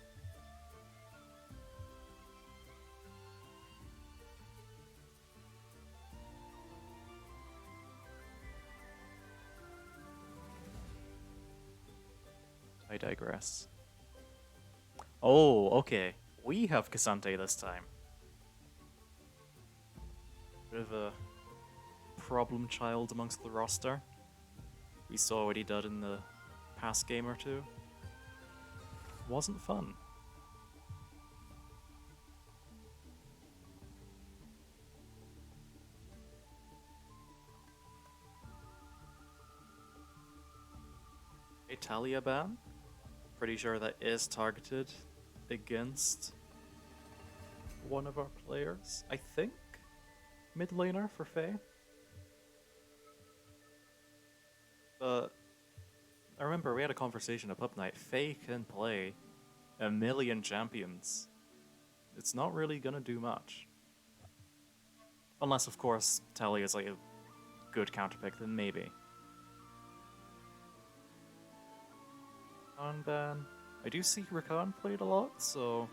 I digress. Oh, okay. We have Cassante this time. Bit of a problem child amongst the roster. We saw what he did in the past game or two. Wasn't fun. Italia ban? Pretty sure that is targeted against one of our players, I think? Mid laner for Faye. But I remember we had a conversation at Pub Night. Faye can play a million champions. It's not really gonna do much. Unless, of course, Talia is like a good counterpick, then maybe. Ban. I do see Rakan played a lot, so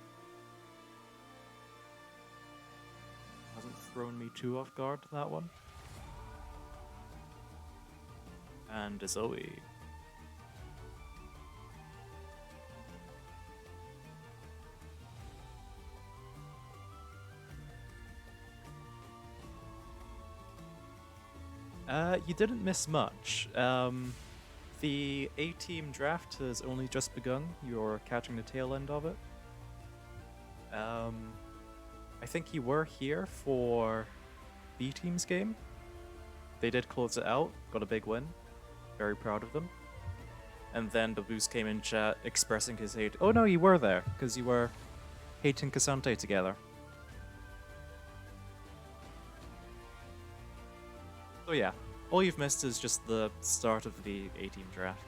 hasn't thrown me too off guard, that one. And Zoe. You didn't miss much. The A-team draft has only just begun. You're catching the tail end of it. I think you were here for B-team's game. They did close it out, got a big win. Very proud of them. And then the boost came in chat expressing his hate. Oh no, you were there, because you were hating Cassante together. So yeah, All you've missed is just the start of the A-team draft.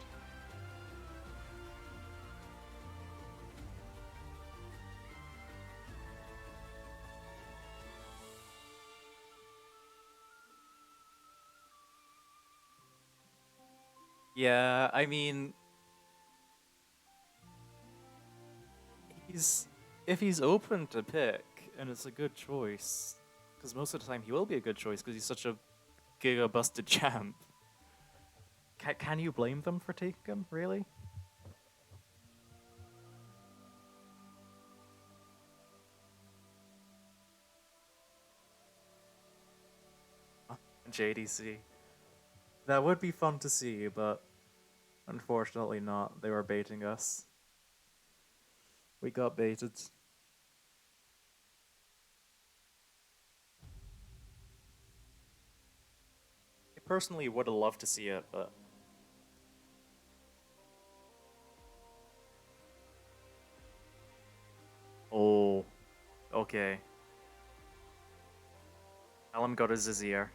Yeah, I mean, if he's open to pick and it's a good choice, because most of the time he will be a good choice because he's such a giga busted champ. Can you blame them for taking him, really? JDC. That would be fun to see, but unfortunately not. They were baiting us. We got baited. I personally would have loved to see it, but... Oh, okay. Callum got his Azir.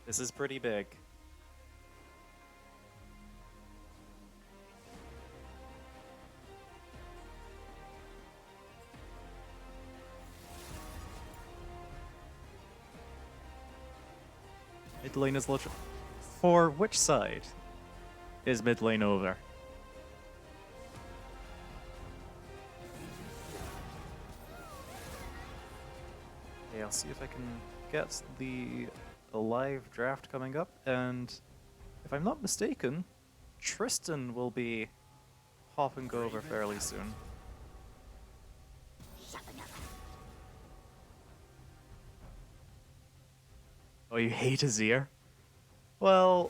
This is pretty big. Mid lane is literally... For which side is mid lane over? Okay, I'll see if I can get the live draft coming up, and if I'm not mistaken, Tristan will be hopping over fairly soon. Oh, you hate Azir? Well,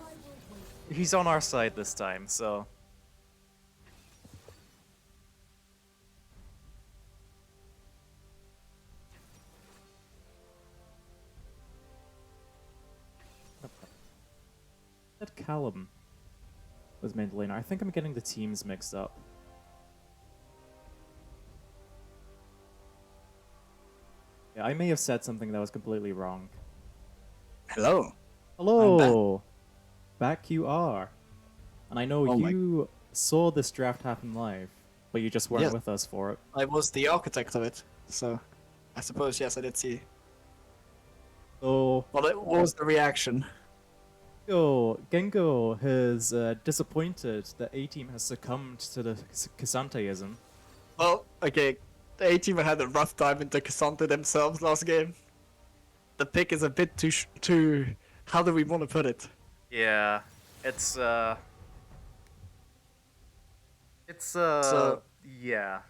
he's on our side this time, so... That Callum was main laner. I think I'm getting the teams mixed up. Yeah, I may have said something that was completely wrong. Hello. Hello! Back you are. And I know Oh you saw this draft happen live, but you just weren't Yes. with us for it. I was the architect of it, so I suppose, yes, I did see. So, What was the reaction? Gengo has disappointed that A-Team has succumbed to the Kasanteism. Well, okay, the A-team had a rough time into Cassandra themselves last game. The pick is a bit too... How do we want to put it? Yeah, it's So- yeah.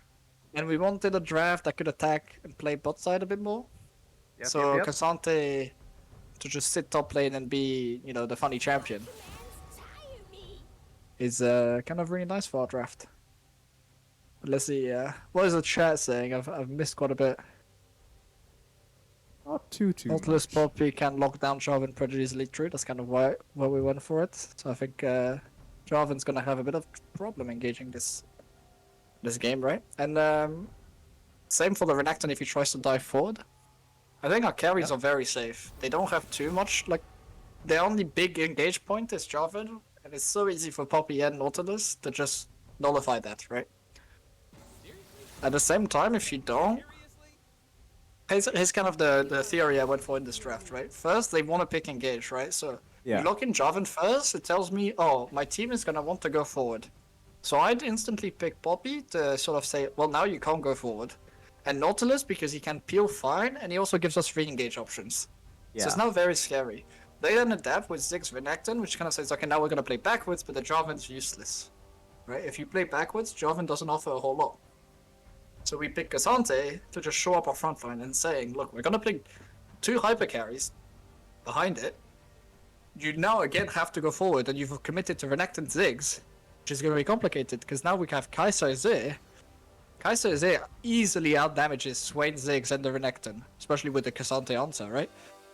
And we wanted a draft that could attack and play bot side a bit more. So Cassante to just sit top lane and be, you know, the funny champion is kind of really nice for our draft. But let's see, what is the chat saying? I've missed quite a bit. Not too Nautilus much. Poppy can lock down Jarvan pretty easily. True, that's kind of why we went for it. So I think Jarvan's gonna have a bit of problem engaging this game, right? And same for the Renekton if he tries to dive forward. I think our carries are very safe. They don't have too much, like, the only big engage point is Jarvan, and it's so easy for Poppy and Nautilus to just nullify that, right? At the same time, if you don't, here's kind of the theory I went for in this draft, right? First, they want to pick engage, right? So Yeah. you lock in Jarvan first, it tells me, oh, my team is gonna want to go forward. So I'd instantly pick Poppy to sort of say, well, now you can't go forward. And Nautilus because he can peel fine, and he also gives us re-engage options. Yeah. So it's now very scary. They then adapt with Ziggs Renekton, which kind of says, okay, now we're gonna play backwards, but the Jarvan's useless. Right? If you play backwards, Jarvan doesn't offer a whole lot. So we pick Cassante to just show up our front line and saying, look, we're gonna play 2 hyper carries behind it. You now again have to go forward, and you've committed to Renekton Ziggs, which is gonna be complicated because now we have Kai'Sa Azir. Kai'Sa Azir easily outdamages Swain Ziggs and the Renekton, especially with the Cassante answer, right?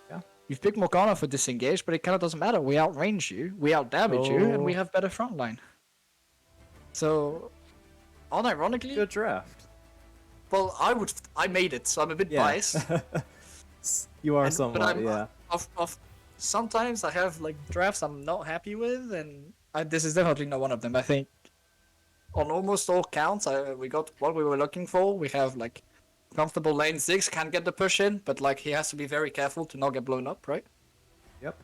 Yeah. You've picked Morgana for disengage, but it kind of doesn't matter. We outrange you, we outdamage you, and we have better frontline. So, unironically, Good draft. well, I made it, so I'm a bit biased. You are But somewhat, I'm, yeah. sometimes I have like drafts I'm not happy with, and this is definitely not one of them. I think on almost all counts, we got what we were looking for. We have like comfortable lane. Ziggs can get the push in, but like he has to be very careful to not get blown up, right? Yep.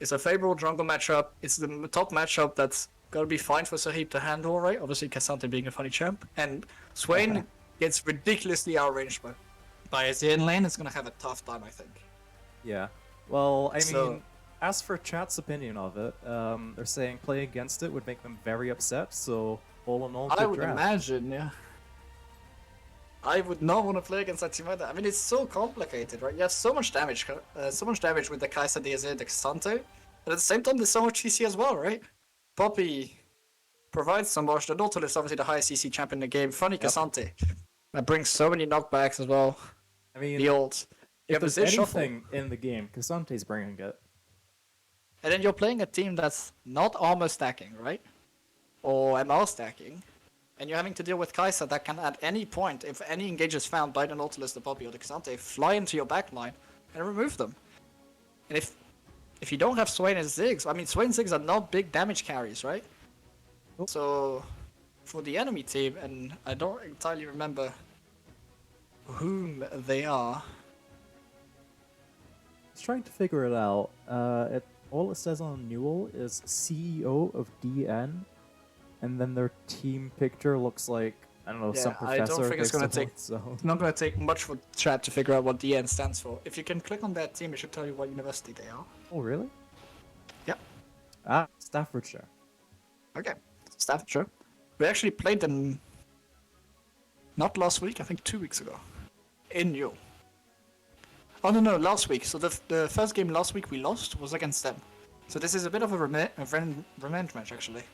It's a favorable jungle matchup. It's the top matchup that's gotta be fine for Sahib to handle, right? Obviously, Cassante being a funny champ, and Swain gets ridiculously outranged by his in lane. It's gonna have a tough time, I think. Yeah. Well, I So- mean, as for chat's opinion of it, they're saying playing against it would make them very upset. So all in all, I good would draft. imagine, yeah. I would not want to play against that team either. I mean, it's so complicated, right? You have so much damage with the Kai'Sa, the Azir, the Cassante, but at the same time, there's so much CC as well, right? Poppy provides so much. The Nautilus is obviously the highest CC champ in the game. Funny Cassante. That brings so many knockbacks as well. I mean, The ult. You if have there's Azir shuffle. anything in the game, Cassante's bringing it. And then you're playing a team that's not armor stacking, right? Or MR stacking. And you're having to deal with Kai'Sa that can, at any point, if any engage is found by the Nautilus, the Poppy, or the Cassante, fly into your backline and remove them. And if you don't have Swain and Ziggs, I mean, Swain and Ziggs are not big damage carries, right? Nope. So, for the enemy team, and I don't entirely remember whom they are. I was trying to figure it out. All it says on NUEL is CEO of DN, and then their team picture looks like, I don't know, Yeah, some I don't professor. think it's based gonna on take- its own. It's not going to take much for chat to figure out what DN stands for. If you can click on that team, it should tell you what university they are. Oh, really? Yep. Ah, Staffordshire. Okay, Staffordshire. We actually played them not last week, I think 2 weeks ago. In NUEL. Oh no, last week. So the first game last week we lost was against them. So this is a bit of a revenge match actually.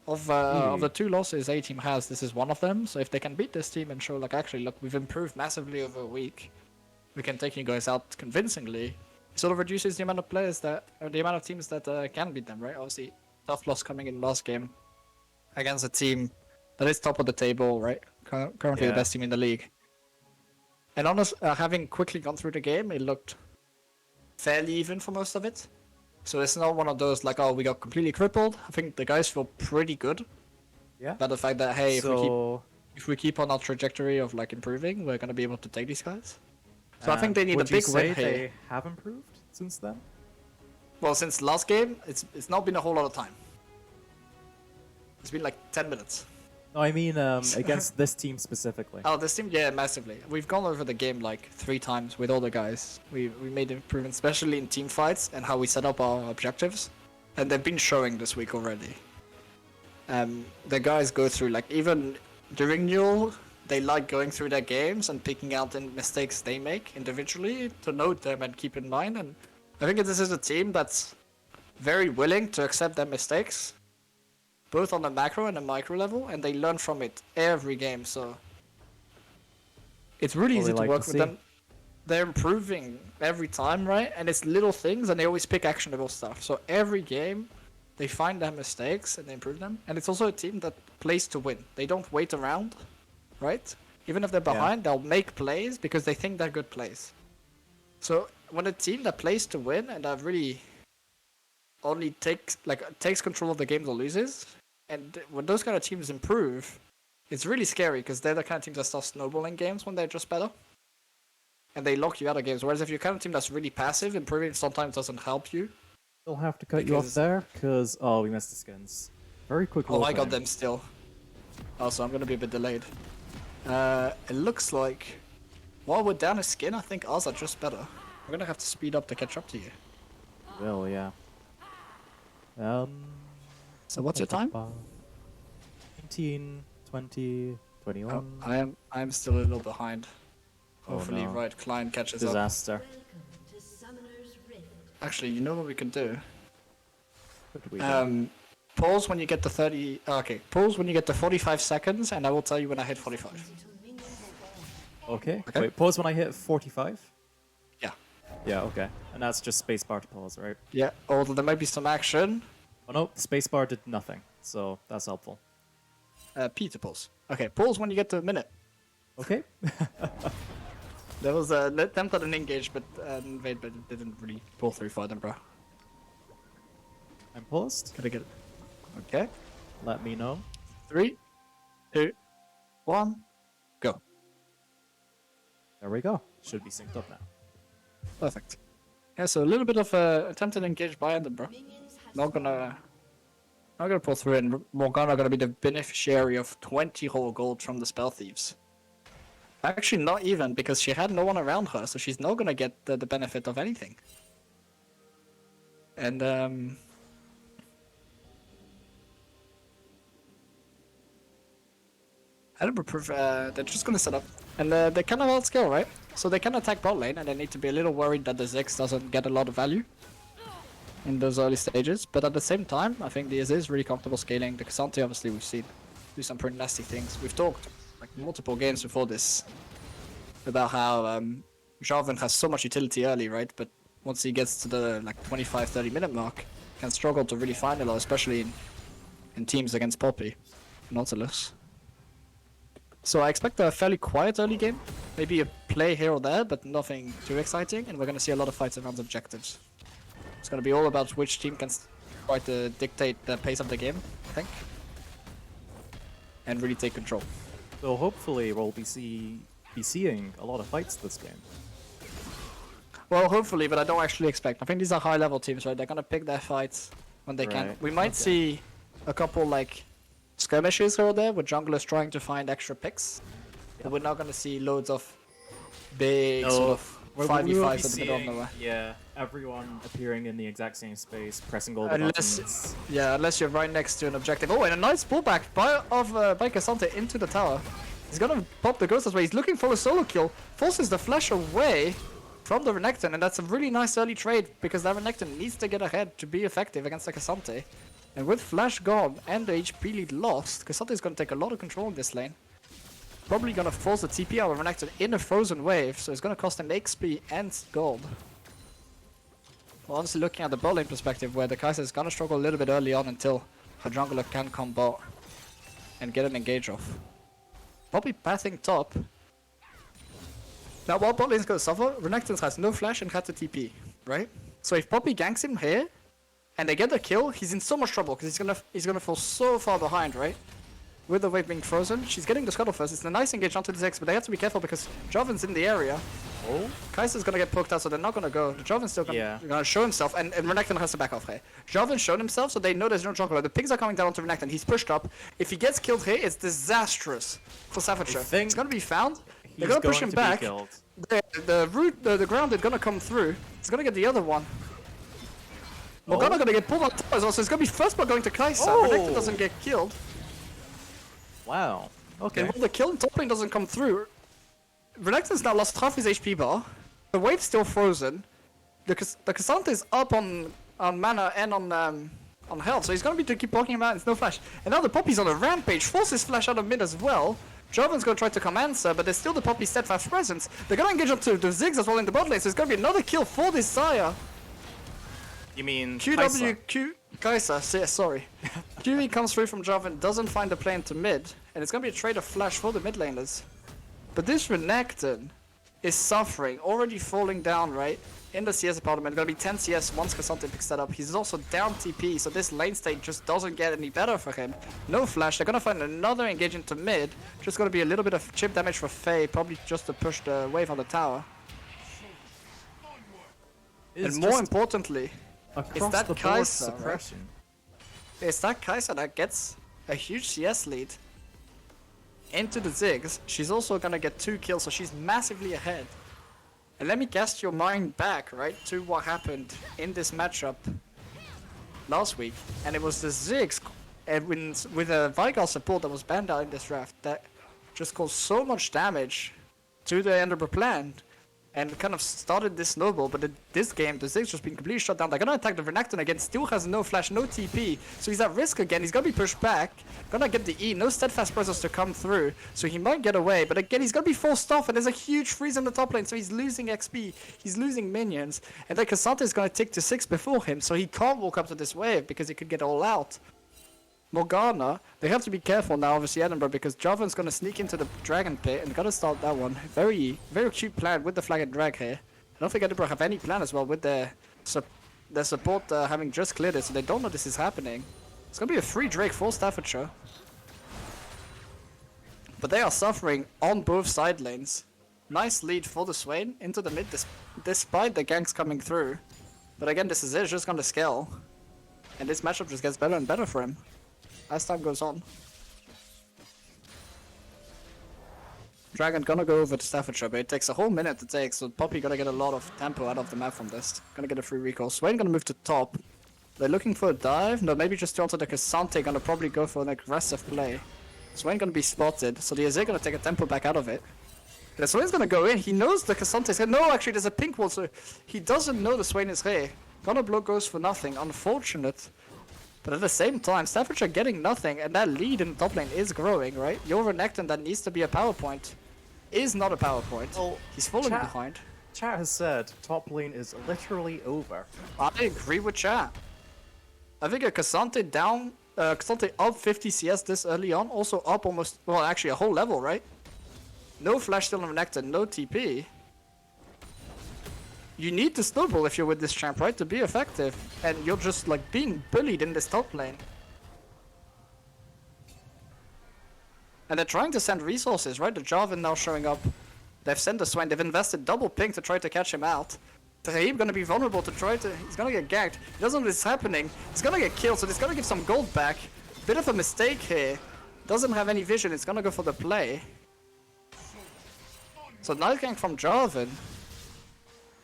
Of the 2 losses A team has, this is one of them. So if they can beat this team and show like actually look, we've improved massively over a week, we can take you guys out convincingly. It sort of reduces the amount of players that, or the amount of teams that can beat them, right? Obviously, tough loss coming in last game against a team that is top of the table, right? Currently the Yeah. best team in the league. And honest, having quickly gone through the game, it looked fairly even for most of it. So it's not one of those like, oh, we got completely crippled. I think the guys feel pretty good Yeah. about the fact that hey, So, if we keep on our trajectory of like improving, we're gonna be able to take these guys. So I think and they need a would you big say win here. they have improved since then? Well, since last game, it's not been a whole lot of time. It's been like 10 minutes. No, I mean against this team specifically. Oh, this team, yeah, massively. We've gone over the game like 3 times with all the guys. We made improvements, especially in team fights and how we set up our objectives. And they've been showing this week already. The guys go through, like, even during NUEL, they like going through their games and picking out the mistakes they make individually to note them and keep in mind. And I think this is a team that's very willing to accept their mistakes, both on the macro and the micro level, and they learn from it every game. So it's really Well, easy we to like work to with see. them. They're improving every time, right? And it's little things, and they always pick actionable stuff. So every game, they find their mistakes and they improve them. And it's also a team that plays to win. They don't wait around, right? Even if they're behind, they'll make plays because they think they're good plays. So when a team that plays to win and that really only takes control of the games or loses, and when those kind of teams improve, it's really scary because they're the kind of teams that start snowballing games when they're just better. And they lock you out of games. Whereas if you're kind of team that's really passive, improving sometimes doesn't help you. They'll have to cut you off Because- there because we missed the skins. Very quick. Oh, I got opening. them still. Also, I'm gonna be a bit delayed. It looks like while we're down a skin, I think ours are just better. I'm gonna have to speed up to catch up to you. Will, yeah. So what's your time? 19, 20, 21. Oh, I am still a little behind. Oh, Hopefully, no. right client catches up. Disaster. Actually, you know what we can do? What do we do? Pause when you get to 30. Okay, pause when you get to 45 seconds, and I will tell you when I hit 45. Okay. okay. Wait, pause when I hit 45? Yeah. Yeah, okay. And that's just spacebar to pause, right? Yeah. Although there might be some action. Oh no, spacebar did nothing, so that's helpful. P to pause. Okay, pause when you get to a minute. Okay. There was a attempt at an engage, but it didn't really pull through for them, bro. I'm paused. Gotta get it. Okay. Let me know. 3, 2, 1, go. There we go. Should be synced up now. Perfect. Yeah, so a little bit of attempted engage by Edinburgh. Not gonna pull through it, and Morgana gonna be the beneficiary of 20 whole gold from the Spell Thieves. Actually, not even, because she had no one around her, so she's not gonna get the benefit of anything. And Edinburgh, they're just gonna set up, and they kind of outscale, right? So they can attack bot lane, and they need to be a little worried that the Ziggs doesn't get a lot of value in those early stages. But at the same time, I think the Iz is really comfortable scaling. The Cassante, obviously, we've seen do some pretty nasty things. We've talked like multiple games before this about how Jarvan has so much utility early, right? But once he gets to the like 25-30 minute mark, can struggle to really find a lot, especially in teams against Poppy, Nautilus. So I expect a fairly quiet early game, maybe a play here or there, but nothing too exciting, and we're going to see a lot of fights around objectives. It's going to be all about which team can try to dictate the pace of the game, I think, and really take control. So hopefully we'll be seeing a lot of fights this game. Well, hopefully, but I don't actually expect. I think these are high-level teams, right? They're going to pick their fights when they can. Right, We might okay. see a couple, like, skirmishes here or there with junglers trying to find extra picks. But we're not going to see loads of big sort of We won't be 5v5s in the middle of seeing, nowhere. yeah, everyone appearing in the exact same space, pressing all the Unless, buttons. yeah, unless you're right next to an objective. Oh, and a nice pullback by Cassante into the tower. He's gonna pop the ghost as well. He's looking for a solo kill, forces the flash away from the Renekton, and that's a really nice early trade because that Renekton needs to get ahead to be effective against the Cassante. And with flash gone and the HP lead lost, Cassante is gonna take a lot of control in this lane. Probably gonna force the TP out of Renekton in a frozen wave, so it's gonna cost him XP and gold. Well, obviously looking at the bot lane perspective, where the Kai'Sa is gonna struggle a little bit early on until her jungler can come bot and get an engage off. Poppy pathing top. Now while bot lane is gonna suffer, Renekton has no flash and had to TP, right? So if Poppy ganks him here, and they get the kill, he's in so much trouble because he's gonna fall so far behind, right? With the wave being frozen, she's getting the scuttle first. It's a nice engage onto the Ziggs, but they have to be careful because Jarvan's in the area. Oh, Kai'Sa's gonna get poked out, so they're not gonna go. Jarvan's still gonna show himself, and Renekton has to back off here. Jarvan's shown himself, so they know there's no jungler. The pigs are coming down onto Renekton. He's pushed up. If he gets killed here, it's disastrous for Savature. think It's gonna be found. They're he's gonna push going him to back. be killed. The ground is gonna come through. It's gonna get the other one. Morgana gonna get pulled out top as well, so it's gonna be first blood going to Kai'Sa. Oh. Renekton doesn't get killed. Wow. Okay. And while the kill in top lane doesn't come through, Renekton's now lost half his HP bar. The wave's still frozen. The Cassante is up on mana and on health, so he's gonna be to keep blocking him out. It's no flash. And now the Poppy's on a rampage, forces flash out of mid as well. Jarvan's gonna try to come answer, but there's still the Poppy steadfast presence. They're gonna engage onto the Ziggs as well in the bot lane, so it's gonna be another kill for this Xayah. You mean Kai'Sa, yeah, sorry. QE comes through from Jarvan, doesn't find the plane to mid, and it's gonna be a trade of flash for the mid laners. But this Renekton is suffering, already falling down, right? In the CS apartment, gonna be 10 CS once Cassante picks that up. He's also down TP, so this lane state just doesn't get any better for him. No flash, they're gonna find another engage into mid. Just gonna be a little bit of chip damage for Faye, probably just to push the wave on the tower. It's and more just importantly, across that the board Kai'Sa, right? suppression. it's that Kai'Sa that gets a huge CS lead into the Ziggs. She's also gonna get 2 kills, so she's massively ahead. And let me cast your mind back, right, to what happened in this matchup last week. And it was the Ziggs with a Vigal support that was banned out in this draft that just caused so much damage to the Enderber plan and kind of started this snowball. But this game, the Ziggs just been completely shut down. They're gonna attack the Renekton again, still has no flash, no TP, so he's at risk again. He's gonna be pushed back, gonna get the E, no steadfast presence to come through, so he might get away, but again he's gonna be forced off, and there's a huge freeze in the top lane, so he's losing XP, he's losing minions, and then Cassante is gonna tick to 6 before him, so he can't walk up to this wave because he could get all out. Morgana, they have to be careful now, obviously Edinburgh, because Jarvan's gonna sneak into the dragon pit and gotta start that one. Very, very cute plan with the flag and drag here. I don't think Edinburgh have any plan as well with their their support having just cleared it, so they don't know this is happening. It's gonna be a free Drake for Staffordshire. But they are suffering on both side lanes. Nice lead for the Swain into the mid despite the ganks coming through. But again, this is it, it's just gonna scale. And this matchup just gets better and better for him as time goes on. Dragon gonna go over to Staffordshire, but it takes a whole minute to take, so Poppy gonna get a lot of tempo out of the map from this. Gonna get a free recall. Swain gonna move to top. They're looking for a dive. No, maybe just onto the Cassante, gonna probably go for an aggressive play. Swain gonna be spotted, so the Azir gonna take a tempo back out of it. The Swain's gonna go in. He knows the Cassante's here. No, actually, there's a pink wall, so he doesn't know the Swain is here. Gonna blow goes for nothing. Unfortunate. But at the same time, Staffordshire getting nothing, and that lead in the top lane is growing, right? Your Renekton that needs to be a power point is not a power point. Well, he's falling behind. Chat has said top lane is literally over. I agree with chat. I think a Cassante down, Cassante up 50 CS this early on, also up almost, well, actually a whole level, right? No flash still on Renekton, no TP. You need to snowball if you're with this champ, right, to be effective. And you're just like being bullied in this top lane. And they're trying to send resources, right? The Jarvan now showing up. They've sent the Swain, they've invested double ping to try to catch him out. Tahib gonna be vulnerable to try to, he's gonna get ganked. He doesn't know this is happening. He's gonna get killed, so it's gonna give some gold back. Bit of a mistake here. Doesn't have any vision, it's gonna go for the play. So nice gank from Jarvan.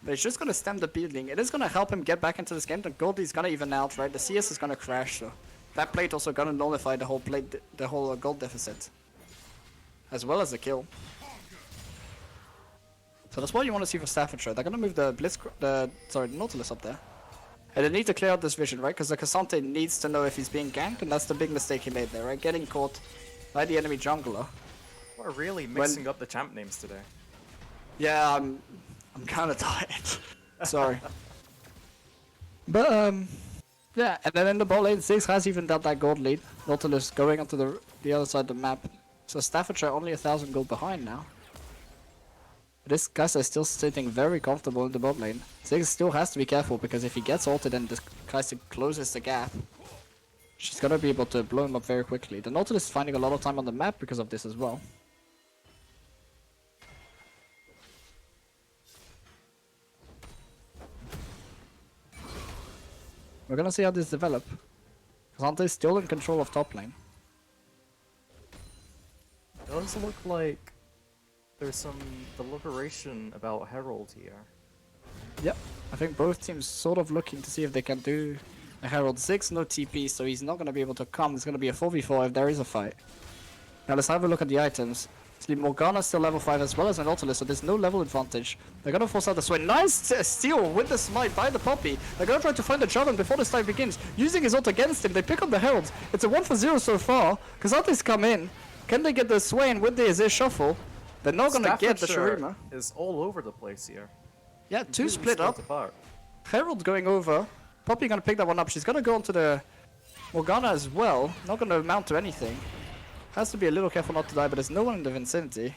But it's just gonna stem the beating. It is gonna help him get back into this game. The gold is gonna even out, right? The CS is gonna crash, so that plate also gonna nullify the whole plate, the whole gold deficit, as well as the kill. So that's what you want to see for Staffordshire. They're gonna move the the Nautilus up there, and they need to clear out this vision, right? Because the Cassante needs to know if he's being ganked, and that's the big mistake he made there, right? Getting caught by the enemy jungler. We're really mixing up the champ names today. Yeah, I'm kind of tired. Sorry. But, yeah, and then in the bot lane, 6 has even got that gold lead. Nautilus going onto the other side of the map. So Staffordshire only 1,000 gold behind now. But this Kai'Sa is still sitting very comfortable in the bot lane. 6 still has to be careful, because if he gets ulted and this Kai'Sa closes the gap, she's gonna be able to blow him up very quickly. The Nautilus is finding a lot of time on the map because of this as well. We're gonna see how this develops. Cassante is still in control of top lane. It does look like there's some deliberation about Herald here. Yep, I think both teams sort of looking to see if they can do a Herald 6, no TP, so he's not gonna be able to come. It's gonna be a 4v4 if there is a fight. Now let's have a look at the items. Sleep Morgana still level 5 as well as an Nautilus, so there's no level advantage. They're gonna force out the Swain. Nice steal with the smite by the Poppy. They're gonna try to find the Jarvan before this fight begins. Using his ult against him, they pick up the Herald. It's a 1-for-0 so far. Casante's come in. Can they get the Swain with the Azir shuffle? They're not gonna get the Shurima. Is all over the place here. Yeah, two split up. Apart. Herald going over. Poppy gonna pick that one up. She's gonna go onto the Morgana as well. Not gonna mount to anything. Has to be a little careful not to die, but there's no one in the vicinity.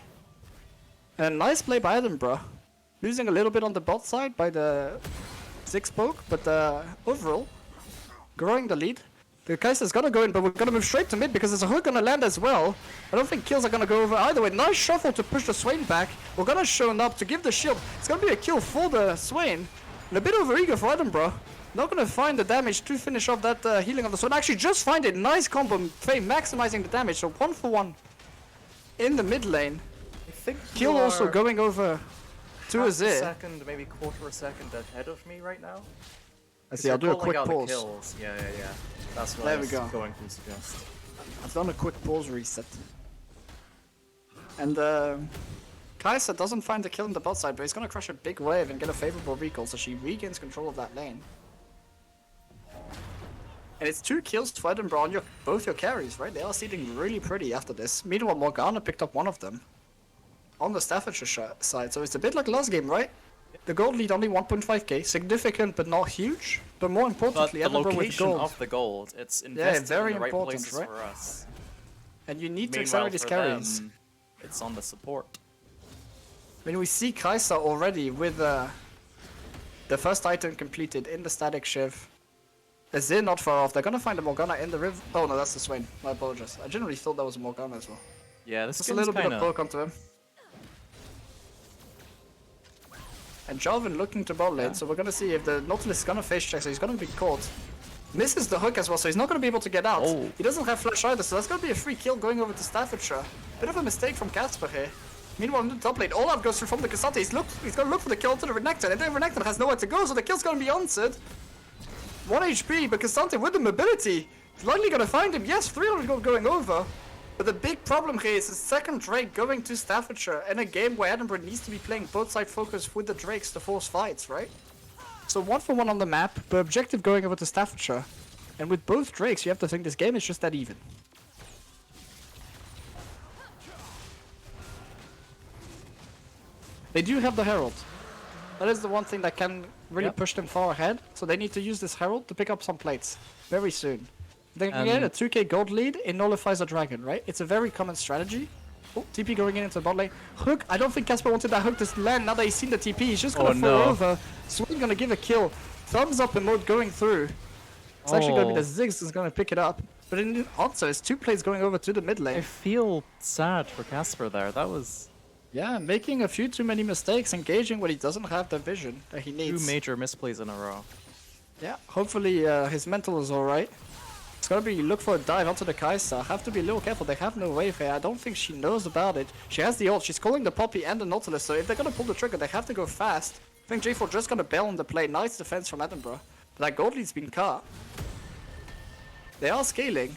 And a nice play by Edinburgh. Losing a little bit on the bot side by the 6 poke, but overall, growing the lead. The Kai'Sa's gonna go in, but we're gonna move straight to mid because there's a hook gonna land as well. I don't think kills are gonna go over either way. Nice shuffle to push the Swain back. We're gonna show up to give the shield. It's gonna be a kill for the Swain. And a bit over eager for Edinburgh. Not gonna find the damage to finish off that healing on the Swain. Actually, just find it. Nice combo. Faye maximizing the damage. So 1-for-1 in the mid lane. I think Kill also going over to half a Azir. second, maybe quarter a second ahead of me right now. Let's see, I'll do a quick out the pause. kills. Yeah. That's what There I we was go. going to suggest. I've done a quick pause reset. And Kai'Sa doesn't find the kill in the bot side, but he's gonna crush a big wave and get a favorable recall, so she regains control of that lane. And it's 2 kills for Edinburgh on both your carries, right? They are seeding really pretty after this. Meanwhile, Morgana picked up one of them on the Staffordshire side, so it's a bit like last game, right? The gold lead only 1.5k, significant but not huge. But more But importantly, the Edinburgh with location gold. of the gold, it's invested very in the right important, places right? for us. And you need to Meanwhile, accelerate his for carries. them, it's on the support. I mean, we see Kai'Sa already with The first item completed in the static shiv. Azir not far off. They're gonna find a Morgana in the river. Oh no, that's the Swain. My apologies. I generally thought that was a Morgana as well. Yeah, this Just a little bit of kinda... poke onto him. And Jarvan looking to bot lane, so we're gonna see if the Nautilus is gonna face check, so he's gonna be caught. Misses the hook as well, so he's not gonna be able to get out. Oh. He doesn't have flash either, so that's gonna be a free kill going over to Staffordshire. Bit of a mistake from Casper here. Meanwhile, in the top lane, Olaf goes through from the Cassante. He's gonna look for the kill to the Renekton, and then Renekton has nowhere to go, so the kill's gonna be answered. 1 HP, but Cassante with the mobility is likely gonna find him. Yes, 300 gold going over. But the big problem here is the second Drake going to Staffordshire in a game where Edinburgh needs to be playing both side focus with the Drakes to force fights, right? So 1 for 1 on the map, but objective going over to Staffordshire. And with both Drakes, you have to think this game is just that even. They do have the Herald. That is the one thing that can really push them far ahead. So they need to use this Herald to pick up some plates very soon. They can get a 2k gold lead, it nullifies a dragon, right? It's a very common strategy. Oh, TP going in into the bot lane. Hook, I don't think Casper wanted that hook to land. Now that he's seen the TP, he's just gonna fall over. Swain gonna give a kill. Thumbs up emote going through. It's actually gonna be the Ziggs who's gonna pick it up. But in answer, it's 2 plates going over to the mid lane. I feel sad for Casper there. That was Yeah, making a few too many mistakes, engaging when he doesn't have the vision that he needs. 2 major misplays in a row. Yeah, hopefully his mental is alright. It's gonna be look for a dive onto the Kai'Sa. Have to be a little careful, they have no wave here. I don't think she knows about it. She has the ult, she's calling the Poppy and the Nautilus, so if they're gonna pull the trigger, they have to go fast. I think J4 just gonna bail on the play. Nice defense from Edinburgh. But that gold lead's been cut. They are scaling.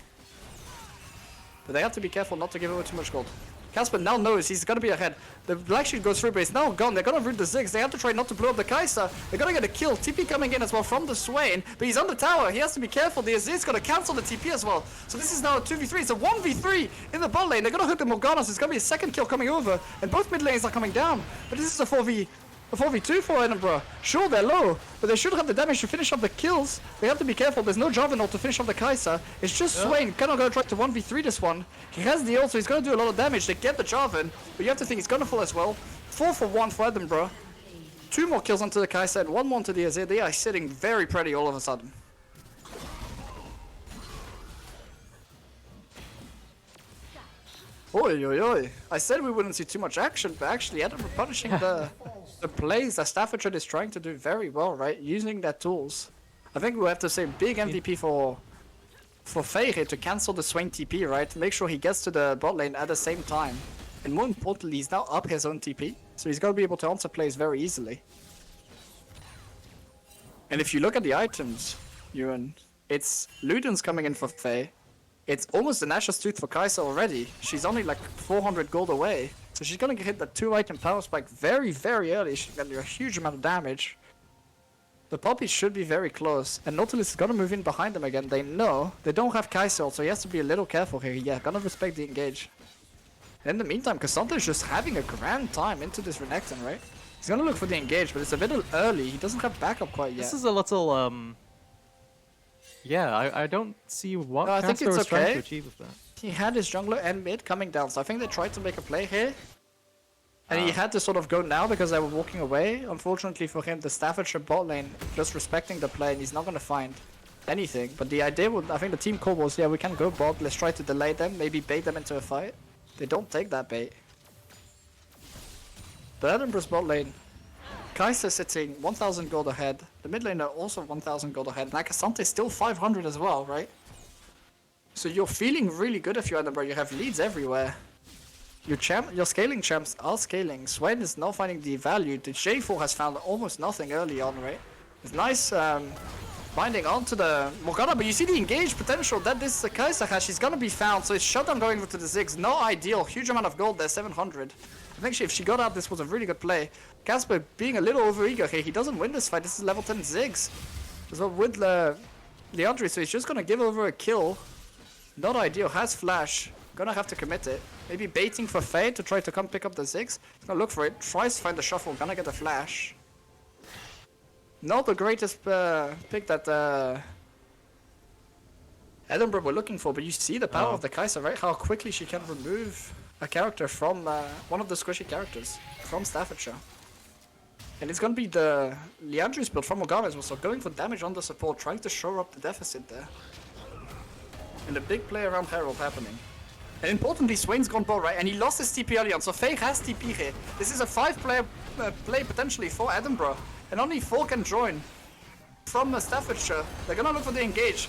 But they have to be careful not to give away too much gold. Casper now knows he's gonna be ahead. The black sheet goes through, but it's now gone. They're gonna root the Ziggs. They have to try not to blow up the Kai'Sa. They're gonna get a kill. TP coming in as well from the Swain, but he's on the tower. He has to be careful. The Azir's gonna cancel the TP as well. So this is now a 2v3. It's a 1v3 in the bot lane. They're gonna hook the Morganas. It's gonna be a second kill coming over, and both mid lanes are coming down. But this is a 4v2 for Edinburgh. Sure, they're low, but they should have the damage to finish up the kills. They have to be careful. There's no Jarvan ult to finish up the Kai'Sa. It's just Swain. Kind of gonna try to 1v3 this one. He has the ult, so he's gonna do a lot of damage. They get the Jarvan, but you have to think he's gonna fall as well. 4 for 1 for Edinburgh. 2 more kills onto the Kai'Sa and 1 more to the Azir. They are sitting very pretty all of a sudden. Oi, oi, oi. I said we wouldn't see too much action, but actually Edinburgh punishing the plays that Staffordshire is trying to do very well, right? Using their tools. I think we'll have to say big MVP for Faye here to cancel the Swain TP, right? Make sure he gets to the bot lane at the same time. And more importantly, he's now up his own TP. So he's going to be able to answer plays very easily. And if you look at the items, Ewan, it's Luden's coming in for Faye. It's almost an Asher's Tooth for Kai'Sa already. She's only like 400 gold away. So she's gonna hit the 2-item power spike very, very early. She's gonna do a huge amount of damage. The Poppy should be very close. And Nautilus is gonna move in behind them again. They know. They don't have Kai'Sa, so he has to be a little careful here. Yeah, gonna respect the engage. In the meantime, Cassandra is just having a grand time into this Renekton, right? He's gonna look for the engage, but it's a bit early. He doesn't have backup quite yet. This is a little, yeah, I don't see what No, I think Casper it's was trying okay. to achieve with that. He had his jungler and mid coming down, so I think they tried to make a play here. And he had to sort of go now because they were walking away. Unfortunately for him, the Staffordshire bot lane just respecting the play, and he's not going to find anything. But the idea would, I think the team call was, yeah, we can go bot, let's try to delay them, maybe bait them into a fight. They don't take that bait. But Edinburgh's bot lane, Kai'Sa sitting 1000 gold ahead. The mid lane are also 1000 gold ahead. And Akasante is still 500 as well, right? So you're feeling really good if you're Edinburgh. You have leads everywhere. Your scaling champs are scaling. Swain is now finding the value. The J4 has found almost nothing early on, right? It's nice binding onto the Morgana, but you see the engage potential that this Kai'Sa has. She's gonna be found, so it's shutdown going over to the Ziggs. Not ideal. Huge amount of gold there, 700. I think if she got out, this was a really good play. Casper being a little overeager here. He doesn't win this fight. This is level 10 Ziggs. As well with Leandre, so he's just gonna give over a kill. Not ideal. Has flash. Gonna have to commit it. Maybe baiting for Faye to try to come pick up the Ziggs. He's gonna look for it. Tries to find the shuffle. Gonna get a flash. Not the greatest pick that Edinburgh were looking for, but you see the power of the Kai'Sa, right? How quickly she can remove a character from one of the squishy characters from Staffordshire. And it's gonna be the Leandri's build from Morgana as well, so going for damage on the support, trying to shore up the deficit there. And a big play around Herald happening. And importantly, Swain's gone bot, right? And he lost his TP early on, so Faye has TP here. This is a 5-player play potentially for Edinburgh. And only 4 can join from Staffordshire. They're gonna look for the engage.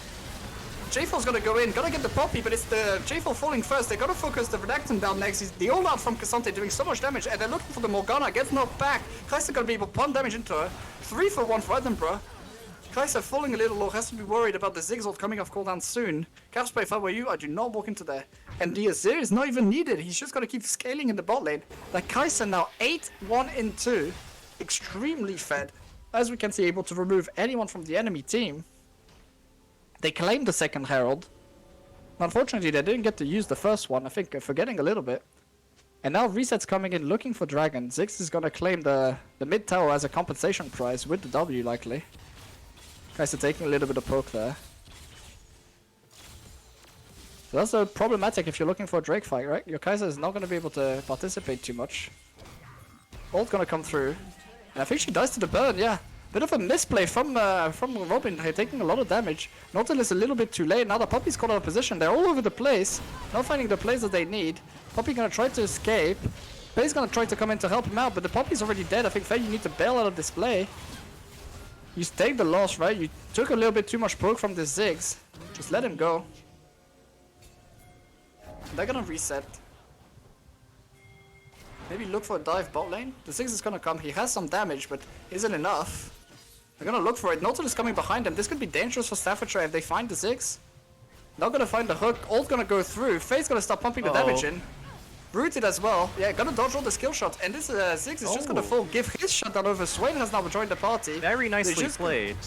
J4's gonna go in, gonna get the Poppy, but it's the J4 falling first. They're gonna focus the Redacton down next. He's the all-out from Cassante doing so much damage, and they're looking for the Morgana. Gets knocked back. Kaiser gonna be able to pump damage into her. 3 for 1 for Edinburgh. Kaiser falling a little low, has to be worried about the Zigzag coming off cooldown soon. Capspray, if I were you, I do not walk into there. And the Azir is not even needed. He's just gonna keep scaling in the bot lane. Like Kaiser now 8-1-2. Extremely fed. As we can see, able to remove anyone from the enemy team. They claimed the second Herald. Unfortunately, they didn't get to use the first one. I think forgetting a little bit. And now Reset's coming in looking for Dragon. Ziggs is gonna claim the mid tower as a compensation prize with the W likely. Guys are taking a little bit of poke there. So that's problematic if you're looking for a Drake fight, right? Your Kaiser is not going to be able to participate too much. Ult going to come through. And I think she dies to the burn, yeah. Bit of a misplay from Robin here, taking a lot of damage. Nautilus a little bit too late. Now the Poppy's caught out of position. They're all over the place. Not finding the plays that they need. Poppy going to try to escape. Faye's going to try to come in to help him out, but the Poppy's already dead. I think Faye, you need to bail out of this play. You take the loss, right? You took a little bit too much poke from the Ziggs. Just let him go. They're gonna reset. Maybe look for a dive bot lane. The Ziggs is gonna come. He has some damage, but isn't enough. They're gonna look for it. Nautilus is coming behind them. This could be dangerous for Staffordshire if they find the Ziggs. Not gonna find the hook. Ult gonna go through. Faye's gonna start pumping the damage in. Rooted as well. Yeah, gonna dodge all the skill shots. And this Ziggs is just gonna fall. Give his shutdown over. Swain has now joined the party. Very nicely played.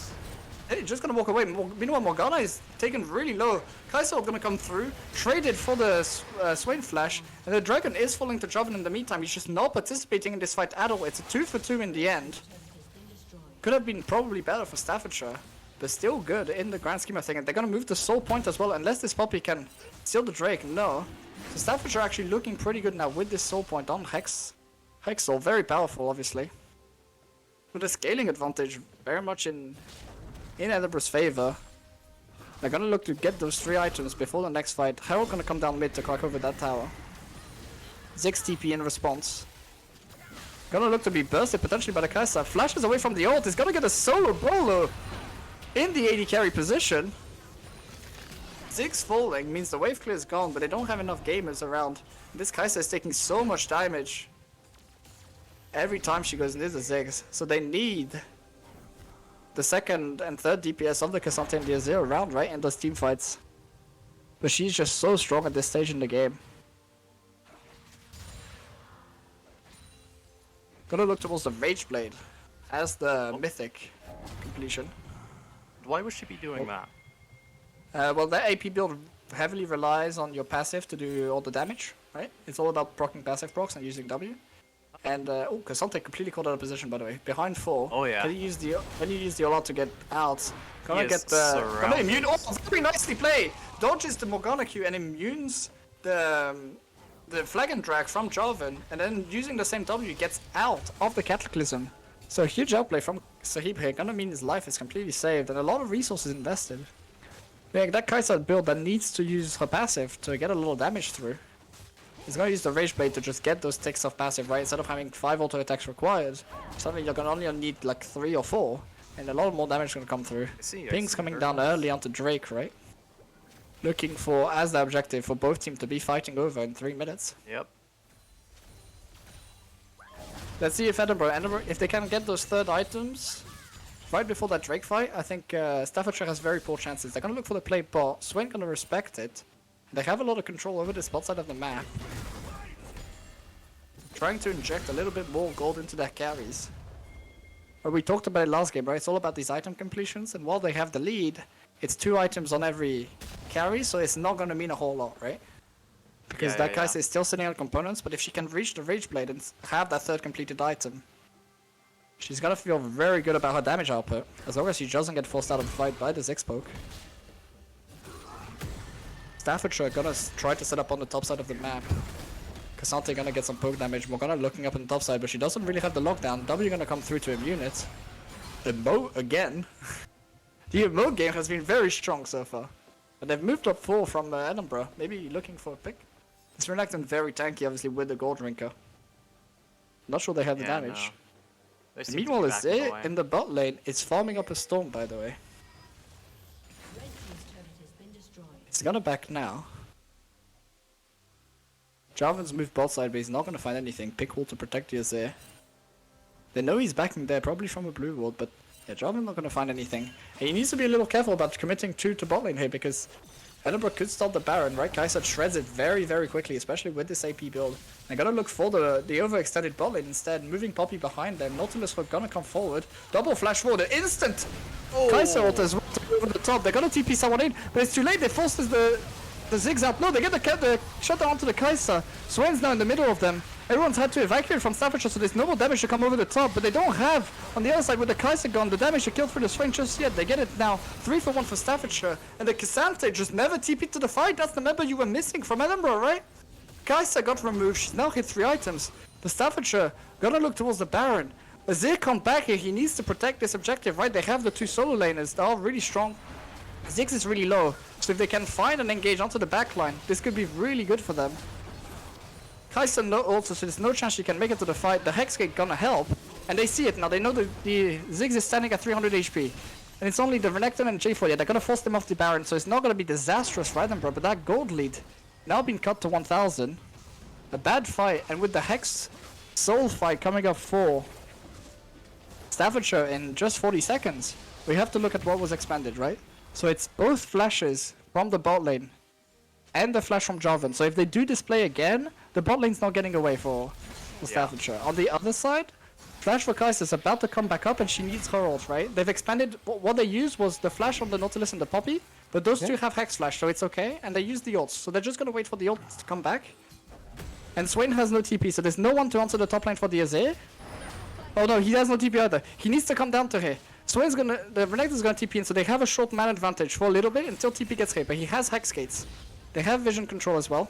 They're just gonna walk away. Meanwhile, Morgana is taken really low. Kaiser gonna come through. Traded for the Swain flash. And the Dragon is falling to Joven in the meantime. He's just not participating in this fight at all. It's a 2 for 2 in the end. Could have been probably better for Staffordshire. But still good in the grand scheme of things. And they're gonna move the soul point as well. Unless this Poppy can steal the Drake. No. So Staffordshire actually looking pretty good now with this soul point on Hex. Hex soul, very powerful obviously. With a scaling advantage very much in Edinburgh's favor. They're gonna look to get those 3 items before the next fight. Herald gonna come down mid to crack over that tower. Ziggs TP in response. Gonna look to be bursted potentially by the Kaiser. Flashes away from the ult. He's gonna get a solo bolo in the AD carry position. Ziggs falling means the wave clear is gone, but they don't have enough gamers around. This Kaiser is taking so much damage every time she goes near the Ziggs, so they need the second and third DPS of the Cassante and the Azir around, right, in those team fights. But she's just so strong at this stage in the game. Gonna look towards the Rage Blade as the mythic completion. Why would she be doing that? Well, the AP build heavily relies on your passive to do all the damage, right? It's all about proccing passive procs and using W. And oh, Cassante completely caught out of position, by the way. Behind 4. Oh yeah. Can you use the all-out to get out? Gonna get the surrounded. immune. Oh, very nicely played. Dodges the Morgana Q and immunes the flag and drag from Jarvan, and then using the same W gets out of the Cataclysm. So a huge outplay from Sahib here. Gonna mean his life is completely saved and a lot of resources invested. Yeah, that Kai'Sa build that needs to use her passive to get a little damage through. He's gonna use the Rage Blade to just get those ticks of passive, right? Instead of having 5 auto attacks required, suddenly you're gonna only need like 3 or 4, and a lot more damage is gonna come through. Ping's coming down early onto Drake, right? Looking for, as the objective, for both teams to be fighting over in 3 minutes. Yep. Let's see if Edinburgh, if they can get those third items right before that Drake fight. I think Staffordshire has very poor chances. They're gonna look for the play bot. Swain gonna respect it. They have a lot of control over this bot side of the map. Trying to inject a little bit more gold into their carries. But we talked about it last game, right? It's all about these item completions, and while they have the lead, it's 2 items on every carry, so it's not gonna mean a whole lot, right? Because that Kai'Sa is still sitting on components, but if she can reach the Rage Blade and have that third completed item, she's gonna feel very good about her damage output, as long as she doesn't get forced out of the fight by the Ziggs poke. Staffordshire gonna try to set up on the top side of the map. Cassante gonna get some poke damage. Morgana looking up on the top side, but she doesn't really have the lockdown. W gonna come through to immune it. Emo again. The Emo game has been very strong so far. But they've moved up 4 from Edinburgh. Maybe looking for a pick. It's Renekton very tanky, obviously, with the Gold Rinker. Not sure they have the damage. No. And meanwhile, Azir in the bot lane is farming up a storm, by the way. It's gonna back now. Jarvan's moved bot side, but he's not gonna find anything. Pick wall to protect the Azir. They know he's backing there, probably from a blue ward, but yeah, Jarvan's not gonna find anything. And he needs to be a little careful about committing 2 to bot lane here, because Edinburgh could stop the Baron, right? Kai'Sa shreds it very, very quickly, especially with this AP build. They gotta look for the overextended bot lane instead, moving Poppy behind them. Nautilus Hook gonna come forward. Double flash forward, instant! Oh. Kai'Sa ult as well to go over the top. They're gonna TP someone in, but it's too late. They forced the Ziggs out. No, they get the shutdown onto the Kai'Sa. Swain's now in the middle of them. Everyone's had to evacuate from Staffordshire, so there's no more damage to come over the top, but they don't have, on the other side with the Kai'Sa gone, the damage to kill through the Swain just yet. They get it now, 3 for 1 for Staffordshire, and the Cassante just never TP'd to the fight. That's the member you were missing from Edinburgh, right? Kai'Sa got removed, she's now hit 3 items. The Staffordshire gonna look towards the Baron. Azir come back here, he needs to protect this objective, right? They have the 2 solo laners, they're all really strong. Ziggs is really low, so if they can find and engage onto the backline, this could be really good for them. Kai'Sa no also, so there's no chance she can make it to the fight. The Hexgate gonna help, and they see it now. They know the Ziggs is standing at 300 HP. And it's only the Renekton and J4, yeah, they're gonna force them off the Baron, so it's not gonna be disastrous for Edinburgh, but that gold lead now been cut to 1000. A bad fight, and with the Hex Soul fight coming up for Staffordshire in just 40 seconds, we have to look at what was expanded, right? So it's both flashes from the bot lane and the flash from Jarvan. So if they do display again, the bot lane's not getting away for Staffordshire. On the other side, flash for Kai'Sa is about to come back up and she needs her ult, right? They've expanded, what they used was the flash on the Nautilus and the Poppy, but those 2 have Hex Flash, so it's okay, and they use the ults. So they're just gonna wait for the ults to come back. And Swain has no TP, so there's no one to answer the top lane for the Azir. Oh no, he has no TP either. He needs to come down to here. Swain's gonna, the Renekton's gonna TP in, so they have a short man advantage for a little bit until TP gets hit, but he has Hex Gates. They have vision control as well.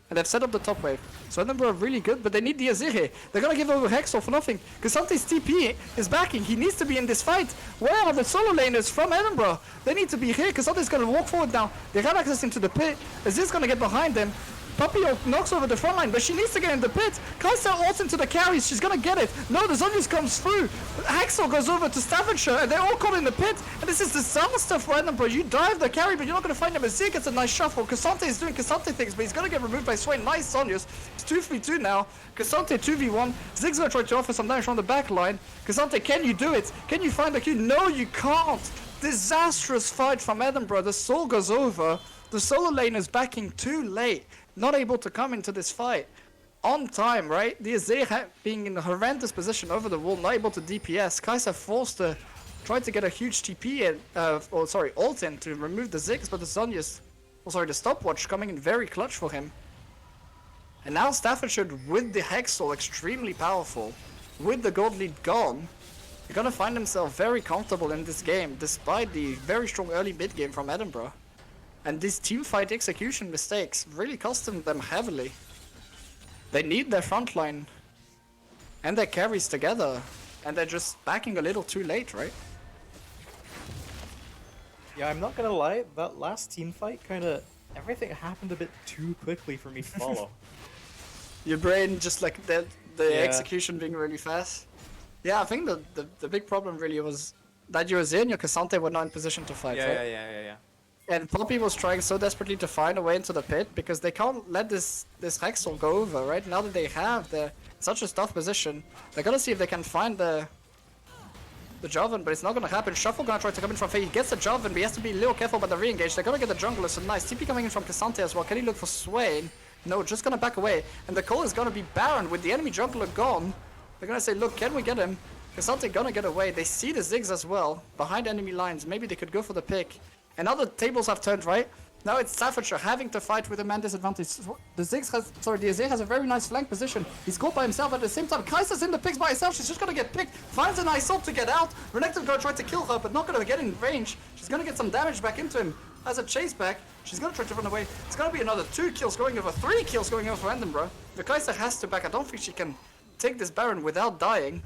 And they've set up the top wave. So Edinburgh are really good, but they need the Azir here. They're gonna give over Hexor for nothing. Casante's TP is backing. He needs to be in this fight. Where are the solo laners from Edinburgh? They need to be here. Casante's gonna walk forward now. They have access into the pit. Azir's gonna get behind them. Poppy knocks over the front line, but she needs to get in the pit. Kai'Sa ults into the carries. She's gonna get it. No, the Zonius comes through. Hexor goes over to Staffordshire, and they're all caught in the pit. And this is disaster for Edinburgh. You dive the carry, but you're not gonna find him. Azir gets a nice shuffle. Cassante is doing Cassante things, but he's gonna get removed by Swain. Nice Zonius. It's 2v2 now. Cassante 2v1. Ziggs gonna try to offer some damage from the back line. Cassante, can you do it? Can you find the Q? No, you can't. Disastrous fight from Edinburgh. The soul goes over. The solo lane is backing too late. Not able to come into this fight on time, right? The Azir being in a horrendous position over the wall, not able to DPS. Kai'Sa forced to try to get a huge TP in, ult in to remove the Ziggs, but the Zonius, the stopwatch coming in very clutch for him. And now Staffordshire with the Hexal extremely powerful, with the gold lead gone, they're gonna find themselves very comfortable in this game, despite the very strong early mid game from Edinburgh. And these teamfight execution mistakes really cost them heavily. They need their frontline and their carries together, and they're just backing a little too late, right? Yeah, I'm not gonna lie, that last team fight kinda, everything happened a bit too quickly for me to follow. Your brain just like the execution being really fast. Yeah, I think the big problem really was that your Azir and your Cassante were not in position to fight, right? Yeah. And Poppy was trying so desperately to find a way into the pit because they can't let this Hexal go over, right? Now that they have such a tough position, they're gonna see if they can find the Jarvan, but it's not gonna happen. Shuffle gonna try to come in from Faye. He gets the Jarvan, but he has to be a little careful about the re-engage. They're gonna get the jungler, so nice. TP coming in from Cassante as well. Can he look for Swain? No, just gonna back away. And the call is gonna be Baron with the enemy jungler gone. They're gonna say, look, can we get him? Cassante gonna get away. They see the Ziggs as well, behind enemy lines. Maybe they could go for the pick. And now the tables have turned, right? Now it's Staffordshire having to fight with a man disadvantage. The Azir has a very nice flank position. He's caught by himself at the same time. Kai'Sa's in the picks by herself. She's just gonna get picked. Finds a nice ult to get out. Renekton's gonna try to kill her, but not gonna get in range. She's gonna get some damage back into him. As a chase back, she's gonna try to run away. It's gonna be another 2 kills going over, 3 kills going over for Edinburgh. The Kai'Sa has to back. I don't think she can take this Baron without dying.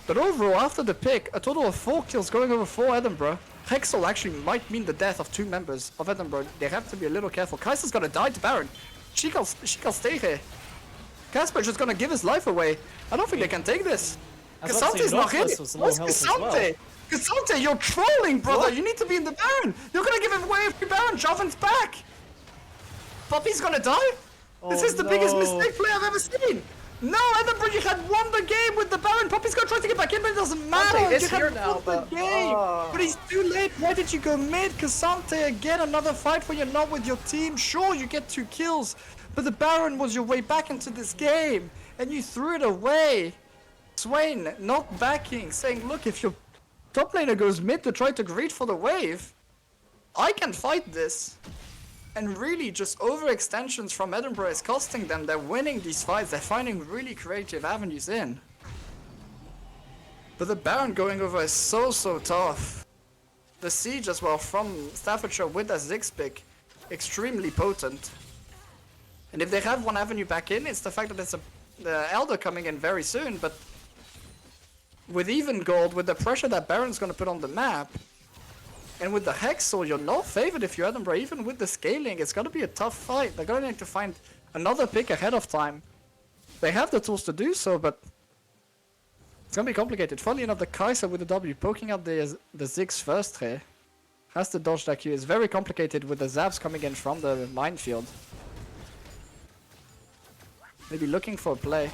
But overall, after the pick, a total of 4 kills going over for Edinburgh. Hexel actually might mean the death of 2 members of Edinburgh. They have to be a little careful. Kai'Sa's gonna die to Baron. She can stay here. Casper's just gonna give his life away. I don't think they can take this. Casante's not here. What's Casante? Casante, you're trolling, brother. What? You need to be in the Baron. You're gonna give him away if the Baron. Jovin's back. Poppy's gonna die? This is the biggest mistake play I've ever seen. No, Edinburgh, you had won the game with the Baron. Poppy's gonna try to get back in, but it doesn't matter. It's you here had now, won but the game. But he's too late. Why did you go mid? Casante, again, another fight where you're not with your team. Sure, you get 2 kills, but the Baron was your way back into this game, and you threw it away. Swain not backing, saying, look, if your top laner goes mid to try to greed for the wave, I can fight this. And really, just overextensions from Edinburgh is costing them. They're winning these fights. They're finding really creative avenues in. But the Baron going over is so tough. The siege as well from Staffordshire with a Ziggs pick, extremely potent. And if they have one avenue back in, it's the fact that it's the Elder coming in very soon. But with even gold, with the pressure that Baron's going to put on the map, and with the Hexel, you're not favored if you're Edinburgh. Even with the scaling, it's going to be a tough fight. They're going to need to find another pick ahead of time. They have the tools to do so, but it's going to be complicated. Funnily enough, the Kai'Sa with the W poking out the Ziggs first here has to dodge that Q. It's very complicated with the Zaps coming in from the minefield. Maybe looking for a play.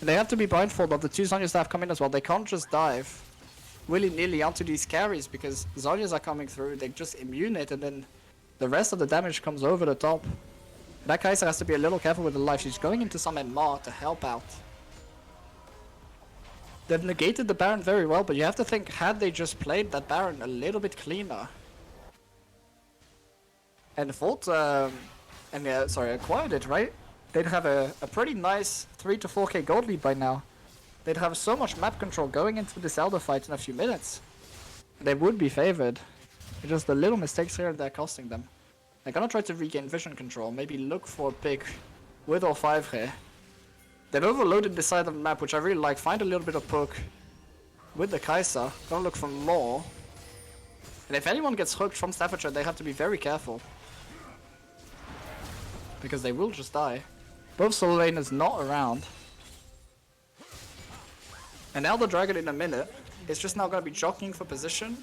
And they have to be mindful of the 2 Zhonya's that have come in as well. They can't just dive willy-nilly onto these carries because Zhonya's are coming through. They just immune it, and then the rest of the damage comes over the top. That Kai'Sa has to be a little careful with the life. She's going into some MR to help out. They've negated the Baron very well, but you have to think, had they just played that Baron a little bit cleaner and fought, acquired it, right? They'd have a pretty nice 3 to 4k gold lead by now. They'd have so much map control going into this Elder fight in a few minutes. They would be favored. It's just the little mistakes here and there costing them. They're gonna try to regain vision control, maybe look for a pick with all 5 here. They've overloaded this side of the map, which I really like. Find a little bit of poke with the Kai'Sa. Gonna look for more. And if anyone gets hooked from Staffordshire, they have to be very careful. Because they will just die. Both solo laners not around. And Elder Dragon in a minute is just now going to be jockeying for position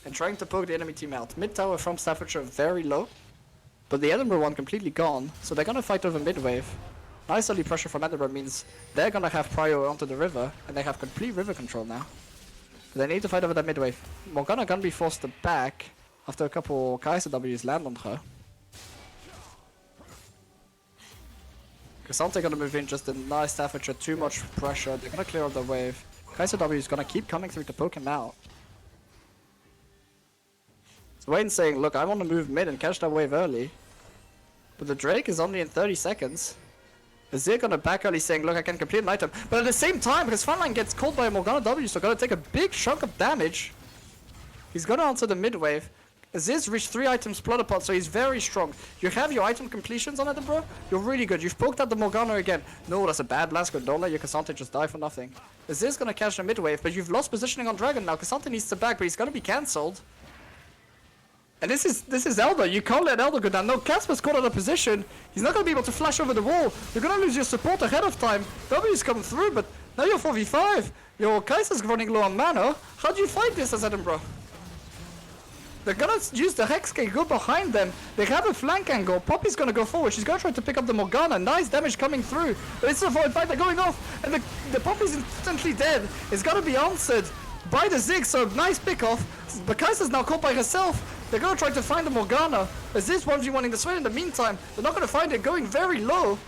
and trying to poke the enemy team out. Mid tower from Staffordshire very low, but the Edinburgh one completely gone, so they're going to fight over mid wave. Nice early pressure from Edinburgh means they're going to have prior onto the river, and they have complete river control now. They need to fight over that mid wave. Morgana going to be forced to back after a couple Kai'Sa W's land on her. Casante gonna move in, just a nice Staffordshire, too much pressure. They're gonna clear up the wave. Kai'Sa W is gonna keep coming through to poke him out. So Wayne's saying, look, I want to move mid and catch that wave early. But the Drake is only in 30 seconds. Azir gonna back early saying, look, I can complete an item. But at the same time, his frontline gets called by a Morgana W, so gonna take a big chunk of damage. He's gonna answer the mid wave. Azir's reached 3 items plot apart, so he's very strong. You have your item completions on Edinburgh, you're really good. You've poked out the Morgana again. No, that's a bad last good. Don't let your Casante just die for nothing. Azir's gonna catch the mid wave, but you've lost positioning on Dragon now. Casante needs to back, but he's gonna be cancelled. And this is Elder. You can't let Elder go down. No, Casper's caught out of position. He's not gonna be able to flash over the wall. You're gonna lose your support ahead of time. W's come through, but now you're 4v5. Your Kai'Sa's running low on mana. How do you fight this as Edinburgh? They're gonna use the Hex K, go behind them. They have a flank angle. Poppy's gonna go forward. She's gonna try to pick up the Morgana. Nice damage coming through. But it's a void fight. They're going off. And the Poppy's instantly dead. It's gonna be answered by the Ziggs. So nice pick off. But Kai'Sa's now caught by herself. They're gonna try to find the Morgana. As this 1v1 in the Swain in the meantime. They're not gonna find it. Going very low.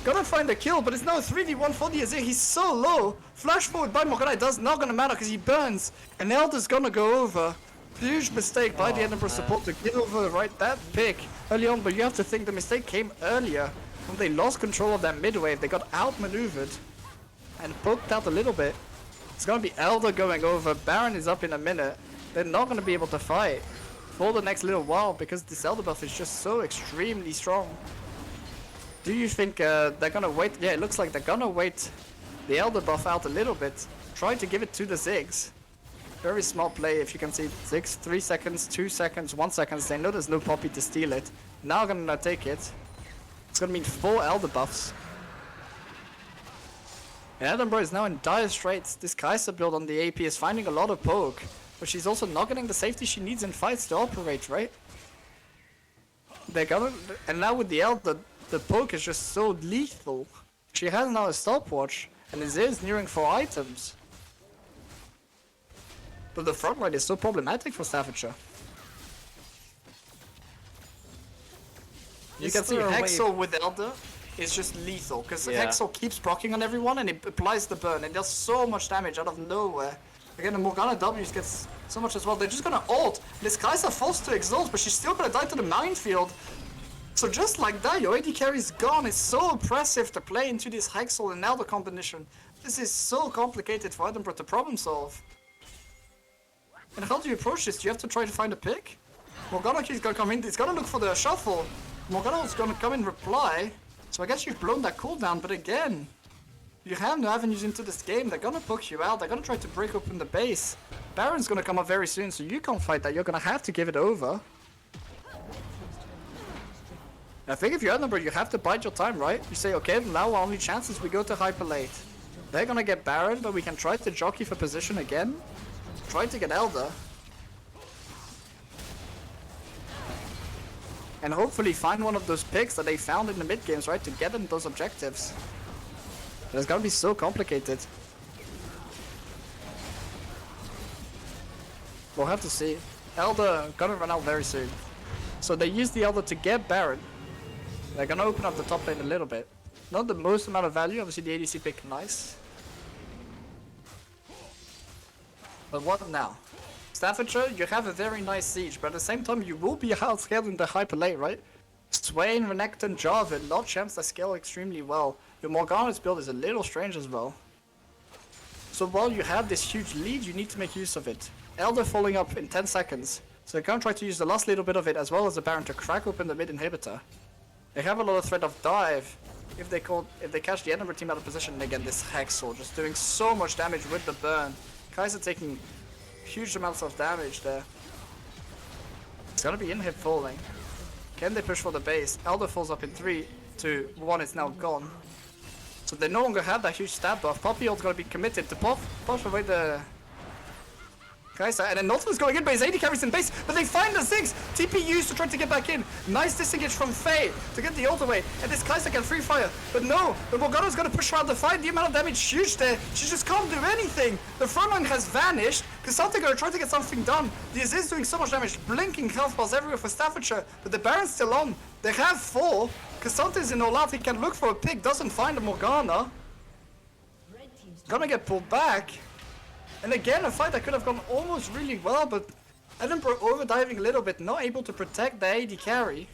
Gonna find the kill, but it's now a 3v1 for the Azir. He's so low. Flash forward by Morgana. It does not gonna matter because he burns. And Elder's gonna go over. Huge mistake by the Edinburgh support to give over that pick early on, but you have to think the mistake came earlier when they lost control of that mid wave. They got outmaneuvered and poked out a little bit. It's gonna be Elder going over. Baron is up in a minute. they're not gonna be able to fight for the next little while because this Elder buff is just so extremely strong. Do you think they're gonna wait? Yeah, it looks like they're gonna wait the Elder buff out a little bit. Try to give it to the Ziggs. Very smart play if you can see Ziggs. 3 seconds, 2 seconds, 1 second. They know there's no Poppy to steal it. Now gonna take it. It's gonna mean 4 Elder buffs. And Edinburgh is now in dire straits. This Kai'Sa build on the AP is finding a lot of poke, but she's also not getting the safety she needs in fights to operate, right? They're gonna, and now with the Elder, the poke is just so lethal. She has now a stopwatch, and is nearing 4 items. But the front line is so problematic for Staffordshire. You can see Hexel with Elder is just lethal, because Hexel keeps proccing on everyone and it applies the burn and does so much damage out of nowhere. Again, the Morgana W gets so much as well. They're just gonna ult. This Kai'Sa forced to exhaust, but she's still gonna die to the minefield. So just like that, your AD carry is gone. It's so oppressive to play into this Hexel and Elder combination. This is so complicated for Edinburgh to problem solve. And how do you approach this? Do you have to try to find a pick? Morgana is gonna come in, he's gonna look for the shuffle. Morgana is gonna come in reply. So I guess you've blown that cooldown, but again, you have no avenues into this game. They're gonna poke you out, they're gonna try to break open the base. Baron's gonna come up very soon, so you can't fight that. You're gonna have to give it over. I think if you're Edinburgh, you have to bide your time, right? You say, okay, now our only chance is we go to hyper late. They're gonna get Baron, but we can try to jockey for position again. Try to get Elder. And hopefully find one of those picks that they found in the mid games, right? To get them those objectives. But it's gonna be so complicated. We'll have to see. Elder gonna run out very soon. So they use the Elder to get Baron. They're gonna open up the top lane a little bit. Not the most amount of value, obviously the ADC pick, nice. But what now? Staffordshire, you have a very nice siege, but at the same time you will be outscaled in the hyper lane, right? Swain, Renekton, Jarvan, lot of champs that scale extremely well. Your Morgana's build is a little strange as well. So while you have this huge lead, you need to make use of it. Elder falling up in 10 seconds. So they're gonna try to use the last little bit of it as well as the Baron to crack open the mid inhibitor. They have a lot of threat of dive if they catch the Edinburgh team out of position. And again, this Hexel just doing so much damage with the burn. Kai'Sa taking huge amounts of damage there. It's gonna be inhib falling. Can they push for the base? Elder falls up in 3, 2, 1, it's now gone. So they no longer have that huge stab buff. Poppy ult's gonna be committed to push away the Kai'Sa, and then Nautilus going in, but his AD carries in base, but they find the Ziggs! TP used to try to get back in. Nice disengage from Faye to get the ult away, and this Kai'Sa can free fire, but no, the Morgana's gonna push around the fight. The amount of damage is huge there. She just can't do anything. The front line has vanished. Kasante gonna try to get something done. The Aziz doing so much damage, blinking health bars everywhere for Staffordshire, but the Baron's still on. They have 4. Kasante's in all out, he can look for a pick, doesn't find a Morgana. Gonna get pulled back. And again, a fight that could have gone almost really well, but Edinburgh overdiving a little bit, not able to protect the AD carry.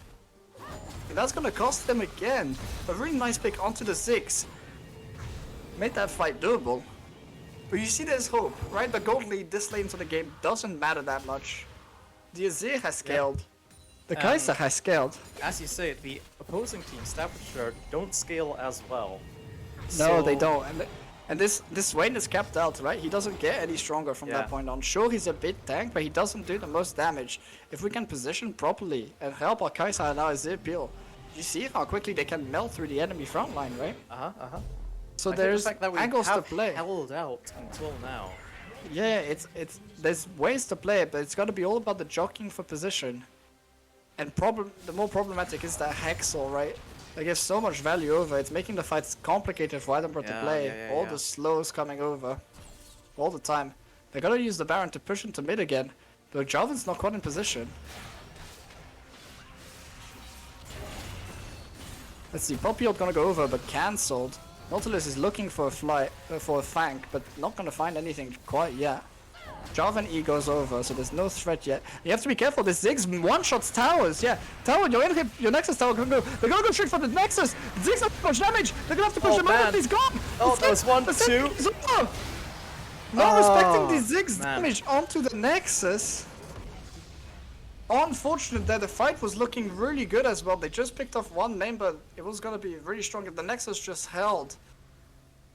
And that's gonna cost them again. A really nice pick onto the Ziggs. Made that fight doable. But you see there's hope, right? The gold lead this late into the game doesn't matter that much. The Azir has scaled. The Kai'Sa has scaled. As you say, the opposing team, Staffordshire, don't scale as well. No, they don't. And this Swain is capped out, right? He doesn't get any stronger from that point on. Sure, he's a bit tank, but he doesn't do the most damage. If we can position properly and help our Kai'Sa and our Azir peel, you see how quickly they can melt through the enemy front line, right? So there's angles to play. Held out until now. Yeah, there's ways to play it, but it's got to be all about the jockeying for position. And the more problematic is that Hexel, right? They give so much value over, it's making the fights complicated for Edinburgh to play. All the slows coming over. All the time. They're gonna use the Baron to push into mid again, but Jarvan's not quite in position. Let's see, Poppy ult gonna go over, but cancelled. Nautilus is looking for a flank, but not gonna find anything quite yet. Jarvan E goes over, so there's no threat yet. You have to be careful, this Ziggs one-shots towers, Tower, your Nexus tower can go. They're gonna go straight for the Nexus! Ziggs have too much damage! They're gonna have to push him out, he's gone! Oh, that was 1, 2. Not respecting the Oh, Ziggs man. damage onto the Nexus. Unfortunate that the fight was looking really good as well. They just picked off one main, but it was gonna be really strong if the Nexus just held.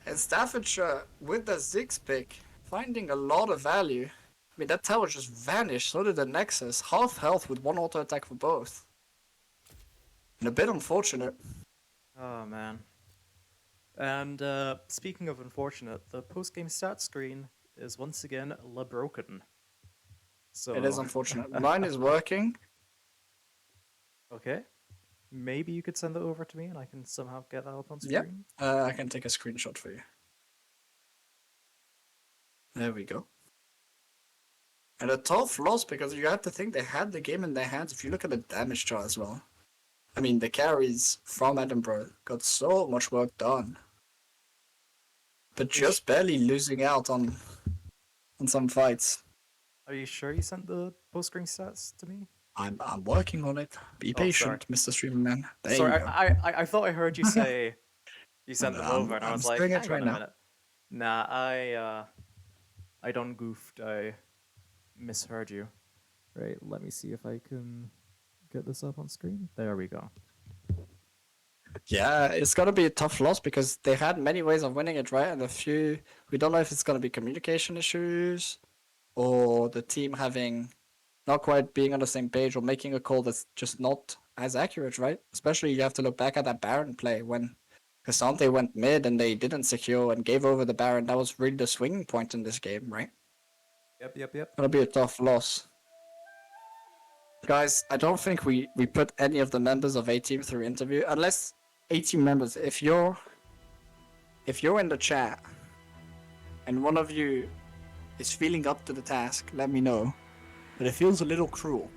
And Staffordshire with the Ziggs pick, finding a lot of value. I mean, that tower just vanished, so did the Nexus. Half health with one auto attack for both. And a bit unfortunate. Oh, man. And speaking of unfortunate, the post-game stat screen is once again broken. So It is unfortunate. Mine is working. okay. Maybe you could send that over to me and I can somehow get that up on Yep. screen. I can take a screenshot for you. There we go. And a tough loss because you have to think they had the game in their hands. If you look at the damage chart as well. I mean, the carries from Edinburgh got so much work done. But just barely losing out on some fights. Are you sure you sent the post-screen stats to me? I'm working on it. Be Oh, patient, Mr. Streamer Man. There Sorry, you go. I thought I heard you say you sent them over, and I I'm was like, doing hang it on right a now. minute. Nah, I done goofed. I misheard you. Right, let me see if I can get this up on screen. There we go. Yeah, it's gonna be a tough loss because they had many ways of winning it, right? And a few, we don't know if it's gonna be communication issues or the team having not quite being on the same page or making a call that's just not as accurate, right? Especially you have to look back at that Baron play when Cassante went mid and they didn't secure and gave over the Baron. That was really the swinging point in this game, right? Yep. Gonna be a tough loss. Guys, I don't think we put any of the members of A-Team through interview unless A-Team members, if you're in the chat and one of you is feeling up to the task, let me know. But it feels a little cruel.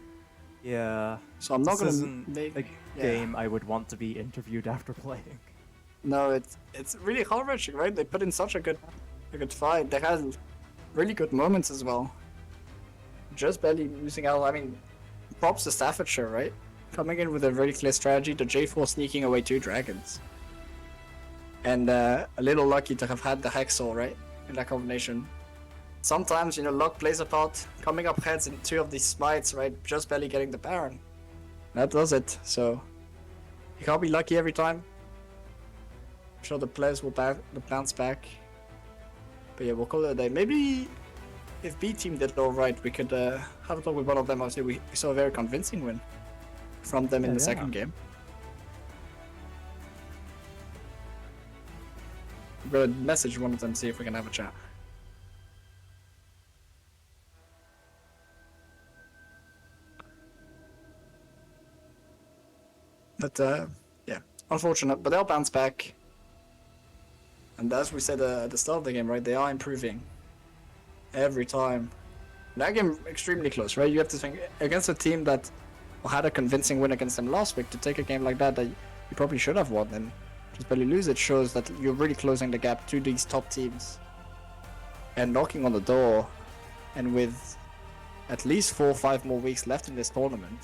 Yeah. So I'm not This gonna isn't make a game I would want to be interviewed after playing. No, it's really heart-wrenching, right? They put in such a good fight. They had really good moments as well. Just barely losing out. I mean, props to Staffordshire, right? Coming in with a very clear strategy. The J4 sneaking away 2 dragons. And a little lucky to have had the Hexal, right? In that combination. Sometimes, you know, luck plays a part. Coming up heads in 2 of these smites, right? Just barely getting the Baron. That does it. So, you can't be lucky every time. I'm sure the players will bounce back. But yeah, we'll call it a day. Maybe if B team did it all right, we could have a talk with one of them. Obviously, we saw a very convincing win from them in the second game. I'm gonna message one of them, see if we can have a chat. But yeah, unfortunate. But they'll bounce back. And as we said at the start of the game, right, they are improving every time. That game extremely close, right? You have to think against a team that had a convincing win against them last week. To take a game like that you probably should have won and just barely lose, it shows that you're really closing the gap to these top teams and knocking on the door. And with at least 4 or 5 more weeks left in this tournament,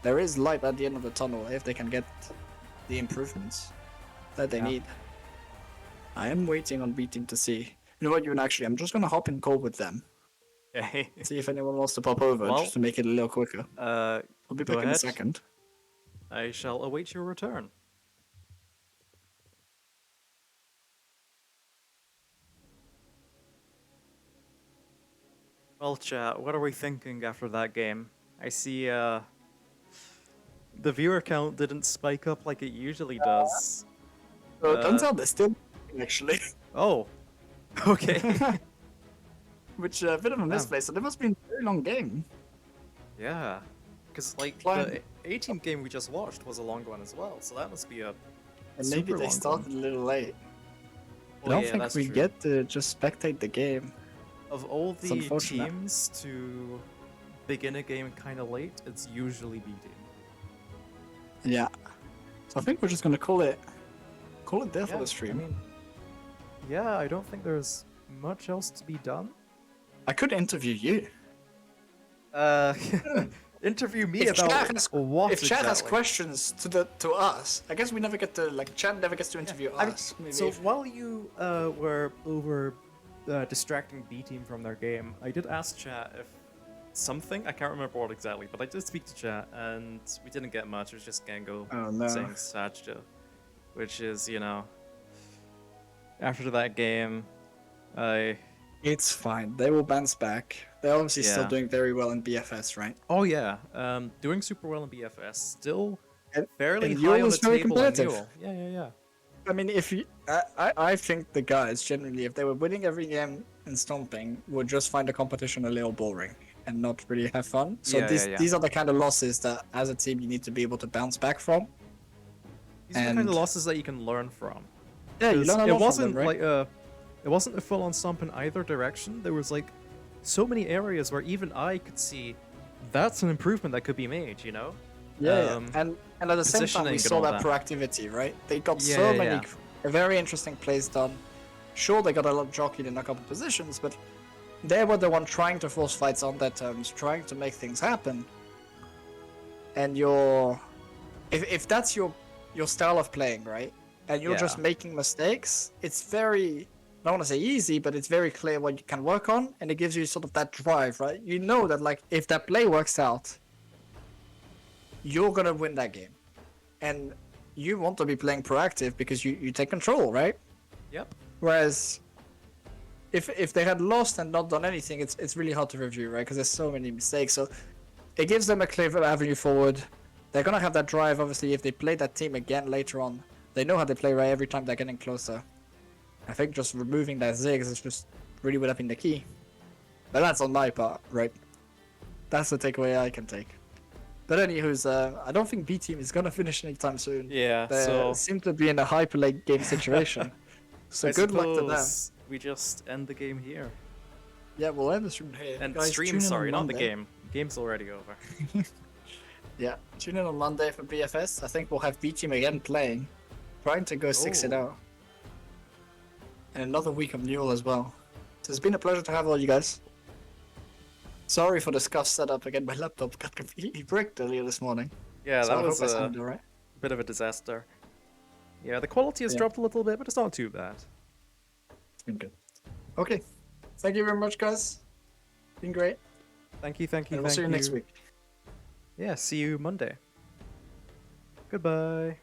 there is light at the end of the tunnel if they can get the improvements that they need. I am waiting on B team to see. You know what, I'm just gonna hop in call with them. Okay. See if anyone wants to pop over just to make it a little quicker. I'll be back in a second. I shall await your return. Well, chat, what are we thinking after that game? I see, the viewer count didn't spike up like it usually does. So it turns out they're still actually. Oh. Okay. Which a bit of a misplay, so there must be a very long game. Yeah. Because, like, the A-Team game we just watched was a long one as well, so that must be a And maybe they started a little late. I don't think we get to just spectate the game. Of all the teams to begin a game kind of late, it's usually B-Team. Yeah. So I think we're just gonna call it there for the stream. I mean, yeah, I don't think there's much else to be done. I could interview you. Interview me about what if chat has questions to us, I guess we never get to chat never gets to interview us. So while you were over distracting B team from their game. I did ask chat if something, I can't remember what exactly, but I did speak to chat, and we didn't get much. It was just Gengo Oh no. saying Sajdo, which is, you know, after that game, I... It's fine. They will bounce back. They're obviously still Yeah. doing very well in BFS, right? Oh yeah, doing super well in BFS, still And, fairly and high NUEL on is the very table in competitive. NUEL. Yeah, yeah, yeah. I mean, if you, I think the guys generally, if they were winning every game and stomping, would just find the competition a little boring and not really have fun. So Yeah, yeah, yeah. these are the kind of losses that, as a team, you need to be able to bounce back from. These are the kind of And- losses that you can learn from. Yeah, you 'Cause learn a it lot from wasn't them, right? like it wasn't a full-on stomp in either direction. There was like so many areas where even I could see that's an improvement that could be made, you know? Yeah, Um, and at the same time, positioning we and saw all that that. proactivity, right? They got Yeah, so yeah, many yeah. very interesting plays done. Sure, they got a lot jockeyed in a couple positions, but they were the one trying to force fights on their terms, trying to make things happen. And if that's your style of playing, right? And you're just Yeah. making mistakes, it's very, I don't want to say easy, but it's very clear what you can work on, and it gives you sort of that drive, right? You know that like if that play works out, you're gonna win that game. And you want to be playing proactive because you take control, right? Yep. Whereas if they had lost and not done anything, it's really hard to review, right? Because there's so many mistakes. So it gives them a clear avenue forward. They're gonna have that drive, obviously, if they play that team again later on. They know how they play, right? Every time they're getting closer. I think just removing that zigs is just really would have been the key. But that's on my part, right? That's the takeaway I can take. But anywho's, I don't think B team is gonna finish anytime soon. Yeah, They so seem to be in a hyper late game situation. So I good luck to them. suppose we just end the game here. Yeah, we'll end the stream here. And Guys, stream, tune in on sorry, not the Monday. game. Game's already over. Yeah, tune in on Monday for BFS. I think we'll have B team again playing, trying to go 6-0. And another week of NUEL as well. So it's been a pleasure to have all you guys. Sorry for the scuff setup again. My laptop got completely bricked earlier this morning. Yeah, So that I was hope I a sounded alright. bit of a disaster. Yeah, the quality has Yeah. dropped a little bit, but it's not too bad. It's been good. Okay. Thank you very much, guys. Been great. Thank you, thank you, And we'll thank see you next week. Yeah, see you Monday. Goodbye.